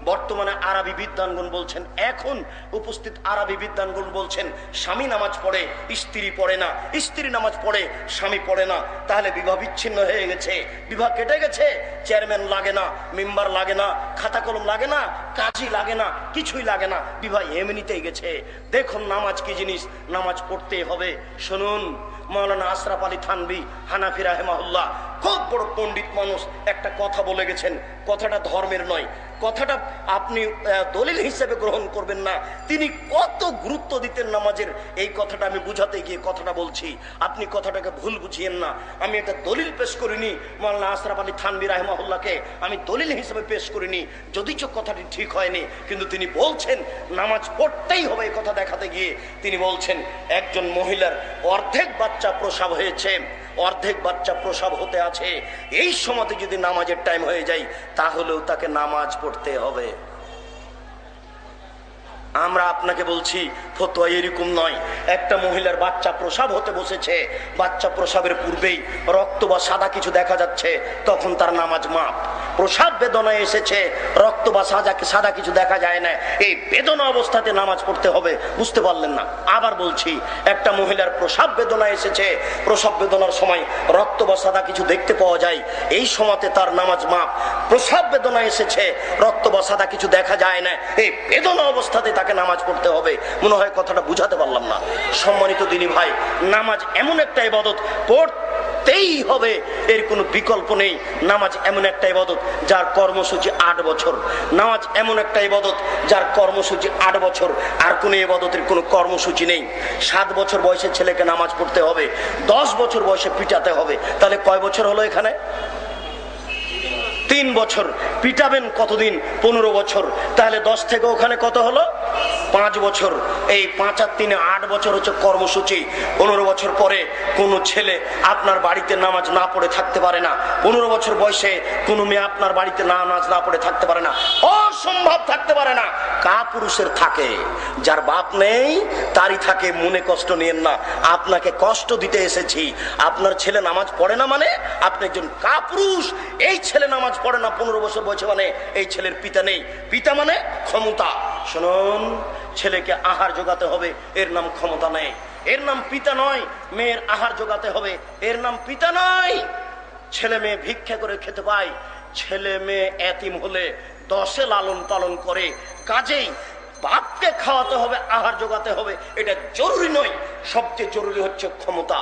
বর্তমানে আরবি বিদ্বানগণ বলছেন, এখন উপস্থিত আরবি বিদ্বানগণ বলছেন, স্বামী নামাজ পড়ে, স্ত্রী পড়ে না, স্ত্রী নামাজ পড়ে, স্বামী পড়ে না। তাহলে বিবাহ বিচ্ছিন্ন হয়ে গেছে, বিবাহ কেটে গেছে। চেয়ারম্যান লাগে না, মেম্বার লাগে না, খাতা কলম লাগে না, কাজী লাগে না, কিছুই লাগে না, বিবাহ এমনিতেই গেছে। দেখুন নামাজ কি জিনিস, নামাজ পড়তে হবে। শুনুন, মাওলানা আশরাফ আলী থানভী হানাফি রাহিমাহুল্লাহ খুব বড় পণ্ডিত মানুষ, একটা কথা বলে গেছেন। কথাটা ধর্মের নয়, কথাটা আপনি দলিল হিসেবে গ্রহণ করবেন না। তিনি কত গুরুত্ব দিতেন নামাজের, এই কথাটা আমি বুঝাতে গিয়ে কথাটা বলছি, আপনি কথাটাকে ভুল বুঝিয়েন না। আমি একটা দলিল পেশ করিনি, মাওলানা আশরাফ আলী থানভী রাহিমাহুল্লাহকে আমি দলিল হিসেবে পেশ করিনি, যদিচ কথাটি ঠিক হয়নি, কিন্তু তিনি বলছেন নামাজ পড়তেই হবে। এই কথা দেখাতে গিয়ে তিনি বলছেন, একজন মহিলার অর্ধেক বাচ্চা প্রসব হয়েছে, অর্ধেক বাচ্চা প্রসব হতে আছে, এই সময়তে যদি নামাজের টাইম হয়ে যায়, তাহলেও তাকে নামাজ পড়তে হবে। আমরা আপনাকে বলছি ফতোয়া এরকম নয়। একটা মহিলার বাচ্চা প্রসব হতে বসেছে, বাচ্চা প্রসবের পূর্বেই রক্ত বা সাদা কিছু দেখা যাচ্ছে, তখন তার নামাজ মাপ। প্রসব বেদনায় এসেছে, রক্ত বা সাদা কিছু দেখা যায় না, এই বেদনা অবস্থাতে নামাজ পড়তে হবে। বুঝতে পারলেন না? আবার বলছি, একটা মহিলার প্রসব বেদনা এসেছে, প্রসব বেদনার সময় রক্ত বা সাদা কিছু দেখতে পাওয়া যায়, এই সময়তে তার নামাজ মাপ। প্রসব বেদনা এসেছে, রক্ত বা সাদা কিছু দেখা যায় না, এই বেদনা অবস্থাতে তাকে নামাজ পড়তে হবে। মনে হয় কথাটা বুঝাতে পারলাম না। সম্মানিত দিনী ভাই, নামাজ এমন একটা ইবাদত, পড়তে পড়তেই হবে, এর কোনো বিকল্প নেই। নামাজ এমন একটা ইবাদত যার কর্মসূচি 8 বছর। নামাজ এমন একটা ইবাদত যার কর্মসূচি 8 বছর। আর কোনো ইবাদতের কোনো কর্মসূচি নেই। 7 বছর বয়সে ছেলেকে নামাজ পড়তে হবে, 10 বছর বয়সে পিটাতে হবে। তাহলে কয় বছর হলো এখানে? 3 বছর। পিটাবেন কতদিন? 15 বছর। তাহলে 10 থেকে ওখানে কত হলো? 5 বছর। এই 5 আর 3 8 বছর হচ্ছে কর্মসূচি। 15 বছর পরে কোনো ছেলে আপনার বাড়িতে নামাজ না পড়ে থাকতে পারে না। 15 বছর বয়সে কোনো মেয়ে আপনার বাড়িতে নামাজ না পড়ে থাকতে পারে না, অসম্ভব থাকতে পারে না। কাপুরুষের থাকে, যার বাপ নেই তারই থাকে। মনে কষ্ট নিয়েন না, আপনাকে কষ্ট দিতে এসেছি। আপনার ছেলে নামাজ পড়ে না মানে আপনি একজন কাপুরুষ। এই ছেলে নামাজ পড়ে না 15 বছর বয়সে মানে এই ছেলের পিতা নেই। পিতা মানে ক্ষমতা। শুনুন, ছেলেকে আহার জোগাতে হবে, এর নাম ক্ষমতা নেই, এর নাম পিতা নয়। মেয়ের আহার জোগাতে হবে, এর নাম পিতা নয়। ছেলে মেয়ে ভিক্ষা করে খেতে পায়, ছেলে মেয়ে এতিম হলে 10 লালন পালন করে। কাজেই বাপকে খাওয়াতে হবে, আহার জোগাতে হবে, এটা জরুরি নয়। সবচেয়ে জরুরি হচ্ছে ক্ষমতা।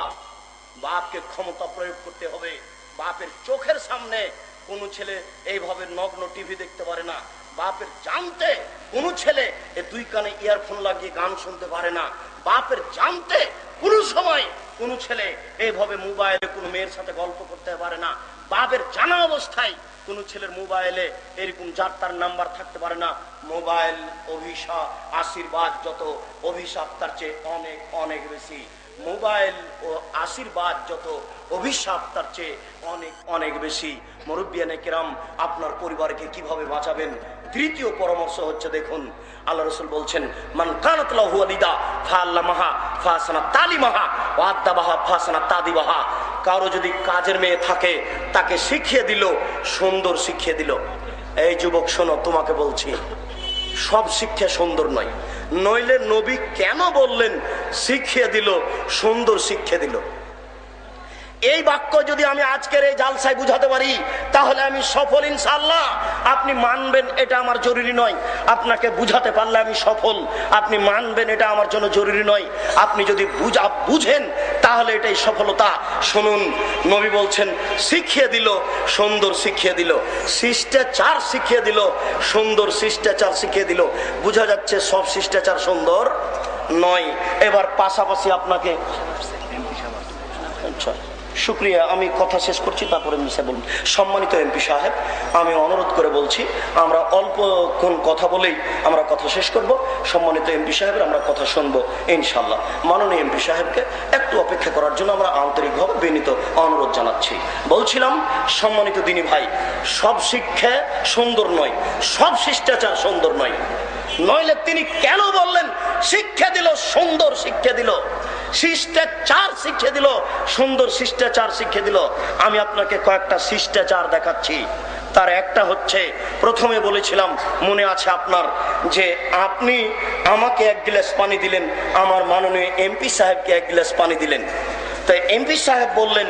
বাপকে ক্ষমতা প্রয়োগ করতে হবে। বাপের চোখের সামনে কোন ছেলে এইভাবে নগ্ন টিভি দেখতে পারে না। বাপের জানতে কোন ছেলে 2 কানে ইয়ারফোন লাগিয়ে গান শুনতে পারে না। বাপের জানতে কোন সময় কোন ছেলে এইভাবে মোবাইলে কোন মেয়ের সাথে গল্প করতে পারে না। বাপের জানা অবস্থায় কোন ছেলের মোবাইলে এরকম যার তার নাম্বার থাকতে পারে না। মোবাইল অভিশাপ, আশীর্বাদ যত, অভিশাপ তার চেয়ে অনেক অনেক বেশি। মোবাইল ও আশীর্বাদ যত, অভিশাপ তার চেয়ে অনেক অনেক বেশি। মুরব্বিয়ানে কেরাম, আপনার পরিবারকে কিভাবে বাঁচাবেন? তৃতীয় পরামর্শ হচ্ছে, দেখুন আল্লাহ রাসূল বলছেন, মান কানাত লাহু ওয়ালিদা ফাআল্লামাহা ফাহসানা তালিমাহা ওয়া আদাবাহা ফাহসানা তাদিবাহা। কারো যদি কাজের মেয়ে থাকে, তাকে শিখিয়ে দিল, সুন্দর শিখিয়ে দিল। এই যুবক শোনো, তোমাকে বলছি, সব শিক্ষা সুন্দর নয়। নইলে নবী কেন বললেন শিখিয়ে দিল, সুন্দর শিক্ষা দিল? এই বাক্য যদি আমি আজকের এই জালসায় বুঝাতে পারি তাহলে আমি সফল ইনশাআল্লাহ। আপনি মানবেন এটা আমার জরুরি নয়, আপনাকে বুঝাতে পারলে আমি সফল। আপনি মানবেন এটা আমার জন্য জরুরি নয়, আপনি যদি বুঝেন তাহলে এটাই সফলতা। শুনুন, নবী বলছেন শিখিয়ে দিল, সুন্দর শিখিয়ে দিল, শিষ্টাচার শিখিয়ে দিল, সুন্দর শিষ্টাচার শিখিয়ে দিল। বোঝা যাচ্ছে সব শিষ্টাচার সুন্দর নয়। এবার পাশাপাশি আপনাকে শুক্রিয়া, আমি কথা শেষ করছি, তারপরে মিশে বলুন। সম্মানিত এমপি সাহেব, আমি অনুরোধ করে বলছি, আমরা অল্পক্ষণ কথা বলেই আমরা কথা শেষ করব। সম্মানিত এমপি সাহেবের আমরা কথা শুনবো ইনশাল্লাহ। মাননীয় এমপি সাহেবকে একটু অপেক্ষা করার জন্য আমরা আন্তরিকভাবে বিনীত অনুরোধ জানাচ্ছি। বলছিলাম, সম্মানিত দিনী ভাই, সব শিক্ষা সুন্দর নয়, সব শিষ্টাচার সুন্দর নয়। নইলে তিনি কেন বললেন শিক্ষা দিল, সুন্দর শিক্ষা দিল, শিষ্টাচার শিক্ষা দিল, সুন্দর শিষ্টাচার শিক্ষা দিল? আমি আপনাকে কয়েকটা শিষ্টাচার দেখাচ্ছি। তার একটা হচ্ছে, প্রথমে বলেছিলাম মনে আছে আপনার, যে আপনি আমাকে 1 গ্লাস পানি দিলেন, আমার মাননীয় এমপি সাহেবকে 1 গ্লাস পানি দিলেন। তাই এমপি সাহেব বললেন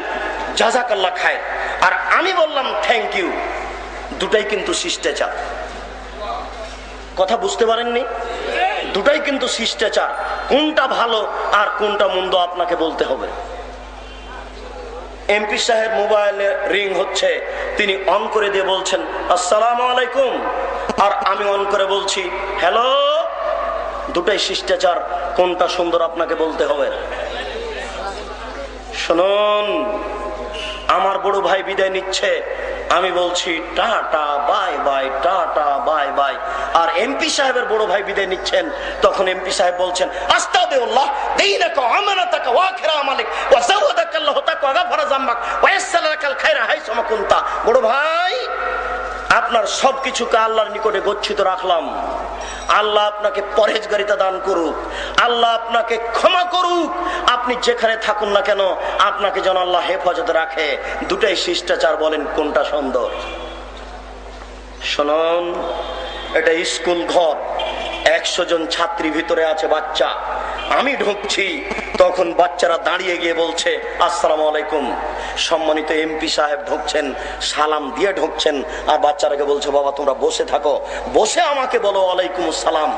জাযাকাল্লাহ খায়ের, আর আমি বললাম থ্যাংক ইউ। দুটাই কিন্তু শিষ্টাচার। কথা বুঝতে পারেননি? দুটাই কিন্তু শিষ্টাচার। কোনটা ভালো আর কোনটা মন্দ আপনাকে বলতে হবে। এমপি সাহেব মোবাইলে রিং হচ্ছে, তিনি অন করে দিয়ে বলছেন আসসালামু আলাইকুম, আর আমি অন করে বলছি হ্যালো। দুটাই শিষ্টাচার। কোনটা সুন্দর আপনাকে বলতে হবে। শুনুন, আমার বড় ভাই বিদায় নিচ্ছে, আমি বলছি tata bye bye, tata bye bye. আর এমপি সাহেবের বড় ভাই বিদায় নিচ্ছেন, তখন এমপি সাহেব বলছেন আস্তাগফিরুল্লাহ দীনাকা ওয়া আমানাতাকা ওয়া কিরামালিক ওয়া যাওয়াদাকাল্লাহু তাকা ওয়া গাফারা যামবাক ওয়া ইয়াসসালাকাল খায়রা হাইসুমা কুনতা। বড় ভাই, আপনার সবকিছুকে আল্লাহর নিকটে গচ্ছিত রাখলাম। আল্লাহ আপনাকে পরহেজগারিতা দান করুক, আল্লাহ আপনাকে ক্ষমা করুক। আপনি যেখানে থাকুন না কেন, আপনাকে যেন আল্লাহ হেফাজতে রাখে। দুটাই শিষ্টাচার। বলেন কোনটা সুন্দর? শুনুন, এটা স্কুল ঘর, 100 জন ছাত্রী ভিতরে আছে, বাচ্চা। আমি ঢুকছি, তখন বাচ্চারা দাঁড়িয়ে গিয়ে বলছে আসসালামু আলাইকুম। সম্মানিত এমপি সাহেব ঢুকছেন, সালাম দিয়ে ঢুকছেন, আর বাচ্চারাকে বলছে বাবা তোমরা বসে থাকো, বসে আমাকে বলো ওয়ালাইকুম আসসালাম।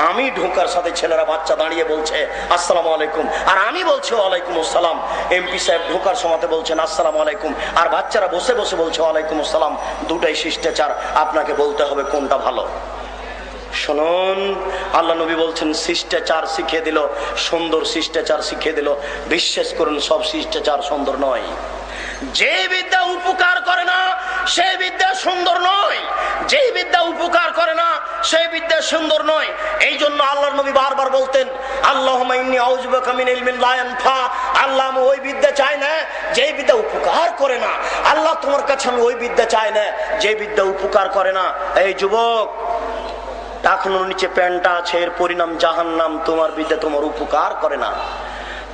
আমি ঢোকার সাথে ছেলেরা বাচ্চা দাঁড়িয়ে বলছে আসসালামু আলাইকুম, আর আমি বলছি ওয়ালাইকুম আসসালাম। এমপি সাহেব ঢোকার সময় বলছেন আসসালামু আলাইকুম, আর বাচ্চারা বসে বসে বলছে ওয়ালাইকুম আসসালাম। দুটাই শিষ্টাচার, আপনাকে বলতে হবে কোনটা ভালো। শুনুন, আল্লাহ নবী বলছেন শিষ্টাচার শিখিয়ে দিল, সুন্দর শিষ্টাচার শিখিয়ে দিল। বিশ্বাস করুন সব শিষ্টাচার সুন্দর নয়। যে বিদ্যা উপকার করে না সেই বিদ্যা সুন্দর নয়, যে বিদ্যা উপকার করে না সেই বিদ্যা সুন্দর নয়। এই জন্য আল্লাহর নবী বারবার বলতেন আল্লাহুম্মা ইন্নী আউযু বিকা মিন ইলমিন লা ইয়ানফা। আল্লাহ আমি ওই বিদ্যা চাই না যে বিদ্যা উপকার করে না। আল্লাহ তোমার কাছে আমি ওই বিদ্যা চাই না যে বিদ্যা উপকার করে না। এই যুবক, টাকনুর নিচে প্যান্টটা আছে, এর পরিণাম জাহান্নাম। তোমার বিদ্যা তোমার উপকার করে না।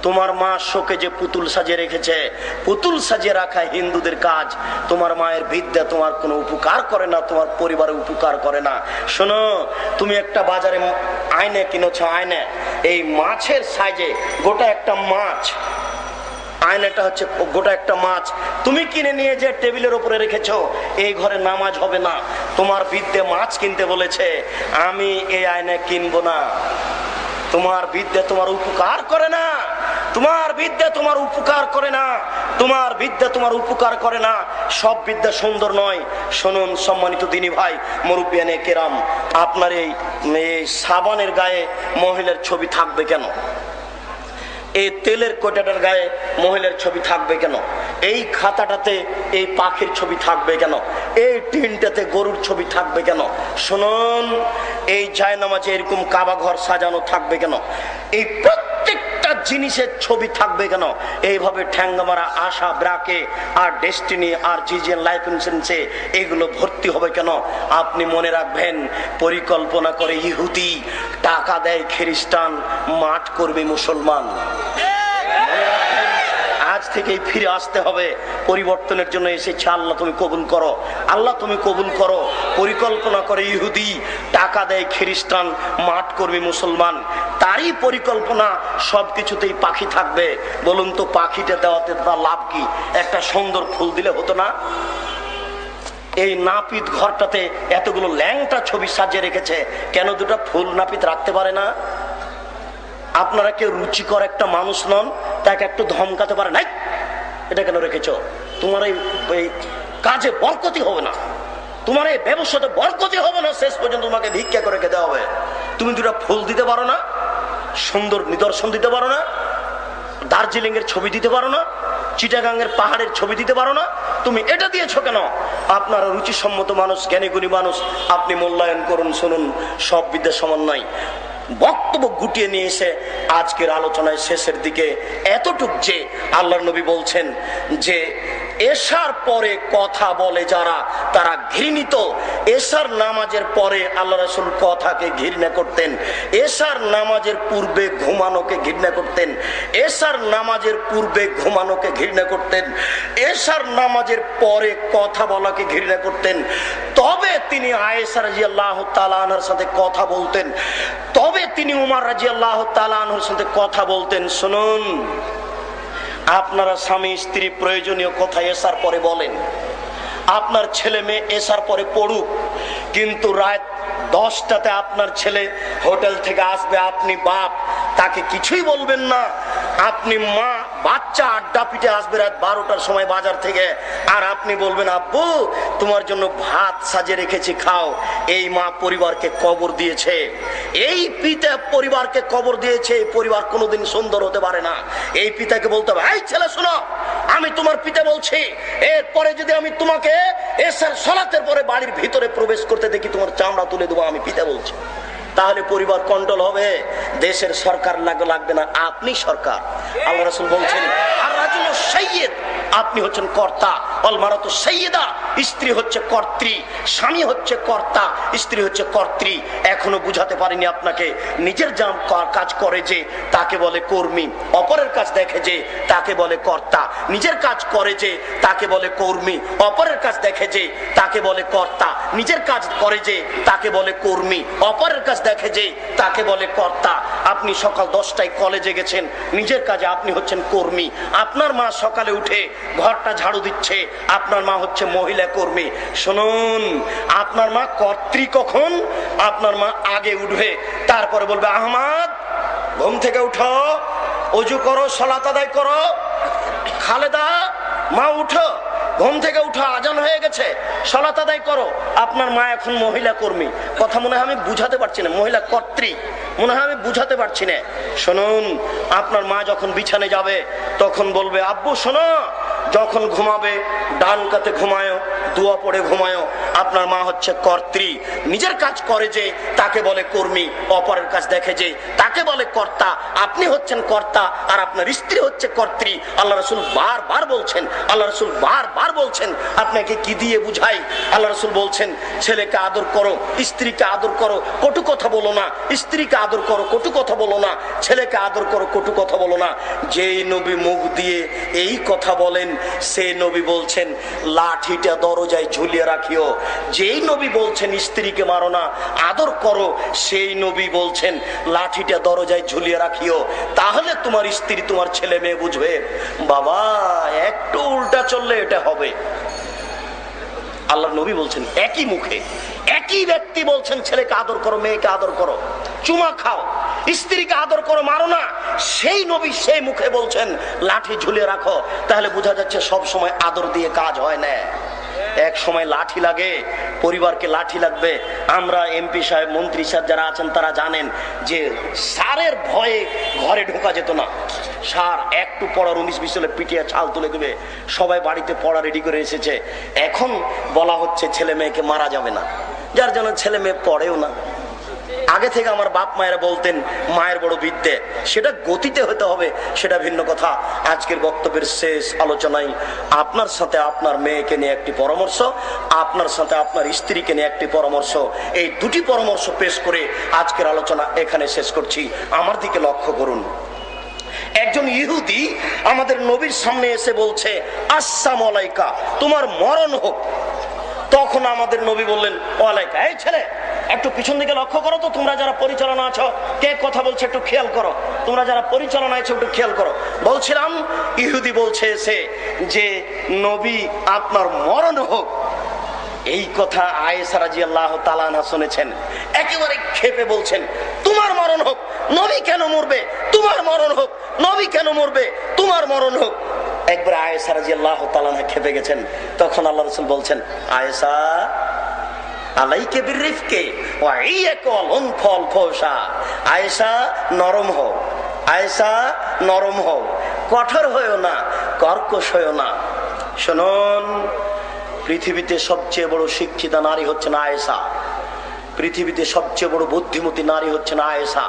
তোমার মা শোকে যে পুতুল সাজিয়ে রেখেছে, পুতুল সাজিয়ে রাখা হিন্দুদের কাজ। তোমার মায়ের বিদ্যা তোমার কোনো উপকার করে না, তোমার পরিবারে উপকার করে না। শোনো, তুমি একটা বাজারে আয়না কিনেছো, আয়না এই মাছের সাইজে গোটা একটা মাছ, আয়নাটা হচ্ছে গোটা একটা মাছ, তুমি কিনে নিয়ে যে টেবিলের উপরে রেখেছো, এই ঘরে নামাজ হবে না। তোমার বিদ্যে মাছ কিনতে বলেছে, আমি এই আয়না কিনবো না। তোমার বিদ্যা তোমার উপকার করে না, তোমার বিদ্যা তোমার উপকার করে না, তোমার বিদ্যা তোমার উপকার করে না। সব বিদ্যা সুন্দর নয়। শুনুন সম্মানিত দিনী ভাই, মুরব্বিয়ানে কেরাম, আপনার এই সাবানের গায়ে মহিলার ছবি থাকবে কেন? এই তেলের কোটাটার গায়ে মহিলার ছবি থাকবে কেন? এই খাতাটাতে এই পাখির ছবি থাকবে কেন? এই টিনটাতে গরুর ছবি থাকবে কেন? শুনুন, এই জায়নামাজে এরকম কাবা ঘর সাজানো থাকবে কেন? এই প্রত্যেকটা জিনিসের ছবি থাকবে কেন? এইভাবে ঠ্যাঙ্গামারা আশা, ব্রাকে আর ডেস্টিনি আর জিজিএন লাইফ ইন্স্যুরেন্সে এগুলো ভর্তি হবে কেন? আপনি মনে রাখবেন, পরিকল্পনা করে ইহুদি, টাকা দেয় খ্রিস্টান, মাঠ করবে মুসলমান। আজ থেকেই ফিরে আসতে হবে। পরিবর্তনের জন্য এসেছে আল্লাহ, তুমি কবুল করো। আল্লাহ তুমি কবুল করো। পরিকল্পনা করে ইহুদি, টাকা দেয় খ্রিস্টান, মাঠ করবে মুসলমান। তারই পরিকল্পনা সবকিছুতেই পাখি থাকবে। বলুন তো পাখিটা দেওয়াতে তার লাভ কি? একটা সুন্দর ফুল দিলে হতো না? এই নাপিত ঘরটাতে এতগুলো ল্যাংটা ছবি সাজিয়ে রেখেছে, কেন দুটো ফুল নাপিত রাখতে পারে না? আপনারা কেউ রুচিকর একটা মানুষ নন, তাকে একটু ধমকাতে পারে নাই, এটা কেন রেখেছো? তোমার এই কাজে বরকতি হবে না, তোমার এই ব্যবসাতে বরকতি হবে না, শেষ পর্যন্ত তোমাকে ভিক্ষা করে খেতে হবে। তুমি দুটো ফুল দিতে পারো না? সুন্দর নিদর্শন দিতে পারো না? দার্জিলিং এর ছবি দিতে পারো না? চিটাগাঙ্গের পাহাড়ের ছবি দিতে পারো না? তুমি এটা দিয়েছো কেন? আপনারা রুচিসম্মত মানুষ, জ্ঞানীগুণী মানুষ, আপনি মূল্যায়ন করুন। শুনুন, সব বিদ্যা সমান নয়। বক্তব্য গুটিয়ে নিয়ে এসে আজকের আলোচনায় শেষের দিকে এতটুক যে আল্লাহর নবী বলছেন যে এশার পরে কথা বলে যারা, তারা ঘৃণিত। এশার নামাজের পরে আল্লাহ রাসূল কথাকে ঘৃণা করতেন, এশার নামাজের পূর্বে ঘুমানোকে ঘৃণা করতেন, এশার নামাজের পূর্বে ঘুমানোকে ঘৃণা করতেন, এশার নামাজের পরে কথা বলাকে ঘৃণা করতেন। তবে তিনি আয়েশা রাদিয়াল্লাহু তাআলা আনহার সাথে কথা বলতেন, তবে তিনি উমর রাদিয়াল্লাহু তাআলা আনহুর সাথে কথা বলতেন। শুনুন, আপনারা স্বামী স্ত্রী প্রয়োজনীয় কথা এসার পরে বলেন, আপনার ছেলে মেয়ে এসার পরে পড়ুক, কিন্তু রাত 10টাতে আপনার ছেলে হোটেল থেকে আসবে, আপনি বাপ, তাকে কিছুই বলবেন না। আপনি মা, বাচ্চা আড্ডা পিটে আসবে রাত 12টার সময় বাজার থেকে, আর আপনি বলবেন আব্বু তোমার জন্য ভাত সাজিয়ে রেখেছি খাও। এই মা পরিবারকে কবর দিয়েছে, এই পিতা পরিবারকে কবর দিয়েছে। এই পরিবার কোনোদিন সুন্দর হতে পারে না। এই পিতাকে বলতে হবে, এই ছেলে শোনো, আমি তোমার পিতা বলছি, এরপরে যদি আমি তোমাকে এসার সালাতের পরে বাড়ির ভিতরে প্রবেশ করতে দেখি, তোমার চামড়া তুলে দেবো, আমি পিতা বলছি। তাহলে পরিবার কন্ট্রোল হবে। দেশের সরকার লাগবে না, আপনি সরকার। আল্লাহ রাসূল বলছেন আর রাজুলু সাইয়্যিদ, আপনি হচ্ছেন কর্তা। অল মারাতু সাইয়্যিদা, স্ত্রী হচ্ছে কর্ত্রী, স্বামী হচ্ছে কর্তা, স্ত্রী হচ্ছে কর্ত্রী। এখনো বুঝাতে পারিনি আপনাকে। নিজের যা কাজ করে যে তাকে বলে কর্মী, অপরের কাজ দেখে যে তাকে বলে কর্তা। নিজের কাজ করে যে তাকে বলে কর্মী, অপরের কাজ দেখে যে তাকে বলে কর্তা। নিজের কাজ করে যে তাকে বলে কর্মী, অপরের কাজ দেখে যে তাকে বলে কর্তা। আপনি সকাল 10টায় কলেজে গেছেন, নিজের কাজে আপনি হচ্ছেন কর্মী। আপনার মা সকালে উঠে ঘরটা ঝাড়ু দিচ্ছে, আপনার মা হচ্ছে মহিলা কর্মী। শুনুন, আপনার মা কর্ত্রী কখন? আপনার মা আগে উঠবে, তারপরে বলবে আহমদ ঘুম থেকে উঠো, অজু করো, সালাত আদায় করো। খালেদা মা উঠো, ঘুম থেকে উঠো, আজান হয়ে গেছে, সালাত আদায় করো। আপনার মা এখন মহিলা কর্মী। কথা মনে হয় আমি বুঝাতে পারছি না, মহিলা কর্ত্রী মনে হয় আমি বুঝাতে পারছি না। শুনুন, আপনার মা যখন বিছানে যাবে তখন বলবে আব্বু শোনো, যখন ঘুমাবে ডান কাতে ঘুমায়ো, দোয়া পড়ে ঘুমায়ো। আপনার মা হচ্ছে কর্ত্রী, নিজের কাজ করে যে তাকে বলে কর্মী, অপরের কাজ দেখে যে তাকে বলে কর্তা। আপনি হচ্ছেন কর্তা আর আপনার স্ত্রী হচ্ছে কর্ত্রী। আল্লাহ রাসূল বারবার বলছেন, আল্লাহ রাসূল বারবার বলছেন, আপনাকে কি দিয়ে বুঝাই? আল্লাহ রাসূল বলছেন ছেলেকে আদর করো, স্ত্রীকে আদর করো, কটু কথা বলো না। স্ত্রীকে আদর করো, কটু কথা বলো না। ছেলেকে আদর করো, কটু কথা বলো না। যেই নবী মুখ দিয়ে এই কথা বলেন সেই নবী বলছেন লাঠিটা দরজায় ঝুলিয়ে রাখিও। যেই নবী বলছেন স্ত্রীকে মারো না, আদর করো, সেই নবী বলছেন লাঠিটা দরজায় ঝুলিয়ে রাখিও। তাহলে তোমার স্ত্রী তোমার ছেলে মেয়ে বুঝবে বাবা একটু উল্টা চললে এটা হবে। আল্লাহ নবী বলছেন একই মুখে একই ব্যক্তি বলছেন ছেলেকে আদর করো, মেয়েকে আদর করো, চুমা খাও, স্ত্রীকে আদর করো, মারো না। সেই নবী সেই মুখে বলছেন লাঠি ঝুলিয়ে রাখো। তাহলে বোঝা যাচ্ছে সব সময় আদর দিয়ে কাজ হয় না, এক সময় লাঠি লাগে, পরিবারকে লাঠি লাগবে। আমরা এমপি সাহেব, মন্ত্রী সাহেব যারা আছেন তারা জানেন যে সারের ভয়ে ঘরে ঢোকা যেত না। সার একটু পড়ার 19-20 হলে পিটিয়ে ছাল তুলে দেবে। সবাই বাড়িতে পড়া রেডি করে এসেছে। এখন বলা হচ্ছে ছেলে মেয়েকে মারা যাবে না, যার জন্য ছেলে মেয়ে পড়েও না। আগে থেকে আমার বাপ মায়েরা বলতেন মায়ের বড় বিদ্যে, সেটা গতিতে হতে হবে, সেটা ভিন্ন কথা। আজকের বক্তব্যের শেষ আলোচনায় আপনার সাথে আপনার মেয়েকে নিয়ে একটি পরামর্শ, আপনার সাথে আপনার স্ত্রীকে নিয়ে একটি পরামর্শ, এই দুটি পরামর্শ পেশ করে আজকের আলোচনা এখানে শেষ করছি। আমার দিকে লক্ষ্য করুন। একজন ইহুদি আমাদের নবীর সামনে এসে বলছে আসসালামু আলাইকা, তোমার মরণ হোক। তখন আমাদের নবী বললেন ওয়ালাইকা। এই ছেলে একটু পিছন দিকে লক্ষ্য করো তো, তোমরা যারা পরিচালনা আছো কে কথা বলছে একটু খেয়াল করো, তোমরা যারা পরিচালনা আছো একটু খেয়াল করো। বলছিলাম ইহুদি বলছে এসে যে নবী আপনার মরণ হোক। এই কথা আয়েশা রাদিয়াল্লাহু তাআলা আনহা শুনেছেন, একেবারে ক্ষেপে বলছেন তোমার মরণ হোক, নবী কেন মরবে? তোমার মরণ হোক, নবী কেন মরবে? তোমার মরণ হোক। একবার আয়েশা রাদিয়াল্লাহু তাআলা আনহা ক্ষেপে গেছেন। তখন আল্লাহ রাসূল বলছেন আয়েশা আলাইকে বিরিফকে ওয়া ইয়াকুল উনফল ফওশা। আয়েশা নরম হও, আয়েশা নরম হও, কঠোর হয়ো না, কর্কশ হয়ো না। শুনুন, পৃথিবীতে সবচেয়ে বড় শিক্ষিতা নারী হচ্ছেন আয়েশা। পৃথিবীতে সবচেয়ে বড় বুদ্ধিমতী নারী হচ্ছেন আয়েশা।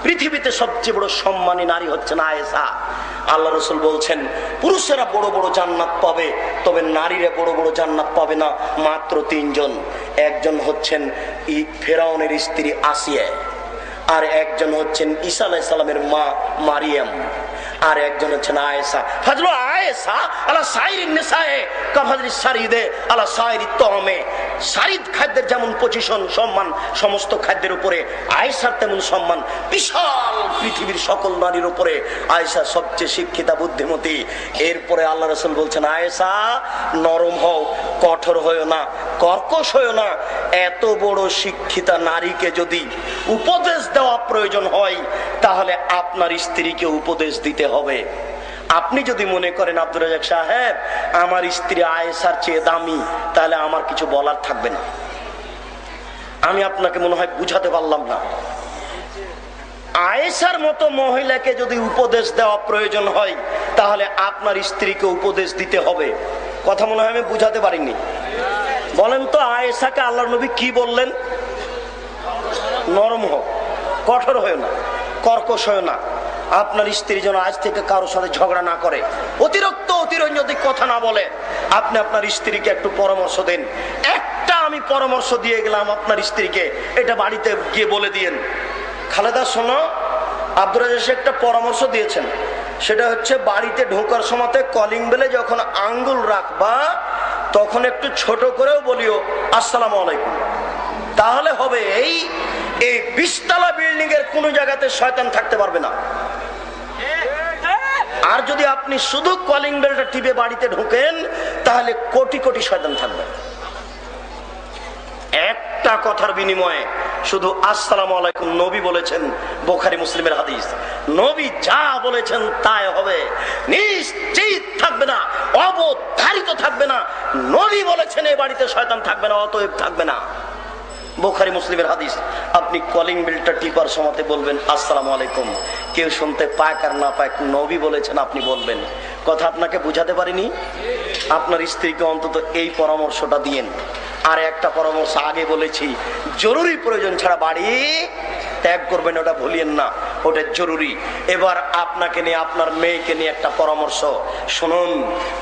পৃথিবীতে সবচেয়ে বড় সম্মানী নারী হচ্ছেন আয়েশা। আল্লাহ রাসূল বলছেন পুরুষেরা বড় বড় জান্নাত পাবে, তবে নারীরা বড় বড় জান্নাত পাবে না, মাত্র 3 জন। একজন হচ্ছেন ফেরাউনের স্ত্রী আসিয়া, আর একজন হচ্ছেন ঈসা আলাইহিস সালামের মা মারিয়াম, আর একজন হচ্ছেন আয়েশা। ফাজলু আয়েশা আলা সাইরিন নিসায়ে কা ফাজলি সারিদে আলা সাইরি তামে। সারিদ খাদ্যের যেমন পজিশন সম্মান সমস্ত খাদ্যের উপরে, আয়েশার তেমন সম্মান বিশাল পৃথিবীর সকল নারীর উপরে। আয়েশা সবচেয়ে শিক্ষিতা, বুদ্ধিমতী। এরপরে আল্লাহ রাসূল বলছেন আয়েশা নরম হও, কঠোর হয়ো না, কর্কশ হয়ো না। এত বড় শিক্ষিতা নারীকে যদি উপদেশ দেওয়া প্রয়োজন হয় তাহলে আপনার স্ত্রীকে উপদেশ দিতে হবে। আপনি যদি মনে করেন আব্দুর রাজ্জাক সাহেব আমার স্ত্রী আয়েশার চেয়ে দামি, তাহলে আমার কিছু বলার থাকবে না। আমি আপনাকে মনে হয় বুঝাতে পারলাম না। আয়েশার মতো মহিলাকে যদি উপদেশ দেওয়া প্রয়োজন হয় তাহলে আপনার স্ত্রীকে উপদেশ দিতে হবে। কথা মনে হয় আমি বুঝাতে পারিনি। বলেন তো আয়েশাকে আল্লাহর নবী কি বললেন? নরম হোক, কঠোর হয়েও না, কর্কশ হয়েও না। আপনার স্ত্রী যেন আজ থেকে কারোর সাথে ঝগড়া না করে, অতিরিক্ত অতিরঞ্জিত কথা না বলে। আপনি আপনার স্ত্রীকে একটু পরামর্শ দেন। একটা আমি পরামর্শ দিয়ে গেলাম আপনার স্ত্রীকে, এটা বাড়িতে গিয়ে বলে দিয়েন। খালেদা শোনো, আব্দুর রাজ্জাক একটা পরামর্শ দিয়েছেন, সেটা হচ্ছে বাড়িতে ঢোকার সময় কলিং বেলে যখন আঙ্গুল রাখবা তখন একটু ছোট করেও বলিও আসসালামু আলাইকুম। তাহলে হবে এই 20 তলা বিল্ডিং এর কোন জায়গাতে শয়তান থাকতে পারবে না। আর যদি আপনি শুধু কলিং বেলটা টিপে বাড়িতে ঢোকেন তাহলে কোটি কোটি শয়তান থাকবে। একটা কথার বিনিময়ে শুধু আসসালামু আলাইকুম নবী বলেছেন, বুখারী মুসলিমের হাদিস, নবী যা বলেছেন তাই হবে, নিশ্চিত থাকবে না, অবধারিত থাকবে না। নবী বলেছেন এই বাড়িতে শয়তান থাকবে না, অতএব থাকবে না। বুখারী মুসলিমের হাদিস। আপনি কলিং বেলটা টিপার সময়তে বলবেন আসসালামু আলাইকুম, কেউ শুনতে পাক আর না পাক, নবী বলেছেন আপনি বলবেন। কথা আপনাকে বুঝাতে পারিনি? আপনার স্ত্রীকে অন্তত এই পরামর্শটা দিয়েন। আর একটা পরামর্শ আগে বলেছি, জরুরি প্রয়োজন ছাড়া বাড়ি ত্যাগ করবেন, ওটা ভুলিয়েন না, ওটা জরুরি। এবার আপনাকে নিয়ে, আপনার মেয়েকে নিয়ে একটা পরামর্শ শুনুন।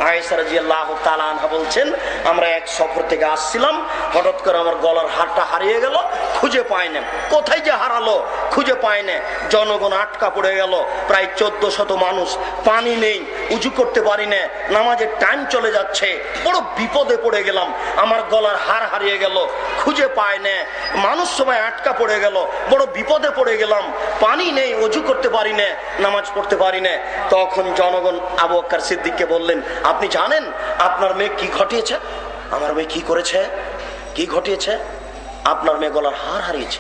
আয়েশা রাদিয়াল্লাহু তাআলা আনহা বলছেন, আমরা এক সফর থেকে আসছিলাম, হঠাৎ করে আমার গলার হারটা হারিয়ে গেল, খুঁজে পাই না। কোথায় যে হারালো খুঁজে পাই না। জনগণ আটকা পড়ে গেল, প্রায় 1400 মানুষ, পানি নেই, উজু করতে পারি না, নামাজের টাইম চলে যাচ্ছে, বড় বিপদে পড়ে গেলাম। আমার গলার হার হারিয়ে গেল, খুঁজে পাই না, মানুষ সবাই আটকা পড়ে গেল, বড় বিপদে পড়ে গেলাম, পানি নেই, অজু করতে পারি না, নামাজ পড়তে পারি না। তখন জনগণ আবু বকর সিদ্দিককে বললেন, আপনি জানেন আপনার মেয়ে কি ঘটিয়েছে? আমার মেয়ে কি করেছে? কি ঘটিয়েছে? আপনার মেয়ে গলার হার হারিয়েছে,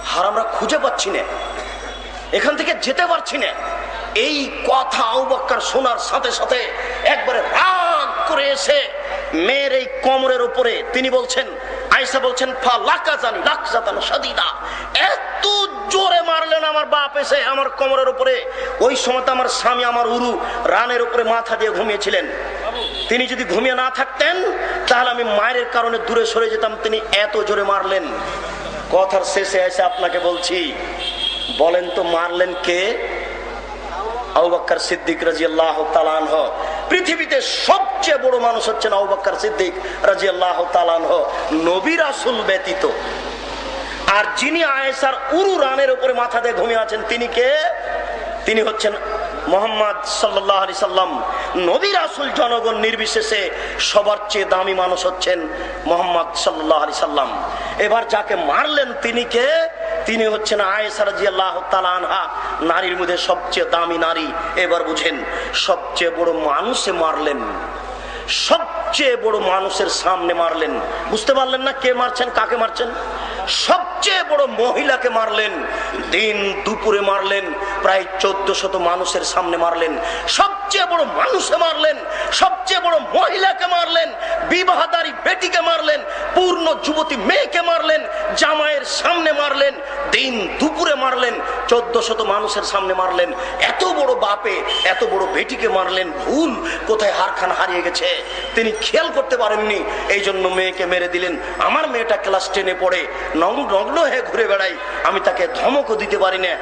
হার আমরা খুঁজে পাচ্ছি না, এখান থেকে যেতে পারছি না। এই কথা আবু বকর শোনার সাথে সাথে একবারে রাগ করে এসে মেয়ের এই কোমরের উপরে তিনি বলছেন, আয়েশা বলছেন, ফা লাকাজানি লাকজাতান শাদীদা, এত জোরে মারলেন আমার বাপ এসে আমার কোমরের উপরে। ওই সময় আমার স্বামী আমার উরু রানের উপরে মাথা দিয়ে ঘুমিয়েছিলেন। তিনি যদি ঘুমিয়ে না থাকতেন তাহলে আমি মায়ের কারণে দূরে সরে যেতাম, তিনি এত জোরে মারলেন। কথার শেষে এসে আপনাকে বলছি, বলেন তো মারলেন কে? আবু বকর সিদ্দিক রাদিয়াল্লাহু তাআলা আনহু। পৃথিবীতে সবচেয়ে বড় মানুষ হচ্ছেন আবু বকর সিদ্দিক রাদিয়াল্লাহু তাআলা আনহু, নবী রাসূল ব্যতীত। আর যিনি আয়েশার উরু রানের উপরে মাথা দিয়ে ঘুমিয়ে আছেন তিনি কে? তিনি হচ্ছেন মুহাম্মদ সাল্লাল্লাহু আলাইহি সাল্লাম। নবী রাসূল জনগণ নির্বিশেষে সবার চেয়ে দামি মানুষ হচ্ছেন মুহাম্মদ সাল্লাল্লাহু আলাইহি সাল্লাম। এবার যাকে মারলেন তিনি কে? তিনি হচ্ছেন আয়েশা রাদিয়াল্লাহু তাআলা আনহা, নারীর মধ্যে সবচেয়ে দামি নারী। এবার বুঝেন, সবচেয়ে বড় মানুষে মারলেন, সবচেয়ে বড় মানুষের সামনে মারলেন। বুঝতে পারলেন না কে মারছেন, কাকে মারছেন? সবচেয়ে বড় মহিলাকে মারলেন, দিন দুপুরে মারলেন, প্রায় 1400 মানুষের সামনে মারলেন। সবচেয়ে বড় মানুষে মারলেন, সবচেয়ে বড় মহিলাকে মারলেন, বিবাহদারী বেটিকে মারলেন, পূর্ণ যুবতী মেয়েকে মারলেন, জামাইয়ের সামনে মারলেন, দিন দুপুরে মারলেন, 1400 মানুষের সামনে মারলেন। এত বড় বাপে এত বড় বেটিকে মারলেন, ভুল কোথায় হারখান হারিয়ে গেছে তিনি খেয়াল করতে পারেননি, এই জন্য মেয়েকে মেরে দিলেন। আমার মেয়েটা ক্লাস 10-এ পড়ে, নগ্ন হয়ে ঘুরে বেড়াই, আমি তাকে ধমকও দিতে পারি না।